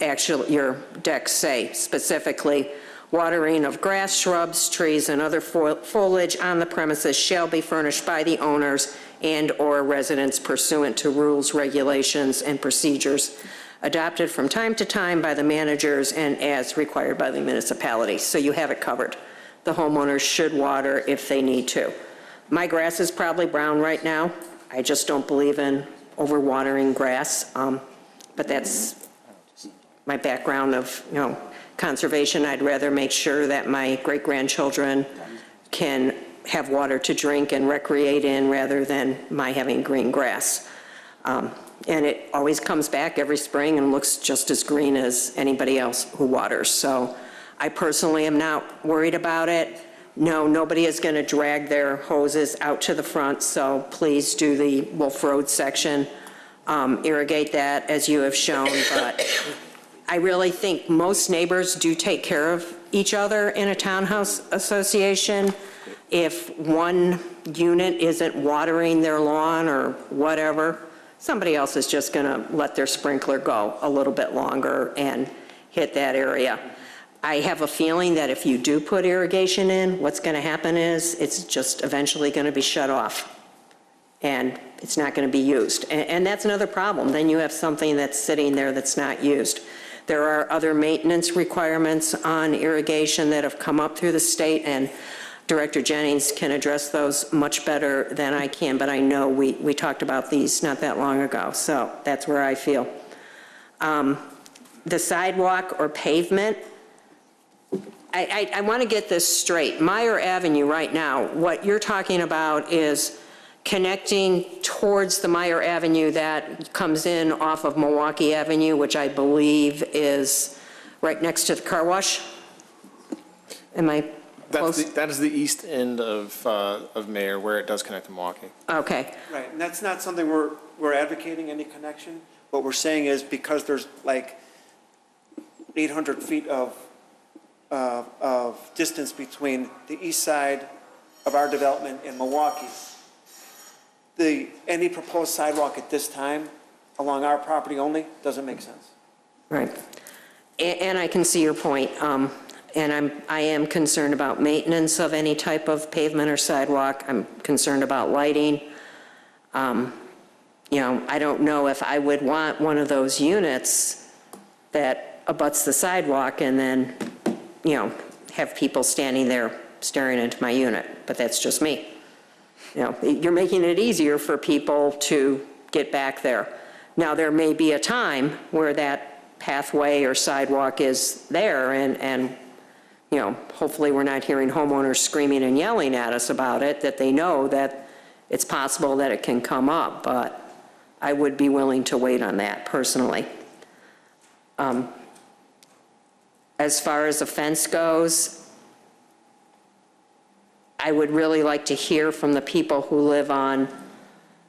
actually, your decks say specifically, watering of grass, shrubs, trees, and other foliage on the premises shall be furnished by the owners and/or residents pursuant to rules, regulations, and procedures adopted from time to time by the managers and as required by the municipality. So you have it covered. The homeowners should water if they need to. My grass is probably brown right now. I just don't believe in overwatering grass. But that's my background of, conservation. I'd rather make sure that my great-grandchildren can have water to drink and recreate in rather than my having green grass. And it always comes back every spring and looks just as green as anybody else who waters. So I personally am not worried about it. No, nobody is going to drag their hoses out to the front, so please do the Wolf Road section, irrigate that as you have shown, but I really think most neighbors do take care of each other in a townhouse association. If one unit isn't watering their lawn or whatever, somebody else is just going to let their sprinkler go a little bit longer and hit that area. I have a feeling that if you do put irrigation in, what's going to happen is it's just eventually going to be shut off and it's not going to be used. And that's another problem. Then you have something that's sitting there that's not used. There are other maintenance requirements on irrigation that have come up through the state, and Director Jennings can address those much better than I can, but I know we talked about these not that long ago, so that's where I feel. The sidewalk or pavement, I want to get this straight. Meyer Avenue right now, what you're talking about is connecting towards the Meyer Avenue that comes in off of Milwaukee Avenue, which I believe is right next to the car wash? Am I close? That is the east end of Mayor, where it does connect to Milwaukee. Okay. Right, and that's not something we're advocating any connection. What we're saying is because there's like 800 feet of distance between the east side of our development and Milwaukee, any proposed sidewalk at this time along our property only doesn't make sense. Right. And I can see your point. And I am concerned about maintenance of any type of pavement or sidewalk. I'm concerned about lighting. You know, I don't know if I would want one of those units that abuts the sidewalk and then, you know, have people standing there staring into my unit, but that's just me. You know, you're making it easier for people to get back there. Now, there may be a time where that pathway or sidewalk is there and you know, hopefully we're not hearing homeowners screaming and yelling at us about it, that they know that it's possible that it can come up, but I would be willing to wait on that personally. As far as the fence goes, I would really like to hear from the people who live on,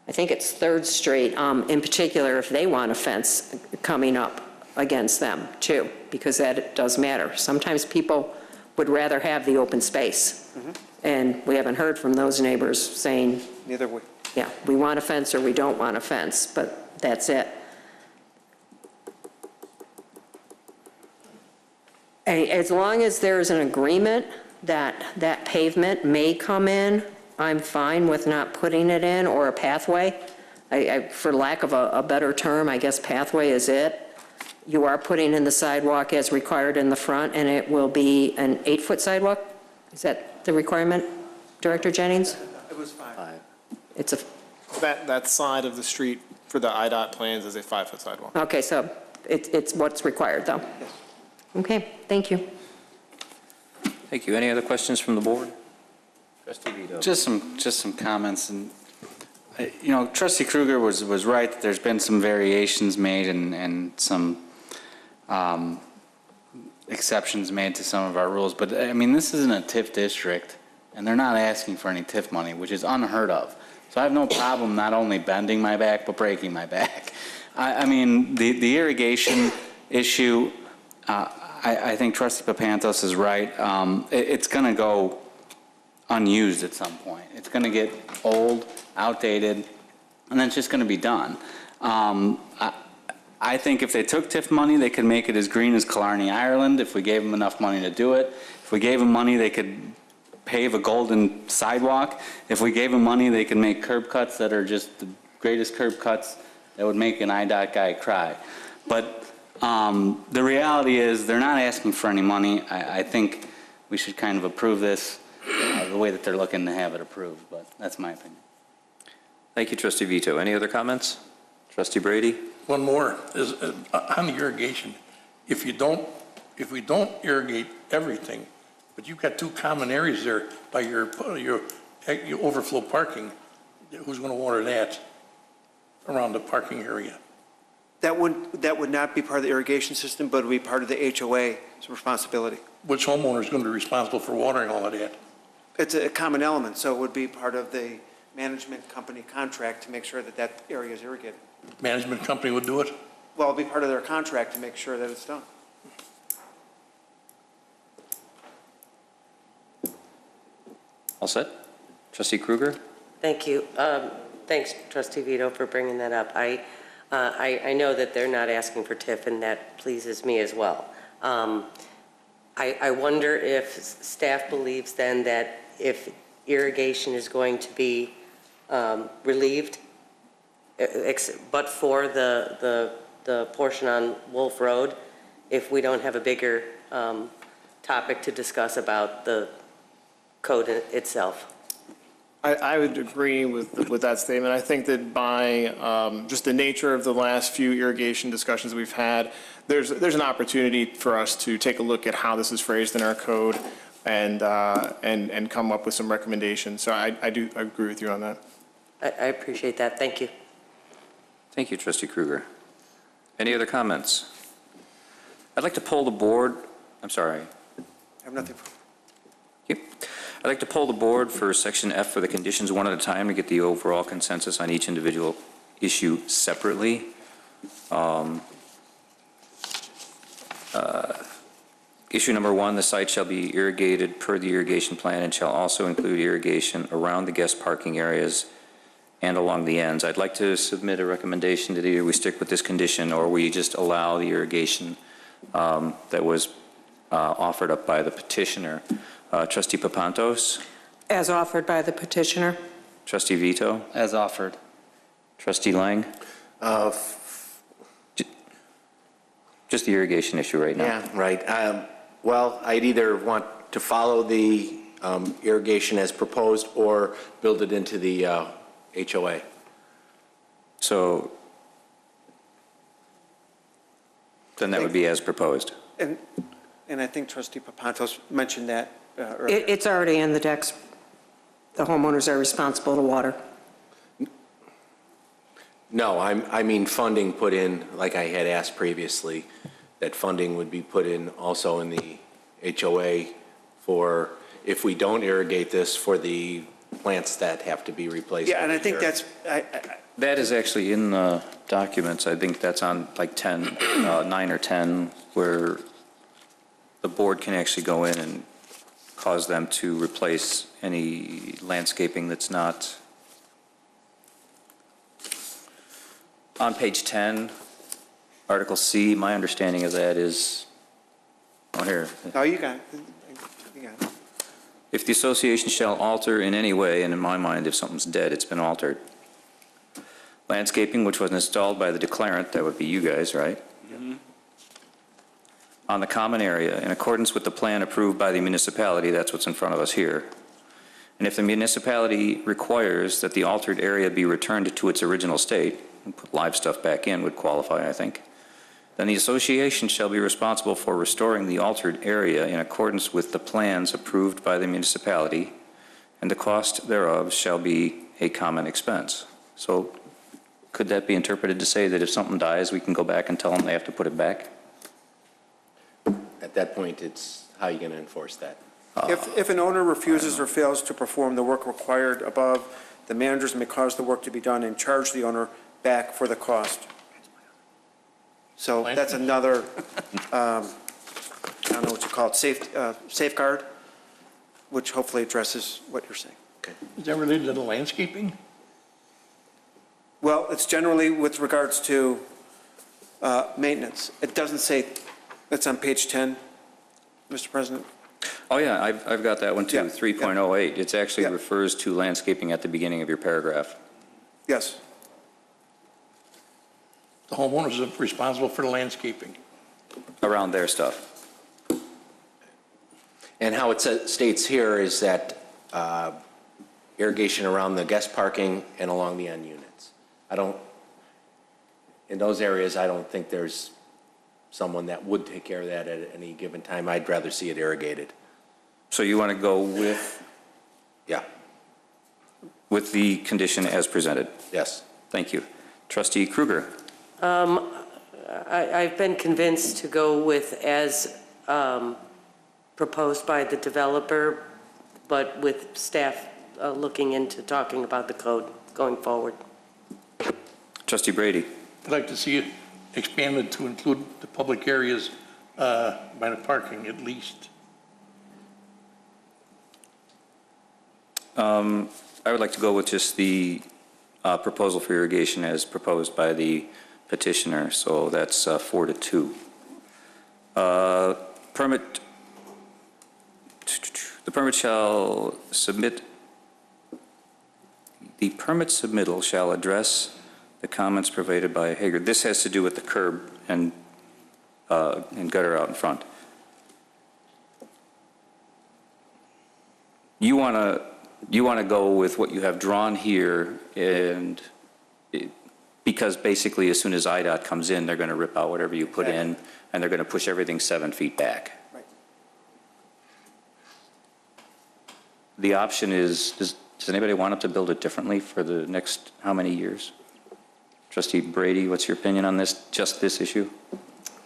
I think it's 3rd Street, in particular, if they want a fence coming up against them too, because that does matter. Sometimes people would rather have the open space. And we haven't heard from those neighbors saying, neither we. Yeah, we want a fence or we don't want a fence, but that's it. As long as there's an agreement that that pavement may come in, I'm fine with not putting it in, or a pathway. For lack of a better term, I guess pathway is it. You are putting in the sidewalk as required in the front, and it will be an 8-foot sidewalk? Is that the requirement, Director Jennings? It was 5. It's a... That side of the street for the IDOT plans is a 5-foot sidewalk. Okay, so it's what's required, though? Yes. Okay, thank you. Thank you. Any other questions from the board? Trustee Vito. Just some comments, and you know, Trustee Kruger was right that there's been some variations made and some exceptions made to some of our rules, but I mean, this isn't a TIF district, and they're not asking for any TIF money, which is unheard of. So I have no problem not only bending my back, but breaking my back. I mean, the irrigation issue, I think Trustee Papantos is right. It's going to go unused at some point. It's going to get old, outdated, and then it's just going to be done. I think if they took TIF money, they could make it as green as Killarney, Ireland, if we gave them enough money to do it. If we gave them money, they could pave a golden sidewalk. If we gave them money, they could make curb cuts that are just the greatest curb cuts that would make an IDOT guy cry. But the reality is they're not asking for any money. I think we should kind of approve this the way that they're looking to have it approved, but that's my opinion. Thank you, Trustee Vito. Any other comments? Trustee Brady? One more is on the irrigation. If we don't irrigate everything, but you've got 2 common areas there by your overflow parking, who's going to water that around the parking area? That would not be part of the irrigation system, but it would be part of the HOA's responsibility. Which homeowner is going to be responsible for watering all of that? It's a common element, so it would be part of the management company contract to make sure that that area is irrigated. Management company would do it? Well, it'll be part of their contract to make sure that it's done. All set? Trustee Kruger? Thank you. Thanks, Trustee Vito, for bringing that up. I know that they're not asking for TIF, and that pleases me as well. I wonder if staff believes then that if irrigation is going to be relieved, but for the portion on Wolf Road, if we don't have a bigger topic to discuss about the code itself. I would agree with that statement. I think that by just the nature of the last few irrigation discussions we've had, there's an opportunity for us to take a look at how this is phrased in our code and come up with some recommendations. So I do agree with you on that. I appreciate that. Thank you. Thank you, Trustee Kruger. Any other comments? I'd like to poll the board. I'm sorry. I have nothing. I'd like to poll the board for Section F for the conditions one at a time to get the overall consensus on each individual issue separately. Issue number 1, the site shall be irrigated per the irrigation plan and shall also include irrigation around the guest parking areas and along the ends. I'd like to submit a recommendation that either we stick with this condition or we just allow the irrigation that was offered up by the petitioner. Trustee Papantos? As offered by the petitioner. Trustee Vito? As offered. Trustee Lang? Just the irrigation issue right now. Yeah, right. Well, I'd either want to follow the irrigation as proposed or build it into the HOA. So then that would be as proposed. And I think Trustee Papantos mentioned that earlier. It's already in the decks. The homeowners are responsible to water. No, I mean funding put in, like I had asked previously, that funding would be put in also in the HOA for, if we don't irrigate this, for the plants that have to be replaced. Yeah, and I think that's, That is actually in the documents. I think that's on like 9 or 10, where the board can actually go in and cause them to replace any landscaping that's not. On page 10, Article C, my understanding of that is, oh, here. no, you got it. You got it. If the association shall alter in any way, and in my mind, if something's dead, it's been altered. Landscaping which was installed by the declarant, that would be you guys, right? On the common area, in accordance with the plan approved by the municipality, that's what's in front of us here. And if the municipality requires that the altered area be returned to its original state, and put live stuff back in would qualify, I think, then the association shall be responsible for restoring the altered area in accordance with the plans approved by the municipality, and the cost thereof shall be a common expense. So could that be interpreted to say that if something dies, we can go back and tell them they have to put it back? At that point, it's how are you going to enforce that? If an owner refuses or fails to perform the work required above, the managers may cause the work to be done and charge the owner back for the cost. So that's another, I don't know what you call it, safeguard, which hopefully addresses what you're saying. Okay. Is that related to the landscaping? Well, it's generally with regards to maintenance. It doesn't say, that's on page 10, Mr. President. Oh, yeah, I've got that one too, Yeah, 3.08. It actually refers to landscaping at the beginning of your paragraph. Yes. The homeowners are responsible for the landscaping. Around their stuff. And how it states here is that irrigation around the guest parking and along the end units. In those areas, I don't think there's someone that would take care of that at any given time. I'd rather see it irrigated. So you want to go with? Yeah. With the condition as presented? Yes. Thank you. Trustee Kruger? I've been convinced to go with as proposed by the developer, but with staff looking into talking about the code going forward. Trustee Brady. I'd like to see it expanded to include the public areas by the parking at least. I would like to go with just the proposal for irrigation as proposed by the petitioner, so that's 4-2. Permit, the permit shall submit, the permit submittal shall address the comments provided by Hager. This has to do with the curb and gutter out in front. You want to go with what you have drawn here, and because basically as soon as IDOT comes in, they're going to rip out whatever you put in, and they're going to push everything 7 feet back. Right. The option is, does anybody want them to build it differently for the next how many years? Trustee Brady, what's your opinion on this, just this issue?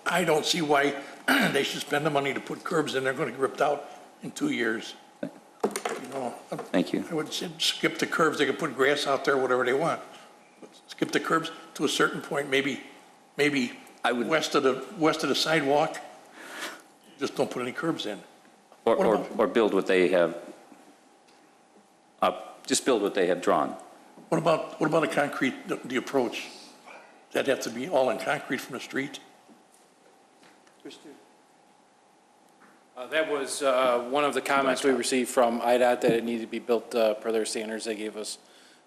I don't see why they should spend the money to put curbs in. They're going to get ripped out in 2 years. You know, Thank you. I would say skip the curbs. They can put grass out there, whatever they want. Skip the curbs to a certain point, maybe west of the sidewalk. Just don't put any curbs in. Or build what they have, just build what they have drawn. What about a concrete, the approach? Does that have to be all in concrete from the street? That was one of the comments we received from IDOT, that it needed to be built per their standards. They gave us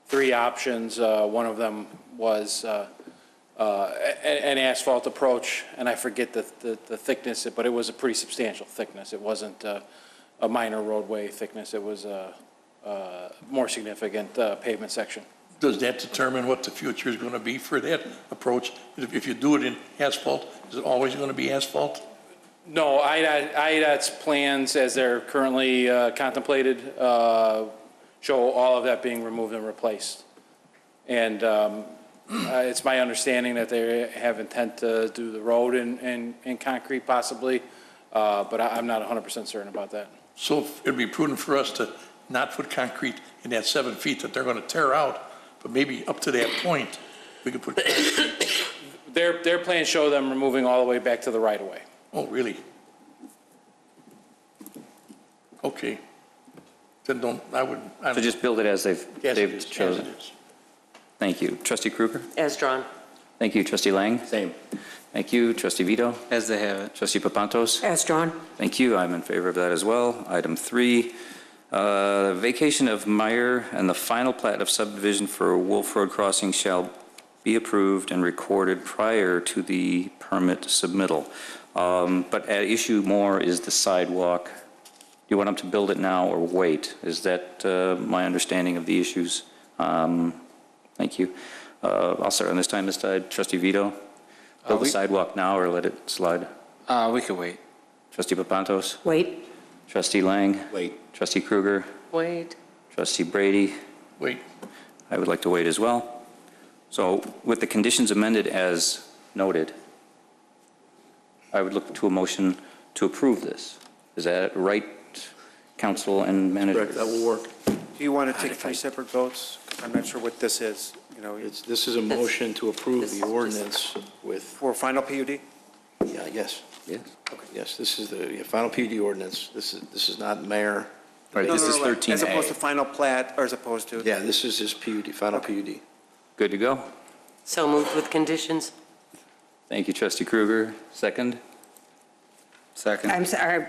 3 options. One of them was an asphalt approach, and I forget the thickness, but it was a pretty substantial thickness. It wasn't a minor roadway thickness. It was a more significant pavement section. Does that determine what the future is going to be for that approach? If you do it in asphalt, is it always going to be asphalt? No, IDOT's plans, as they're currently contemplated, show all of that being removed and replaced. And it's my understanding that they have intent to do the road in concrete possibly, but I'm not 100% certain about that. So it'd be prudent for us to not put concrete in that 7 feet that they're going to tear out, but maybe up to that point, we could put concrete. Their plans show them removing all the way back to the right-of-way. Oh, really? Okay. Then So just build it as they've chosen. As it is. Thank you. Trustee Krueger? As drawn. Thank you. Trustee Lang? Same. Thank you. Trustee Vito? As they have it. Trustee Papantos? As drawn. Thank you. I'm in favor of that as well. Item 3, vacation of Meyer and the final plat of subdivision for Wolf Road Crossing shall be approved and recorded prior to the permit submittal. But at issue more is the sidewalk. You want them to build it now or wait? Is that my understanding of the issues? Thank you. I'll start on this time, this side. Trustee Vito, build the sidewalk now or let it slide? We could wait. Trustee Papantos? Wait. Trustee Lang? Wait. Trustee Krueger? Wait. Trustee Brady? Wait. I would like to wait as well. So with the conditions amended as noted, I would look to a motion to approve this. Is that right, council and manager? Correct, that will work. Do you want to take 3 separate votes? I'm not sure what this is. You know, This is a motion to approve the ordinance with, for final PUD? yeah, yes. Yes. Yes, this is the final PUD ordinance. This is not mayor. Right, this is 13A. As opposed to final plat, or as opposed to? Yeah, this is his PUD, final PUD. Good to go. So moved with conditions. Thank you, Trustee Krueger. Second? Second. I'm sorry,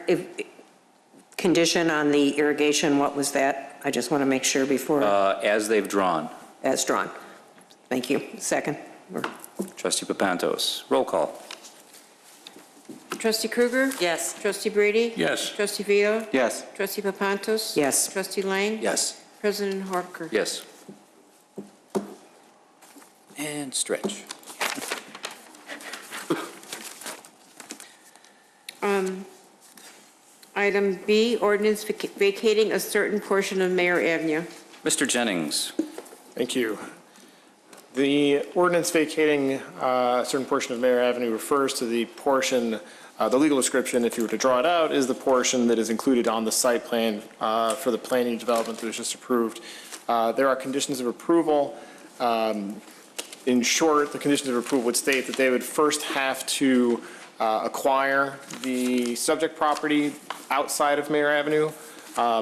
condition on the irrigation, what was that? I just want to make sure before, As they've drawn. as drawn. Thank you. Second. Trustee Papantos. Roll call. Trustee Krueger? Yes. Trustee Brady? Yes. Trustee Vito? Yes. Trustee Papantos? Yes. Trustee Lang? Yes. President Horker? Yes. And stretch. Item B, ordinance vacating a certain portion of Mayor Avenue. Mr. Jennings. Thank you. The ordinance vacating a certain portion of Mayor Avenue refers to the portion, the legal description, if you were to draw it out, is the portion that is included on the site plan for the planning development that was just approved. There are conditions of approval. In short, the conditions of approval would state that they would first have to acquire the subject property outside of Mayor Avenue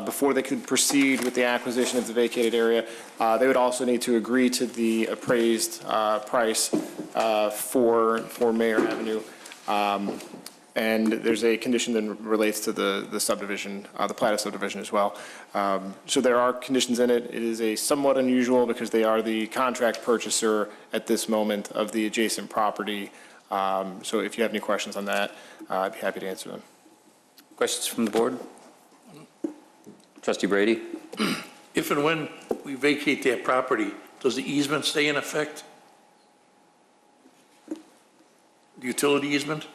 before they could proceed with the acquisition of the vacated area. They would also need to agree to the appraised price for Mayor Avenue. And there's a condition that relates to the subdivision, the plat of subdivision as well. So there are conditions in it. It is a somewhat unusual because they are the contract purchaser at this moment of the adjacent property. So if you have any questions on that, I'd be happy to answer them. Questions from the board? Trustee Brady? If and when we vacate that property, does the easement stay in effect? The utility easement?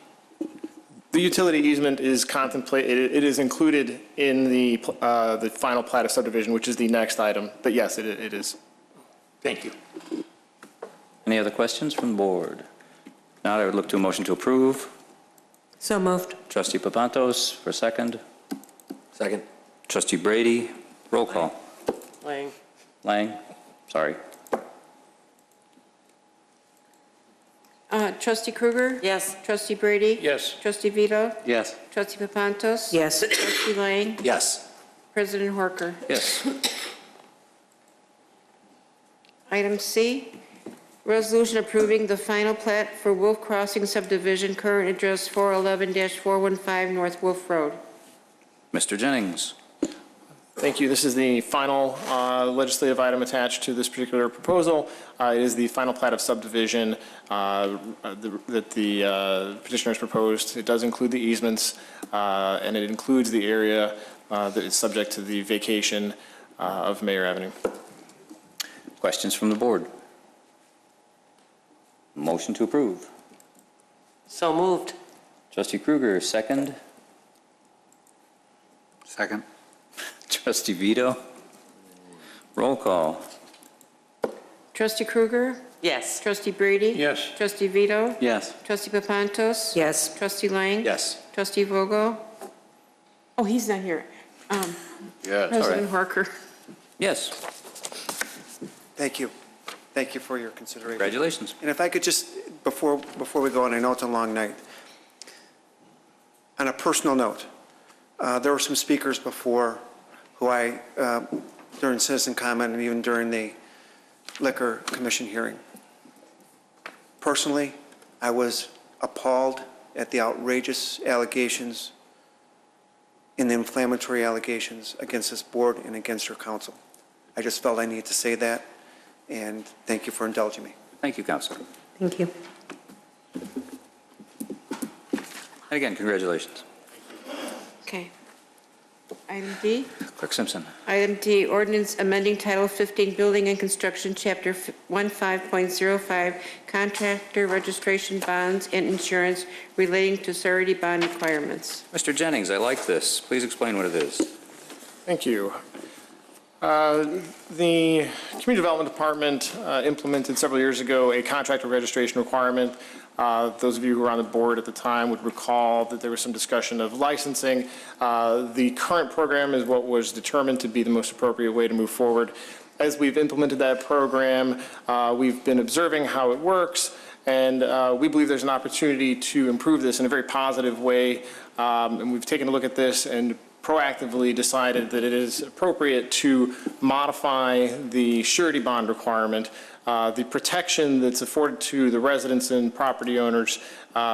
The utility easement is contemplated, it is included in the final plat of subdivision, which is the next item, but yes, it is. Thank you. Any other questions from the board? Now I would look to a motion to approve. So moved. Trustee Papantos for second. Second. Trustee Brady, roll call. Lang. Lang, sorry. Trustee Krueger? Yes. Trustee Brady? Yes. Trustee Vito? Yes. Trustee Papantos? Yes. Trustee Lang? Yes. President Horker? Yes. Item C, resolution approving the final plat for Wolf Crossing subdivision, current address 411-415 North Wolf Road. Mr. Jennings? Thank you. This is the final legislative item attached to this particular proposal. It is the final plat of subdivision that the petitioner has proposed. It does include the easements, and it includes the area that is subject to the vacation of Mayor Avenue. Questions from the board? Motion to approve. So moved. Trustee Krueger, second. Second. Trustee Vito? Roll call. Trustee Krueger? Yes. Trustee Brady? Yes. Trustee Vito? Yes. Trustee Papantos? Yes. Trustee Lang? Yes. Trustee Vogel? Oh, he's not here. Yes. President Horker? Yes. Thank you. Thank you for your consideration. Congratulations. And if I could just, before we go, and I know it's a long night, on a personal note, there were some speakers before who I, during citizen comment and even during the Liquor Commission hearing. Personally, I was appalled at the outrageous allegations and the inflammatory allegations against this board and against your council. I just felt I needed to say that, and thank you for indulging me. Thank you, Counselor. Thank you. And again, congratulations. Okay. Item D. Clerk Simpson. Item D, ordinance amending Title 15 Building and Construction, Chapter 15.05, Contractor Registration Bonds and Insurance relating to surety bond requirements. Mr. Jennings, I like this. Please explain what it is. Thank you. The Community Development Department implemented several years ago a contractor registration requirement. Those of you who were on the board at the time would recall that there was some discussion of licensing. The current program is what was determined to be the most appropriate way to move forward. As we've implemented that program, we've been observing how it works, and we believe there's an opportunity to improve this in a very positive way. And we've taken a look at this and proactively decided that it is appropriate to modify the surety bond requirement. The protection that's afforded to the residents and property owners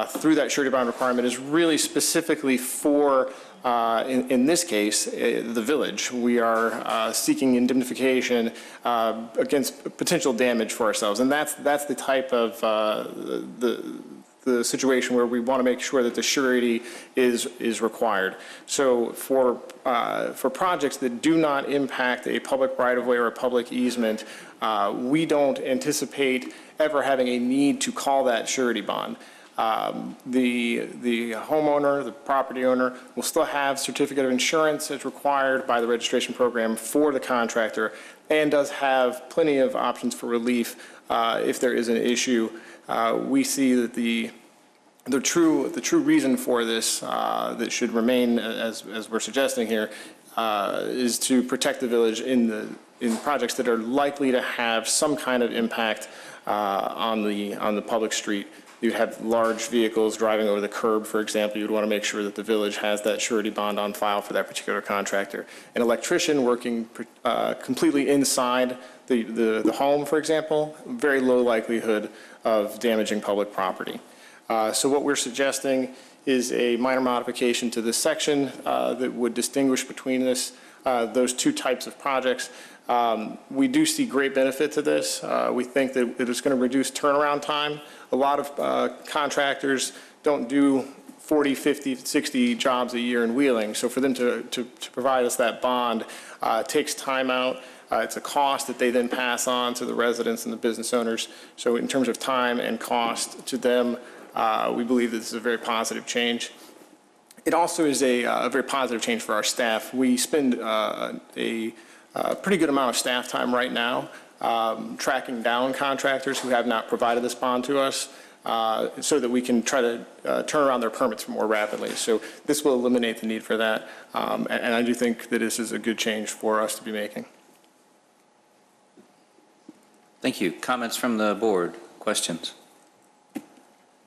through that surety bond requirement is really specifically for, in this case, the village. We are seeking indemnification against potential damage for ourselves, and that's the type of the situation where we want to make sure that the surety is required. So for projects that do not impact a public right-of-way or a public easement, we don't anticipate ever having a need to call that surety bond. The homeowner, the property owner, will still have certificate of insurance as required by the registration program for the contractor, and does have plenty of options for relief if there is an issue. We see that the true reason for this that should remain as we're suggesting here is to protect the village in projects that are likely to have some kind of impact on the public street. You'd have large vehicles driving over the curb, for example. You'd want to make sure that the village has that surety bond on file for that particular contractor. An electrician working completely inside the home, for example, very low likelihood of damaging public property. So what we're suggesting is a minor modification to this section that would distinguish between those two types of projects. We do see great benefit to this. We think that it's going to reduce turnaround time. A lot of contractors don't do 40, 50, 60 jobs a year in Wheeling. So for them to provide us that bond takes time out. It's a cost that they then pass on to the residents and the business owners. So in terms of time and cost to them, we believe that this is a very positive change. It also is a very positive change for our staff. We spend a pretty good amount of staff time right now tracking down contractors who have not provided this bond to us so that we can try to turn around their permits more rapidly. So this will eliminate the need for that. And I do think that this is a good change for us to be making. Thank you. Comments from the board? Questions?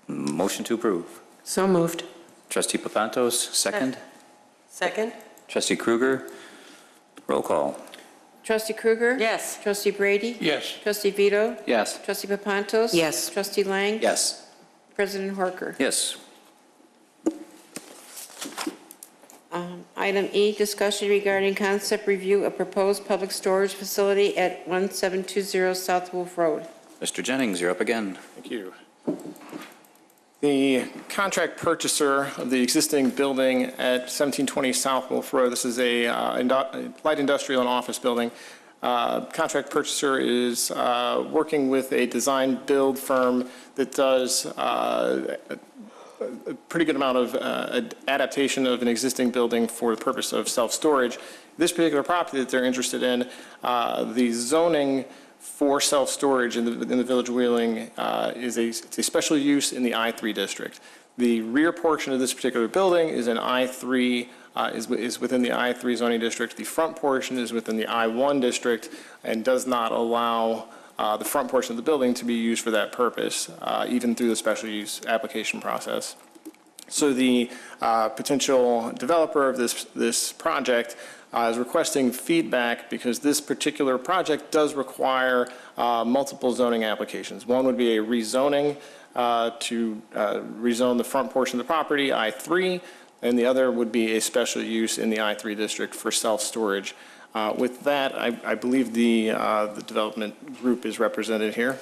Motion to approve. So moved. Trustee Papantos, second. Second? Trustee Kruger, roll call. Trustee Kruger? Yes. Trustee Brady? Yes. Trustee Vito? Yes. Trustee Papantos? Yes. Trustee Lang? Yes. President Horker? Yes. Item E, discussion regarding concept review of proposed public storage facility at 1720 South Wolf Road. Mr. Jennings, you're up again. Thank you. The contract purchaser of the existing building at 1720 South Wolf Road, this is a light industrial and office building. Contract purchaser is working with a design build firm that does a pretty good amount of adaptation of an existing building for the purpose of self-storage. This particular property that they're interested in, the zoning for self-storage in the Village of Wheeling is a special use in the I-3 district. The rear portion of this particular building is an I-3, is within the I-3 zoning district. The front portion is within the I-1 district and does not allow the front portion of the building to be used for that purpose, even through the special use application process. So the potential developer of this project is requesting feedback because this particular project does require multiple zoning applications. One would be a rezoning to rezone the front portion of the property, I-3, and the other would be a special use in the I-3 district for self-storage. With that, I believe the development group is represented here.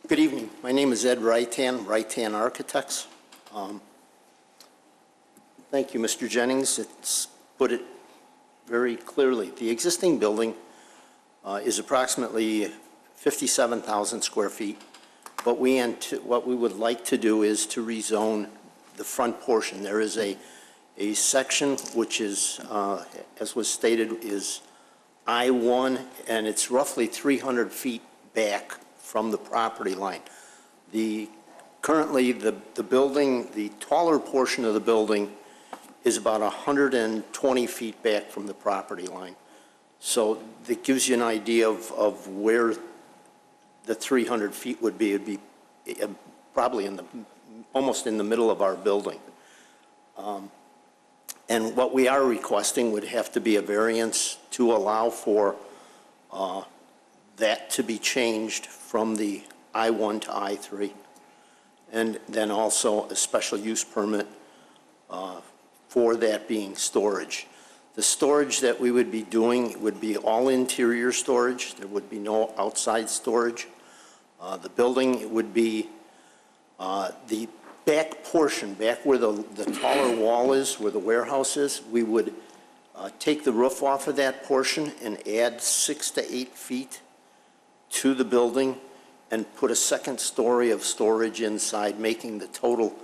Good evening. My name is Ed Reitan, Reitan Architects. Thank you, Mr. Jennings. It's put it very clearly. The existing building is approximately 57,000 square feet. What we would like to do is to rezone the front portion. There is a section which is, as was stated, is I-1, and it's roughly 300 feet back from the property line. Currently, the building, the taller portion of the building is about 120 feet back from the property line. So that gives you an idea of where the 300 feet would be. It'd be probably almost in the middle of our building. And what we are requesting would have to be a variance to allow for that to be changed from the I-1 to I-3. And then also a special use permit for that being storage. The storage that we would be doing would be all interior storage. There would be no outside storage. The building would be the back portion, back where the taller wall is, where the warehouse is. We would take the roof off of that portion and add 6 to 8 feet to the building and put a second story of storage inside, making the total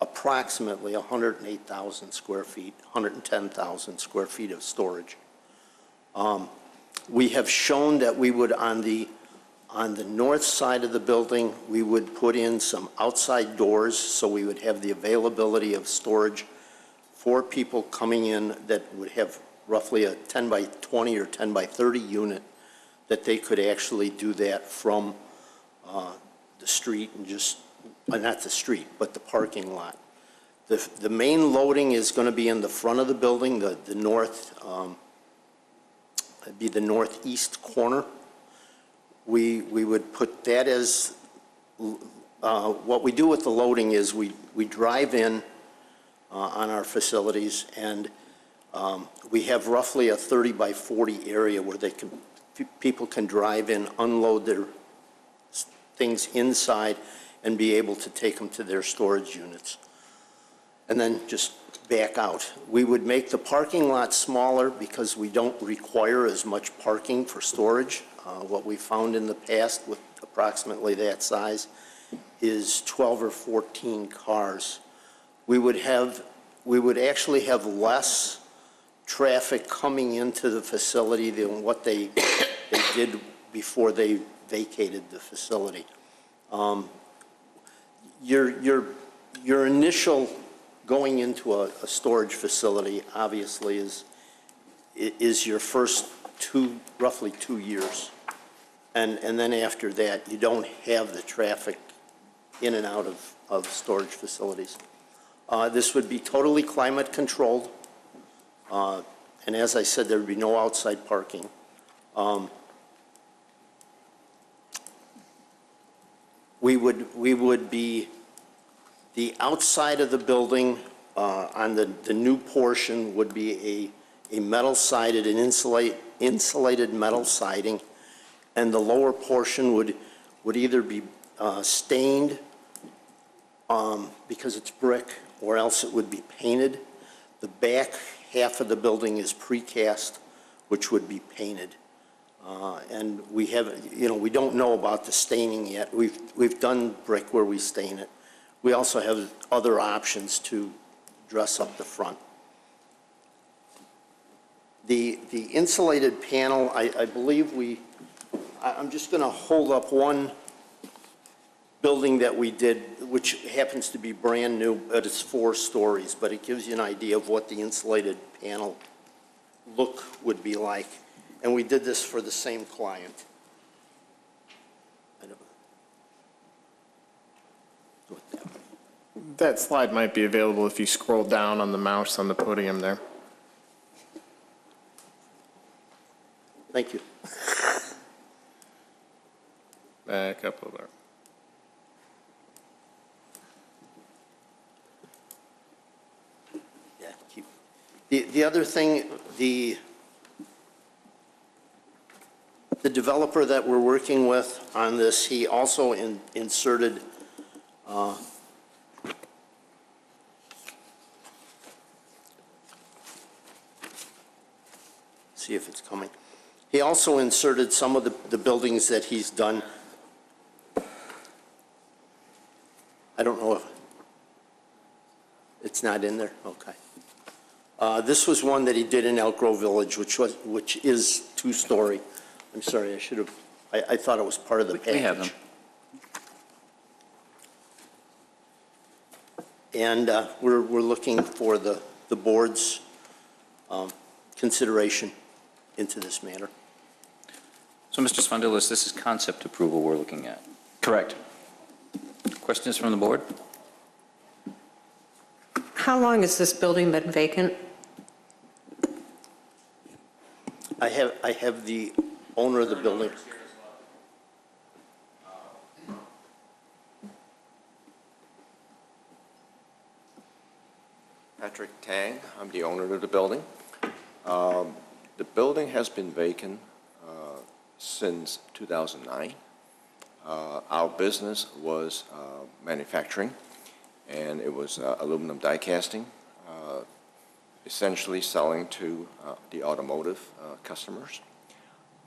approximately 108,000 square feet, 110,000 square feet of storage. We have shown that we would, on the north side of the building, we would put in some outside doors so we would have the availability of storage for people coming in that would have roughly a 10 by 20 or 10 by 30 unit, that they could actually do that from the street and just, not the street, but the parking lot. The main loading is going to be in the front of the building, the north, it'd be the northeast corner. We would put that as, what we do with the loading is we drive in on our facilities, and we have roughly a 30 by 40 area where people can drive in, unload their things inside, and be able to take them to their storage units, and then just back out. We would make the parking lot smaller because we don't require as much parking for storage. What we found in the past with approximately that size is 12 or 14 cars. We would actually have less traffic coming into the facility than what they did before they vacated the facility. Your initial going into a storage facility obviously is your first roughly 2 years. And then after that, you don't have the traffic in and out of storage facilities. This would be totally climate controlled. And as I said, there would be no outside parking. We would be, the outside of the building on the new portion would be a metal sided and insulated metal siding, and the lower portion would either be stained because it's brick, or else it would be painted. The back half of the building is precast, which would be painted. And we haven't, we don't know about the staining yet. We've done brick where we stain it. We also have other options to dress up the front. The insulated panel, I believe I'm just going to hold up one building that we did, which happens to be brand new, but it's 4 stories, but it gives you an idea of what the insulated panel look would be like. And we did this for the same client. That slide might be available if you scroll down on the mouse on the podium there. Thank you. Back up a little bit. Yeah, the other thing, the developer that we're working with on this, he also inserted see if it's coming. He also inserted some of the buildings that he's done. I don't know if it's not in there. Okay. This was one that he did in Elk Grove Village, which is 2-story. I'm sorry, I should have. I thought it was part of the package. We have them. And we're looking for the board's consideration into this matter. So, Mr. Spondilis, this is concept approval we're looking at. Correct. Questions from the board? How long has this building been vacant? I have the owner of the building. Patrick Tang, I'm the owner of the building. The building has been vacant since 2009. Our business was manufacturing, and it was aluminum die casting, essentially selling to the automotive customers.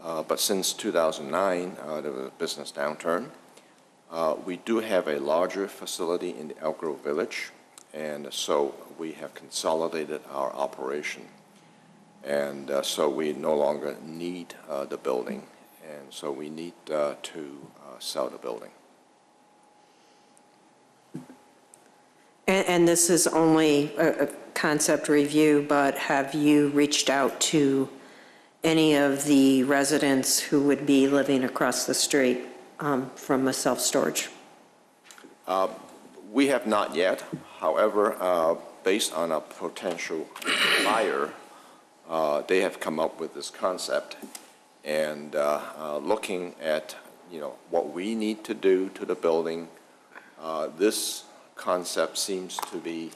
But since 2009, there was a business downturn. We do have a larger facility in the Elk Grove Village, and so we have consolidated our operation. And so we no longer need the building, and so we need to sell the building. And this is only a concept review, but have you reached out to any of the residents who would be living across the street from a self-storage? We have not yet. However, based on a potential buyer, they have come up with this concept, and looking at, what we need to do to the building, this concept seems to be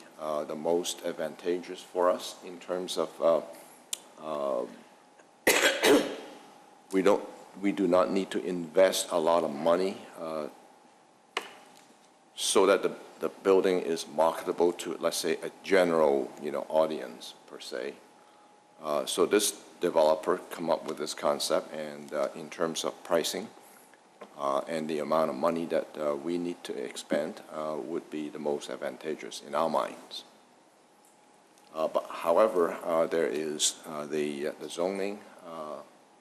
the most advantageous for us in terms of we do not need to invest a lot of money so that the building is marketable to, let's say, a general, audience per se. So this developer come up with this concept, and in terms of pricing and the amount of money that we need to expend would be the most advantageous in our minds. But however, there is the zoning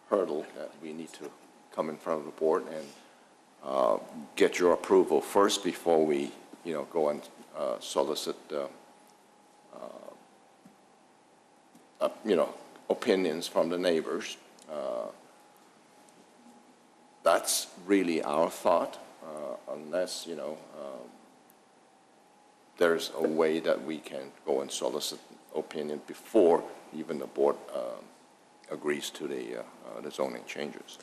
hurdle that we need to come in front of the board and get your approval first before we, go and solicit, opinions from the neighbors. That's really our thought, unless, there's a way that we can go and solicit opinion before even the board agrees to the zoning changes.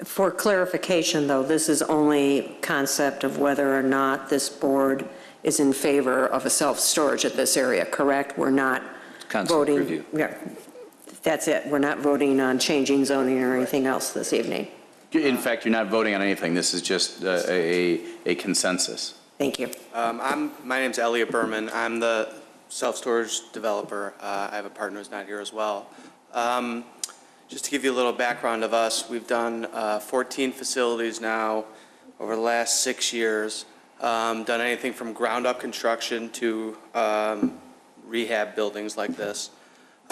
For clarification, though, this is only concept of whether or not this board is in favor of a self-storage at this area, correct? We're not voting. Review. Yeah, that's it. We're not voting on changing zoning or anything else this evening. In fact, you're not voting on anything. This is just a consensus. Thank you. My name's Elliot Berman. I'm the self-storage developer. I have a partner who's not here as well. Just to give you a little background of us, we've done 14 facilities now over the last 6 years, done anything from ground-up construction to rehab buildings like this.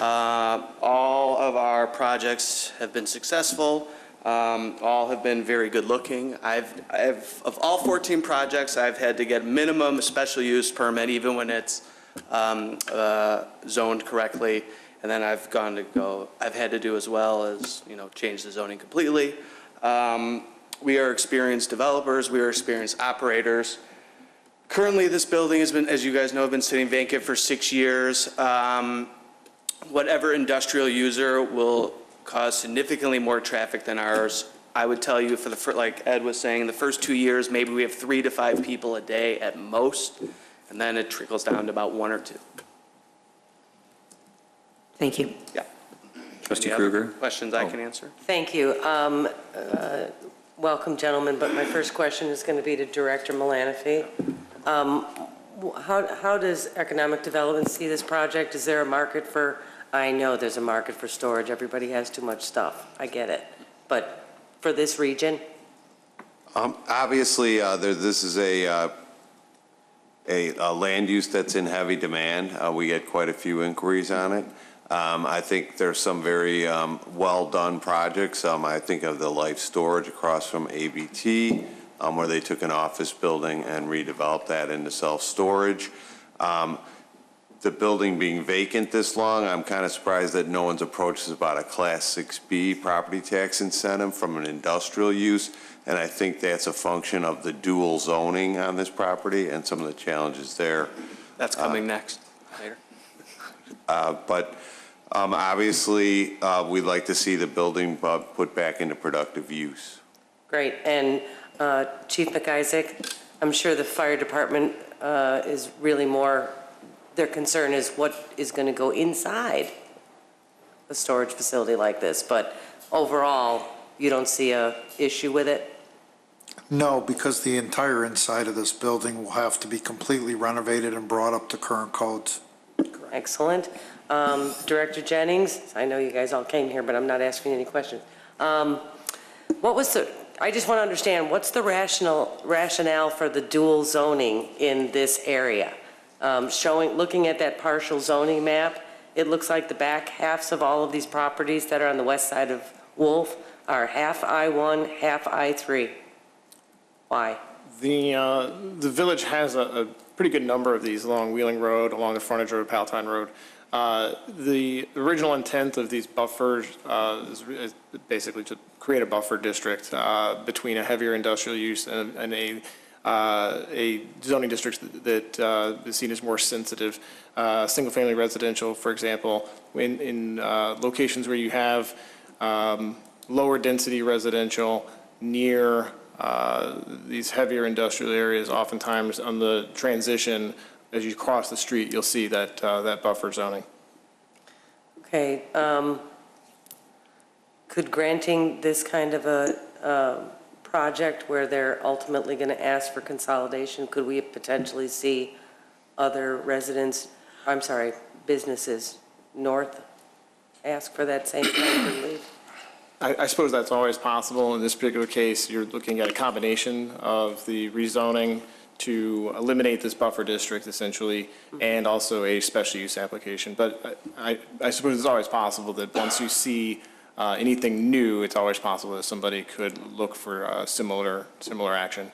All of our projects have been successful. All have been very good looking. Of all 14 projects, I've had to get minimum special use permit, even when it's zoned correctly. And then I've had to do as well as, change the zoning completely. We are experienced developers. We are experienced operators. Currently, this building has been, as you guys know, been sitting vacant for 6 years. Whatever industrial user will cause significantly more traffic than ours. I would tell you, like Ed was saying, the first 2 years, maybe we have 3 to 5 people a day at most, and then it trickles down to about 1 or 2. Thank you. Yeah. Trustee Any other Kruger? questions I can answer? Thank you. Welcome, gentlemen, but my first question is going to be to Director Malanaphy. How does economic development see this project? Is there a market for, I know there's a market for storage. Everybody has too much stuff. I get it. But for this region? Obviously, this is a land use that's in heavy demand. We get quite a few inquiries on it. I think there's some very well-done projects. I think of the Life Storage across from ABT, where they took an office building and redeveloped that into self-storage. The building being vacant this long, I'm kind of surprised that no one's approached us about a Class 6B property tax incentive from an industrial use, and I think that's a function of the dual zoning on this property and some of the challenges there. That's coming next, later. But obviously, we'd like to see the building put back into productive use. Great. And Chief McIsaac, I'm sure the fire department is really more, their concern is what is going to go inside a storage facility like this. But overall, you don't see an issue with it? No, because the entire inside of this building will have to be completely renovated and brought up to current codes. Excellent. Director Jennings, I know you guys all came here, but I'm not asking any questions. I just want to understand, what's the rationale for the dual zoning in this area? Looking at that partial zoning map, it looks like the back halves of all of these properties that are on the west side of Wolf are half I-1, half I-3. Why? The village has a pretty good number of these along Wheeling Road, along the frontage road, Palatine Road. The original intent of these buffers is basically to create a buffer district between a heavier industrial use and a zoning district that is seen as more sensitive. Single-family residential, for example, in locations where you have lower density residential near these heavier industrial areas, oftentimes on the transition, as you cross the street, you'll see that, that buffer zoning. Okay. Could granting this kind of a project where they're ultimately going to ask for consolidation, could we potentially see other businesses north ask for that same kind of relief? I suppose that's always possible. In this particular case, you're looking at a combination of the rezoning to eliminate this buffer district essentially, and also a special use application. But I suppose it's always possible that once you see anything new, it's always possible that somebody could look for similar action.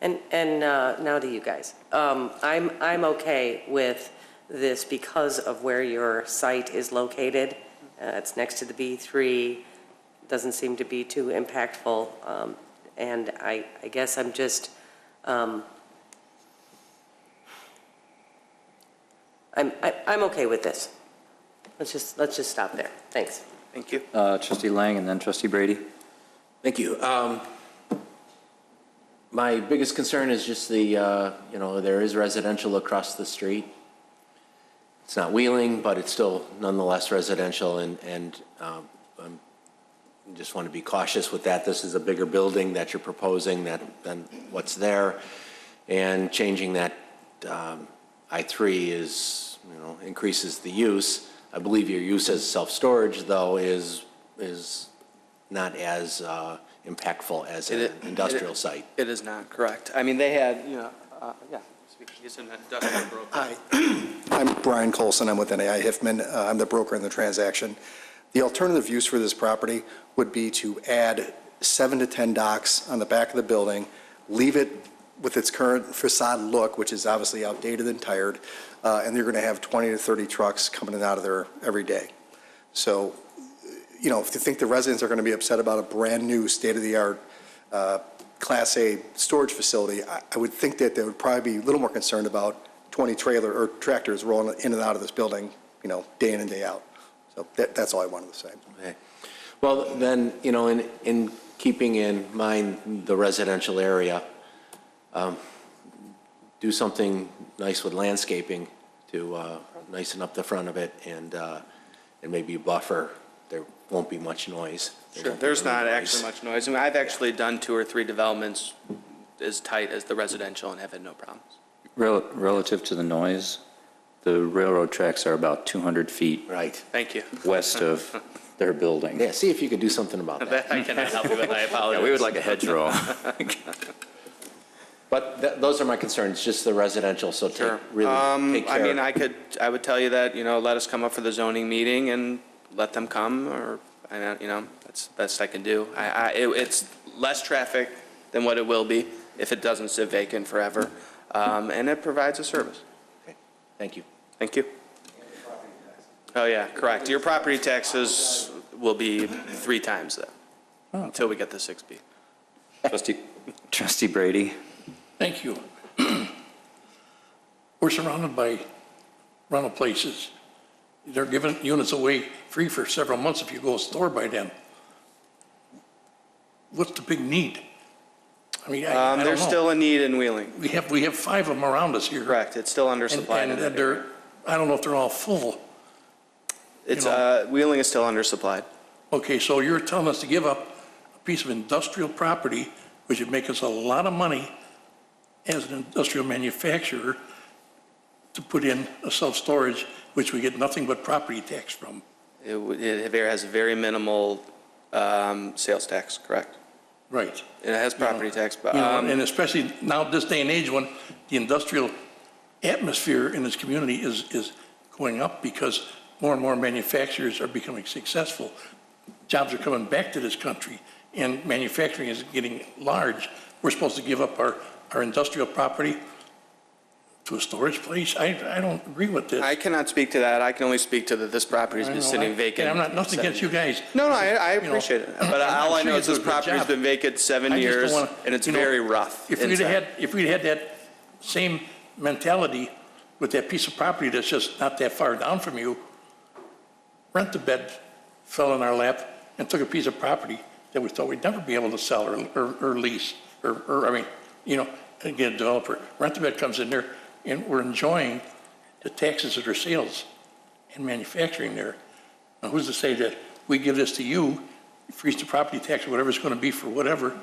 And now to you guys. I'm okay with this because of where your site is located. It's next to the B3. Doesn't seem to be too impactful. And I guess I'm just, I'm okay with this. Let's just stop there. Thanks. Thank you. Trustee Lang and then Trustee Brady. Thank you. My biggest concern is just the, there is residential across the street. It's not Wheeling, but it's still nonetheless residential, and I just want to be cautious with that. This is a bigger building that you're proposing than what's there, and changing that I-3 is, increases the use. I believe your use as self-storage, though, is not as impactful as an industrial site. It is not, correct. I mean, they had, it's an industrial broker. Hi, I'm Brian Colson. I'm with NAI Hiffman. I'm the broker in the transaction. The alternative use for this property would be to add 7 to 10 docks on the back of the building, leave it with its current facade look, which is obviously outdated and tired, and you're going to have 20 to 30 trucks coming in and out of there every day. So, if you think the residents are going to be upset about a brand-new, state-of-the-art Class A storage facility, I would think that they would probably be a little more concerned about 20 tractors rolling in and out of this building, day in and day out. So that's all I wanted to say. Okay. Well, then, in keeping in mind the residential area, do something nice with landscaping to nicen up the front of it, and maybe a buffer. There won't be much noise. Sure, there's not actually much noise. I mean, I've actually done 2 or 3 developments as tight as the residential and have had no problems. Relative to the noise, the railroad tracks are about 200 feet. Right. Thank you. West of their building. Yeah, see if you could do something about that. That I cannot help you with, I apologize. Yeah, we would like a hedgerow. But those are my concerns, just the residential, so take care. I mean, I would tell you that, let us come up for the zoning meeting and let them come, or, that's the best I can do. It's less traffic than what it will be if it doesn't sit vacant forever, and it provides a service. Okay, thank you. Thank you. Oh, yeah, correct. Your property taxes will be 3 times that until we get the 6B. Trustee Brady. Thank you. We're surrounded by rental places. They're giving units away free for several months if you go store by them. What's the big need? I mean, I don't There's know. still a need in Wheeling. We have 5 of them around us here. Correct. It's still undersupplied. And in that area. I don't know if they're all full. It's Wheeling is still undersupplied. Okay, so you're telling us to give up a piece of industrial property, which would make us a lot of money as an industrial manufacturer, to put in a self-storage, which we get nothing but property tax from. It has very minimal sales tax, correct? Right. It has property tax, but and especially now, this day and age, when the industrial atmosphere in this community is going up because more and more manufacturers are becoming successful. Jobs are coming back to this country, and manufacturing is getting large. We're supposed to give up our industrial property to a storage place? I don't agree with this. I cannot speak to that. I can only speak to that this property's been sitting vacant. And I'm not, nothing against you guys. No, I appreciate it. But all I know is this property's been vacant 7 I just years, don't wanna- and it's you know, very rough If we'd inside. had that same mentality with that piece of property that's just not that far down from you, Rent the Bed fell in our lap and took a piece of property that we thought we'd never be able to sell or lease, or I mean, you know, and get a developer. Rent the Bed comes in there, and we're enjoying the taxes of their sales and manufacturing there. Now, who's to say that we give this to you, freeze the property tax or whatever it's going to be for whatever,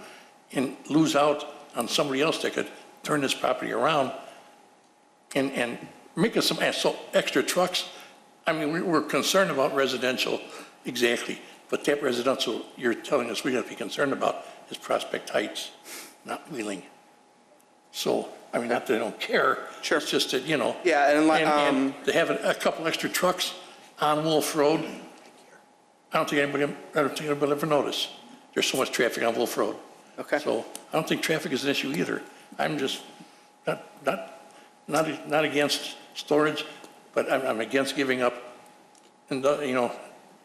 and lose out on somebody else that could turn this property around and make us some extra trucks? I mean, we're concerned about residential, exactly, but that residential you're telling us we got to be concerned about is Prospect Heights, not Wheeling. So, I mean, not that I don't care. Sure. It's just that, you know. Yeah, and to have a couple extra trucks on Wolf Road, I don't think anybody will ever notice. There's so much traffic on Wolf Road. Okay. So I don't think traffic is an issue either. I'm just not against storage, but I'm against giving up,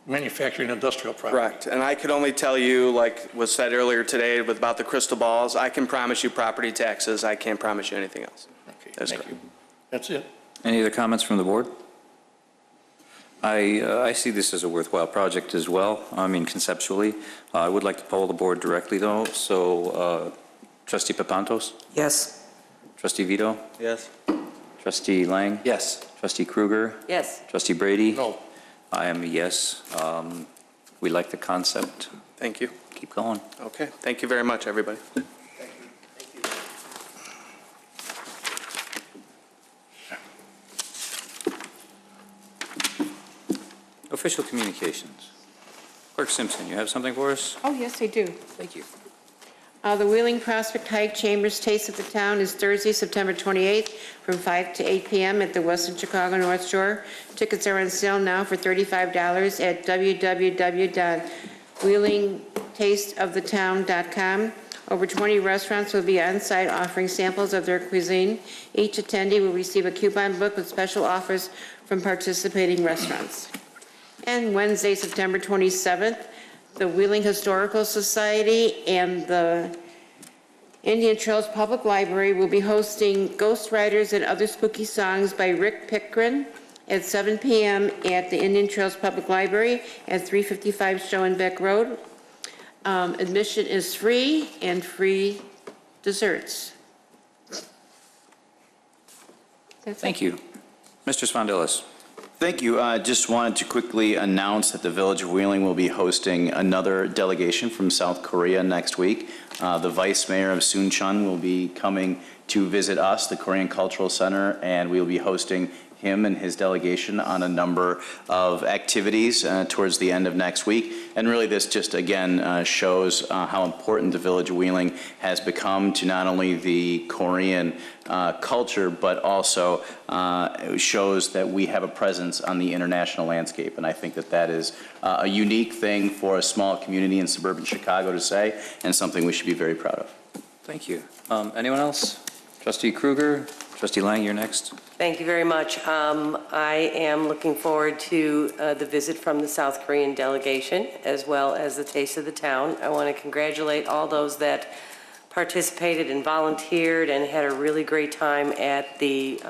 manufacturing industrial property. Correct. And I could only tell you, like was said earlier today about the crystal balls, I can promise you property taxes. I can't promise you anything else. Okay, That's thank correct. you. That's it. Any other comments from the board? I see this as a worthwhile project as well, I mean conceptually. I would like to poll the board directly though, so Trustee Papantos? Yes. Trustee Vito? Yes. Trustee Lang? Yes. Trustee Kruger? Yes. Trustee Brady? No. I am a yes. We like the concept. Thank you. Keep going. Okay. Thank you very much, everybody. Official communications. Clerk Simpson, you have something for us? Oh, yes, I do. Thank you. The Wheeling Prospect Hike Chambers Taste of the Town is Thursday, September 28th, from 5 to 8 p.m. at the Westin Chicago North Shore. Tickets are on sale now for $35 at www.wheelingtasteofthetown.com. Over 20 restaurants will be on site offering samples of their cuisine. Each attendee will receive a coupon book with special offers from participating restaurants. And Wednesday, September 27th, the Wheeling Historical Society and the Indian Trails Public Library will be hosting Ghost Riders and Other Spooky Songs by Rick Pickren at 7 p.m. at the Indian Trails Public Library at 355 Schoenbeck Road. Admission is free and free desserts. Thank you. Mr. Spondelis. Thank you. Just wanted to quickly announce that the Village of Wheeling will be hosting another delegation from South Korea next week. The Vice Mayor of Suncheon will be coming to visit us, the Korean Cultural Center, and we will be hosting him and his delegation on a number of activities towards the end of next week. And really this just again shows how important the Village of Wheeling has become to not only the Korean culture, but also shows that we have a presence on the international landscape. And I think that that is a unique thing for a small community in suburban Chicago to say, and something we should be very proud of. Thank you. Anyone else? Trustee Kruger, Trustee Lang, you're next. Thank you very much. I am looking forward to the visit from the South Korean delegation, as well as the Taste of the Town. I want to congratulate all those that participated and volunteered and had a really great time at the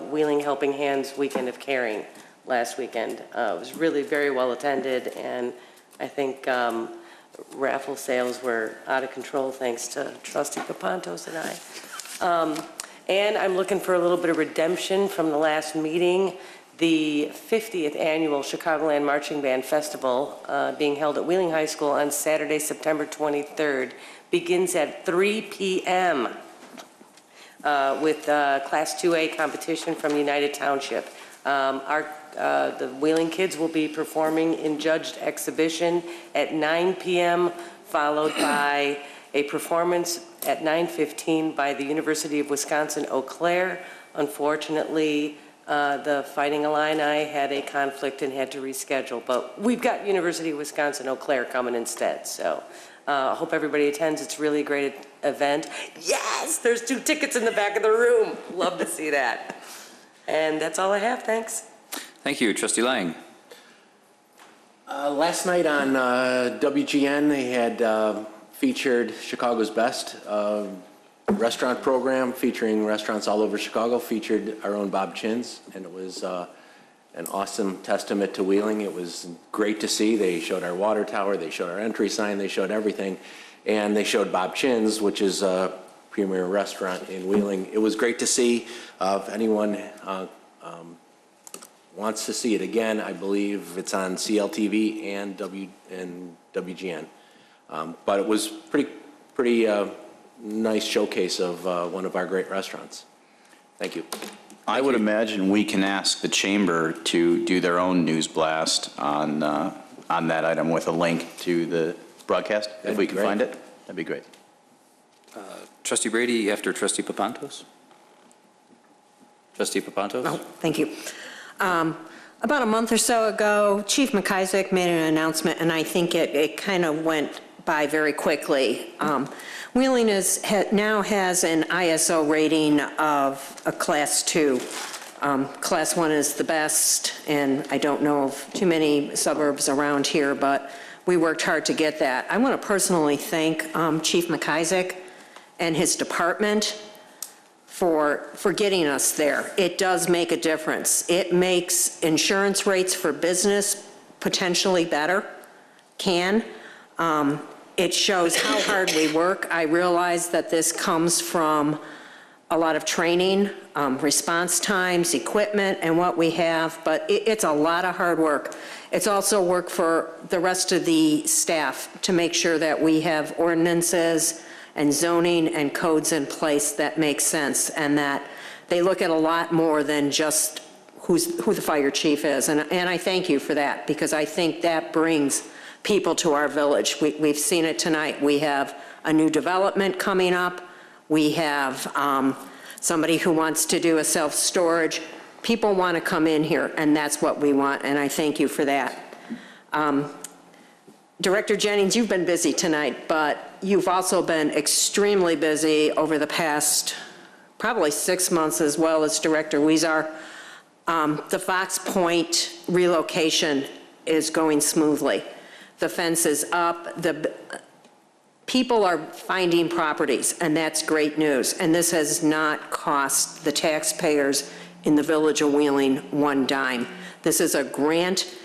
Wheeling Helping Hands Weekend of Caring last weekend. It was really very well attended, and I think raffle sales were out of control thanks to Trustee Papantos and I. And I'm looking for a little bit of redemption from the last meeting. The 50th Annual Chicagoland Marching Band Festival being held at Wheeling High School on Saturday, September 23rd, begins at 3 p.m. With Class 2A competition from United Township. The Wheeling kids will be performing in judged exhibition at 9 p.m., followed by a performance at 9:15 by the University of Wisconsin-Eau Claire. Unfortunately, the Fighting Illini had a conflict and had to reschedule, but we've got University of Wisconsin-Eau Claire coming instead, so I hope everybody attends. It's really a great event. Yes, there's 2 tickets in the back of the room. Love to see that. And that's all I have, thanks. Thank you. Trustee Lang. Last night on WGN, they had featured Chicago's Best restaurant program, featuring restaurants all over Chicago, featured our own Bob Chins, and it was an awesome testament to Wheeling. It was great to see. They showed our water tower, they showed our entry sign, they showed everything, and they showed Bob Chins, which is a premier restaurant in Wheeling. It was great to see. If anyone wants to see it again, I believe it's on CLTV and WGN. But it was pretty nice showcase of one of our great restaurants. Thank you. I would imagine we can ask the chamber to do their own news blast on that item with a link to the broadcast, if we can find it. That'd be great. Trustee Brady after Trustee Papantos. Trustee Papantos? Oh, thank you. About a month or so ago, Chief McIsaac made an announcement, and I think it kind of went by very quickly. Wheeling now has an ISO rating of a Class 2. Class 1 is the best, and I don't know of too many suburbs around here, but we worked hard to get that. I want to personally thank Chief McIsaac and his department for getting us there. It does make a difference. It makes insurance rates for business potentially better, It shows how hard we work. I realize that this comes from a lot of training, response times, equipment, and what we have, but it's a lot of hard work. It's also work for the rest of the staff to make sure that we have ordinances and zoning and codes in place that make sense, and that they look at a lot more than just who the fire chief is. And I thank you for that, because I think that brings people to our village. We've seen it tonight. We have a new development coming up. We have somebody who wants to do a self-storage. People want to come in here, and that's what we want, and I thank you for that. Director Jennings, you've been busy tonight, but you've also been extremely busy over the past probably 6 months, as well as Director Weezer. The Fox Point relocation is going smoothly. The fence is up. The people are finding properties, and that's great news. And this has not cost the taxpayers in the village of Wheeling one dime. This is a grant.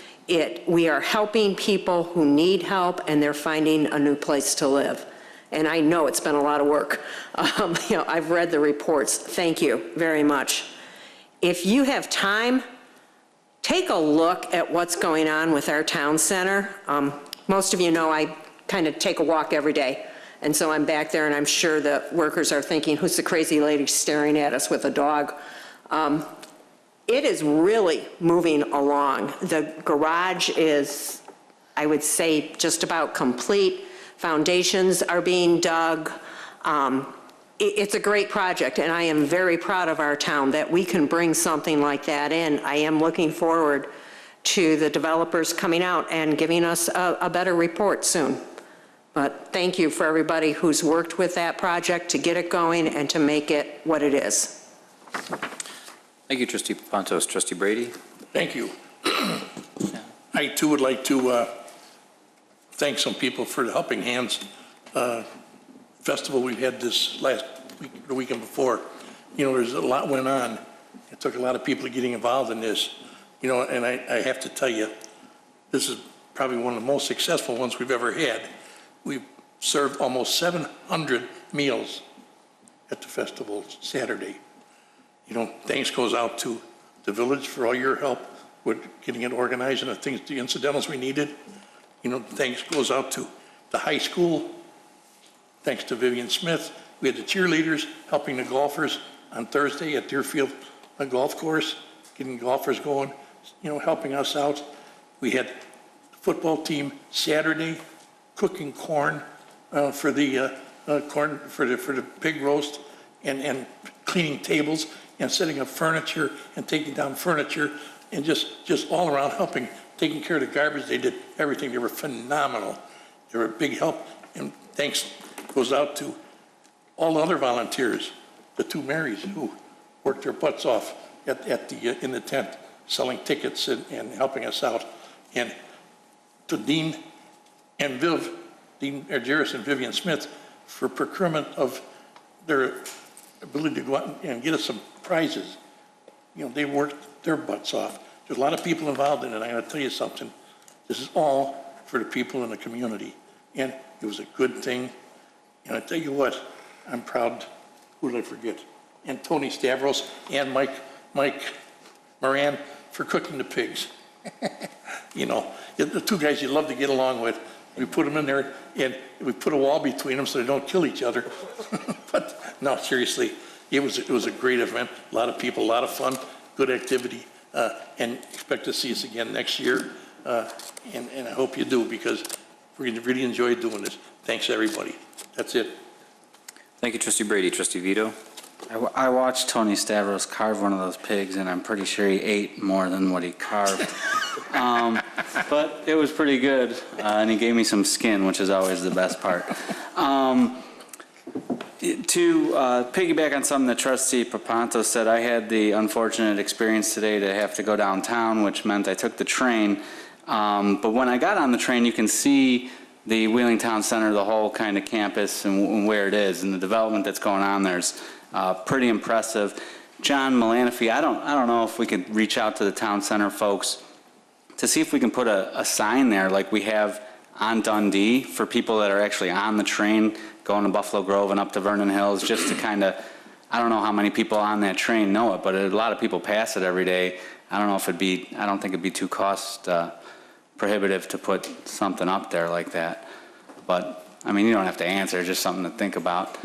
We are helping people who need help, and they're finding a new place to live. And I know it's been a lot of work. I've read the reports. Thank you very much. If you have time, take a look at what's going on with our town center. Most of you know I kind of take a walk every day, and so I'm back there, and I'm sure the workers are thinking, who's the crazy lady staring at us with a dog? It is really moving along. The garage is, I would say, just about complete. Foundations are being dug. It's a great project, and I am very proud of our town that we can bring something like that in. I am looking forward to the developers coming out and giving us a better report soon. But thank you for everybody who's worked with that project to get it going and to make it what it is. Thank you, Trustee Papantos. Trustee Brady? Thank you. I too would like to thank some people for the helping hands festival we've had this last week, the weekend before. There's a lot went on. It took a lot of people getting involved in this. And I have to tell you, this is probably one of the most successful ones we've ever had. We've served almost 700 meals at the festival Saturday. Thanks goes out to the village for all your help with getting it organized and the incidentals we needed. Thanks goes out to the high school. Thanks to Vivian Smith. We had the cheerleaders helping the golfers on Thursday at Deerfield Golf Course, getting golfers going, helping us out. We had the football team Saturday cooking corn for the corn, for the pig roast, and cleaning tables, and setting up furniture, and taking down furniture, and just all around helping, taking care of the garbage. They did everything. They were phenomenal. They were a big help, and thanks goes out to all the other volunteers, the two Marys who worked their butts off in the tent, selling tickets and helping us out. And to Dean and Dean Argyris and Vivian Smith for procurement of their ability to go out and get us some prizes. You know, they worked their butts off. There's a lot of people involved in it. I'm going to tell you something. This is all for the people in the community. And it was a good thing. And I tell you what, I'm proud. Who did I forget? And Tony Stavros and Mike Moran for cooking the pigs. You know, the two guys you love to get along with. We put them in there and we put a wall between them so they don't kill each other. But no, seriously, it was a great event. A lot of people, a lot of fun, good activity, and expect to see us again next year. And I hope you do, because we really enjoyed doing this. Thanks, everybody. That's it. Thank you, Trustee Brady. Trustee Vito? I watched Tony Stavros carve one of those pigs, and I'm pretty sure he ate more than what he carved. But it was pretty good, and he gave me some skin, which is always the best part. To piggyback on something that Trustee Papanto said, I had the unfortunate experience today to have to go downtown, which meant I took the train. But when I got on the train, you can see the Wheeling Town Center, the whole kind of campus and where it is, and the development that's going on there is pretty impressive. John Malanaphy, I don't know if we could reach out to the town center folks to see if we can put a sign there like we have on Dundee for people that are actually on the train going to Buffalo Grove and up to Vernon Hills, just to kind of, I don't know how many people on that train know it, but a lot of people pass it every day. I don't know if I don't think it'd be too cost prohibitive to put something up there like that. But, I mean, you don't have to answer, just something to think about.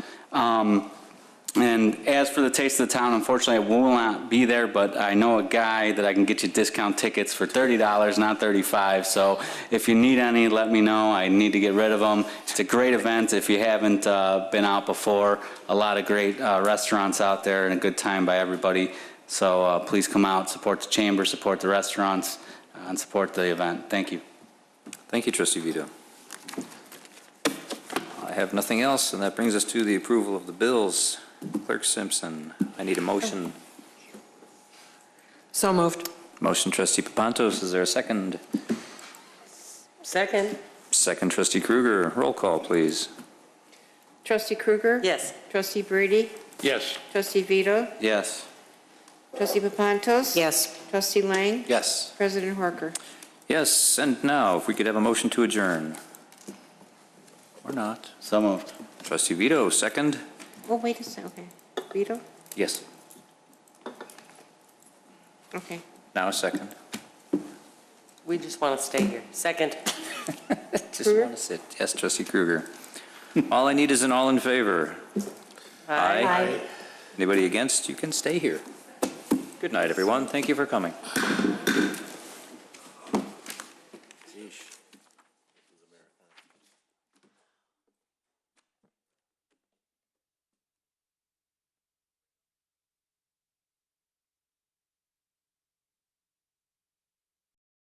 And as for the Taste of the Town, unfortunately, I will not be there, but I know a guy that I can get you discount tickets for $30, not $35. So if you need any, let me know. I need to get rid of them. It's a great event if you haven't been out before. A lot of great restaurants out there and a good time by everybody. So please come out, support the chamber, support the restaurants, and support the event. Thank you. Thank you, Trustee Vito. I have nothing else, and that brings us to the approval of the bills. Clerk Simpson, I need a motion. So moved. Motion, Trustee Papantos. Is there a second? Second. Second, Trustee Kruger. Roll call, please. Trustee Kruger? Yes. Trustee Brady? Yes. Trustee Vito? Yes. Trustee Papantos? Yes. Trustee Lang? Yes. President Horker? Yes, and now, if we could have a motion to adjourn. Or not. So moved. Trustee Vito, second? Oh, wait a second, okay. Vito? Yes. Okay. Now a second. We just want to stay here. Second. Just want to sit. Yes, Trustee Kruger. All I need is an all in favor. Aye. Anybody against? You can stay here. Good night, everyone. Thank you for coming.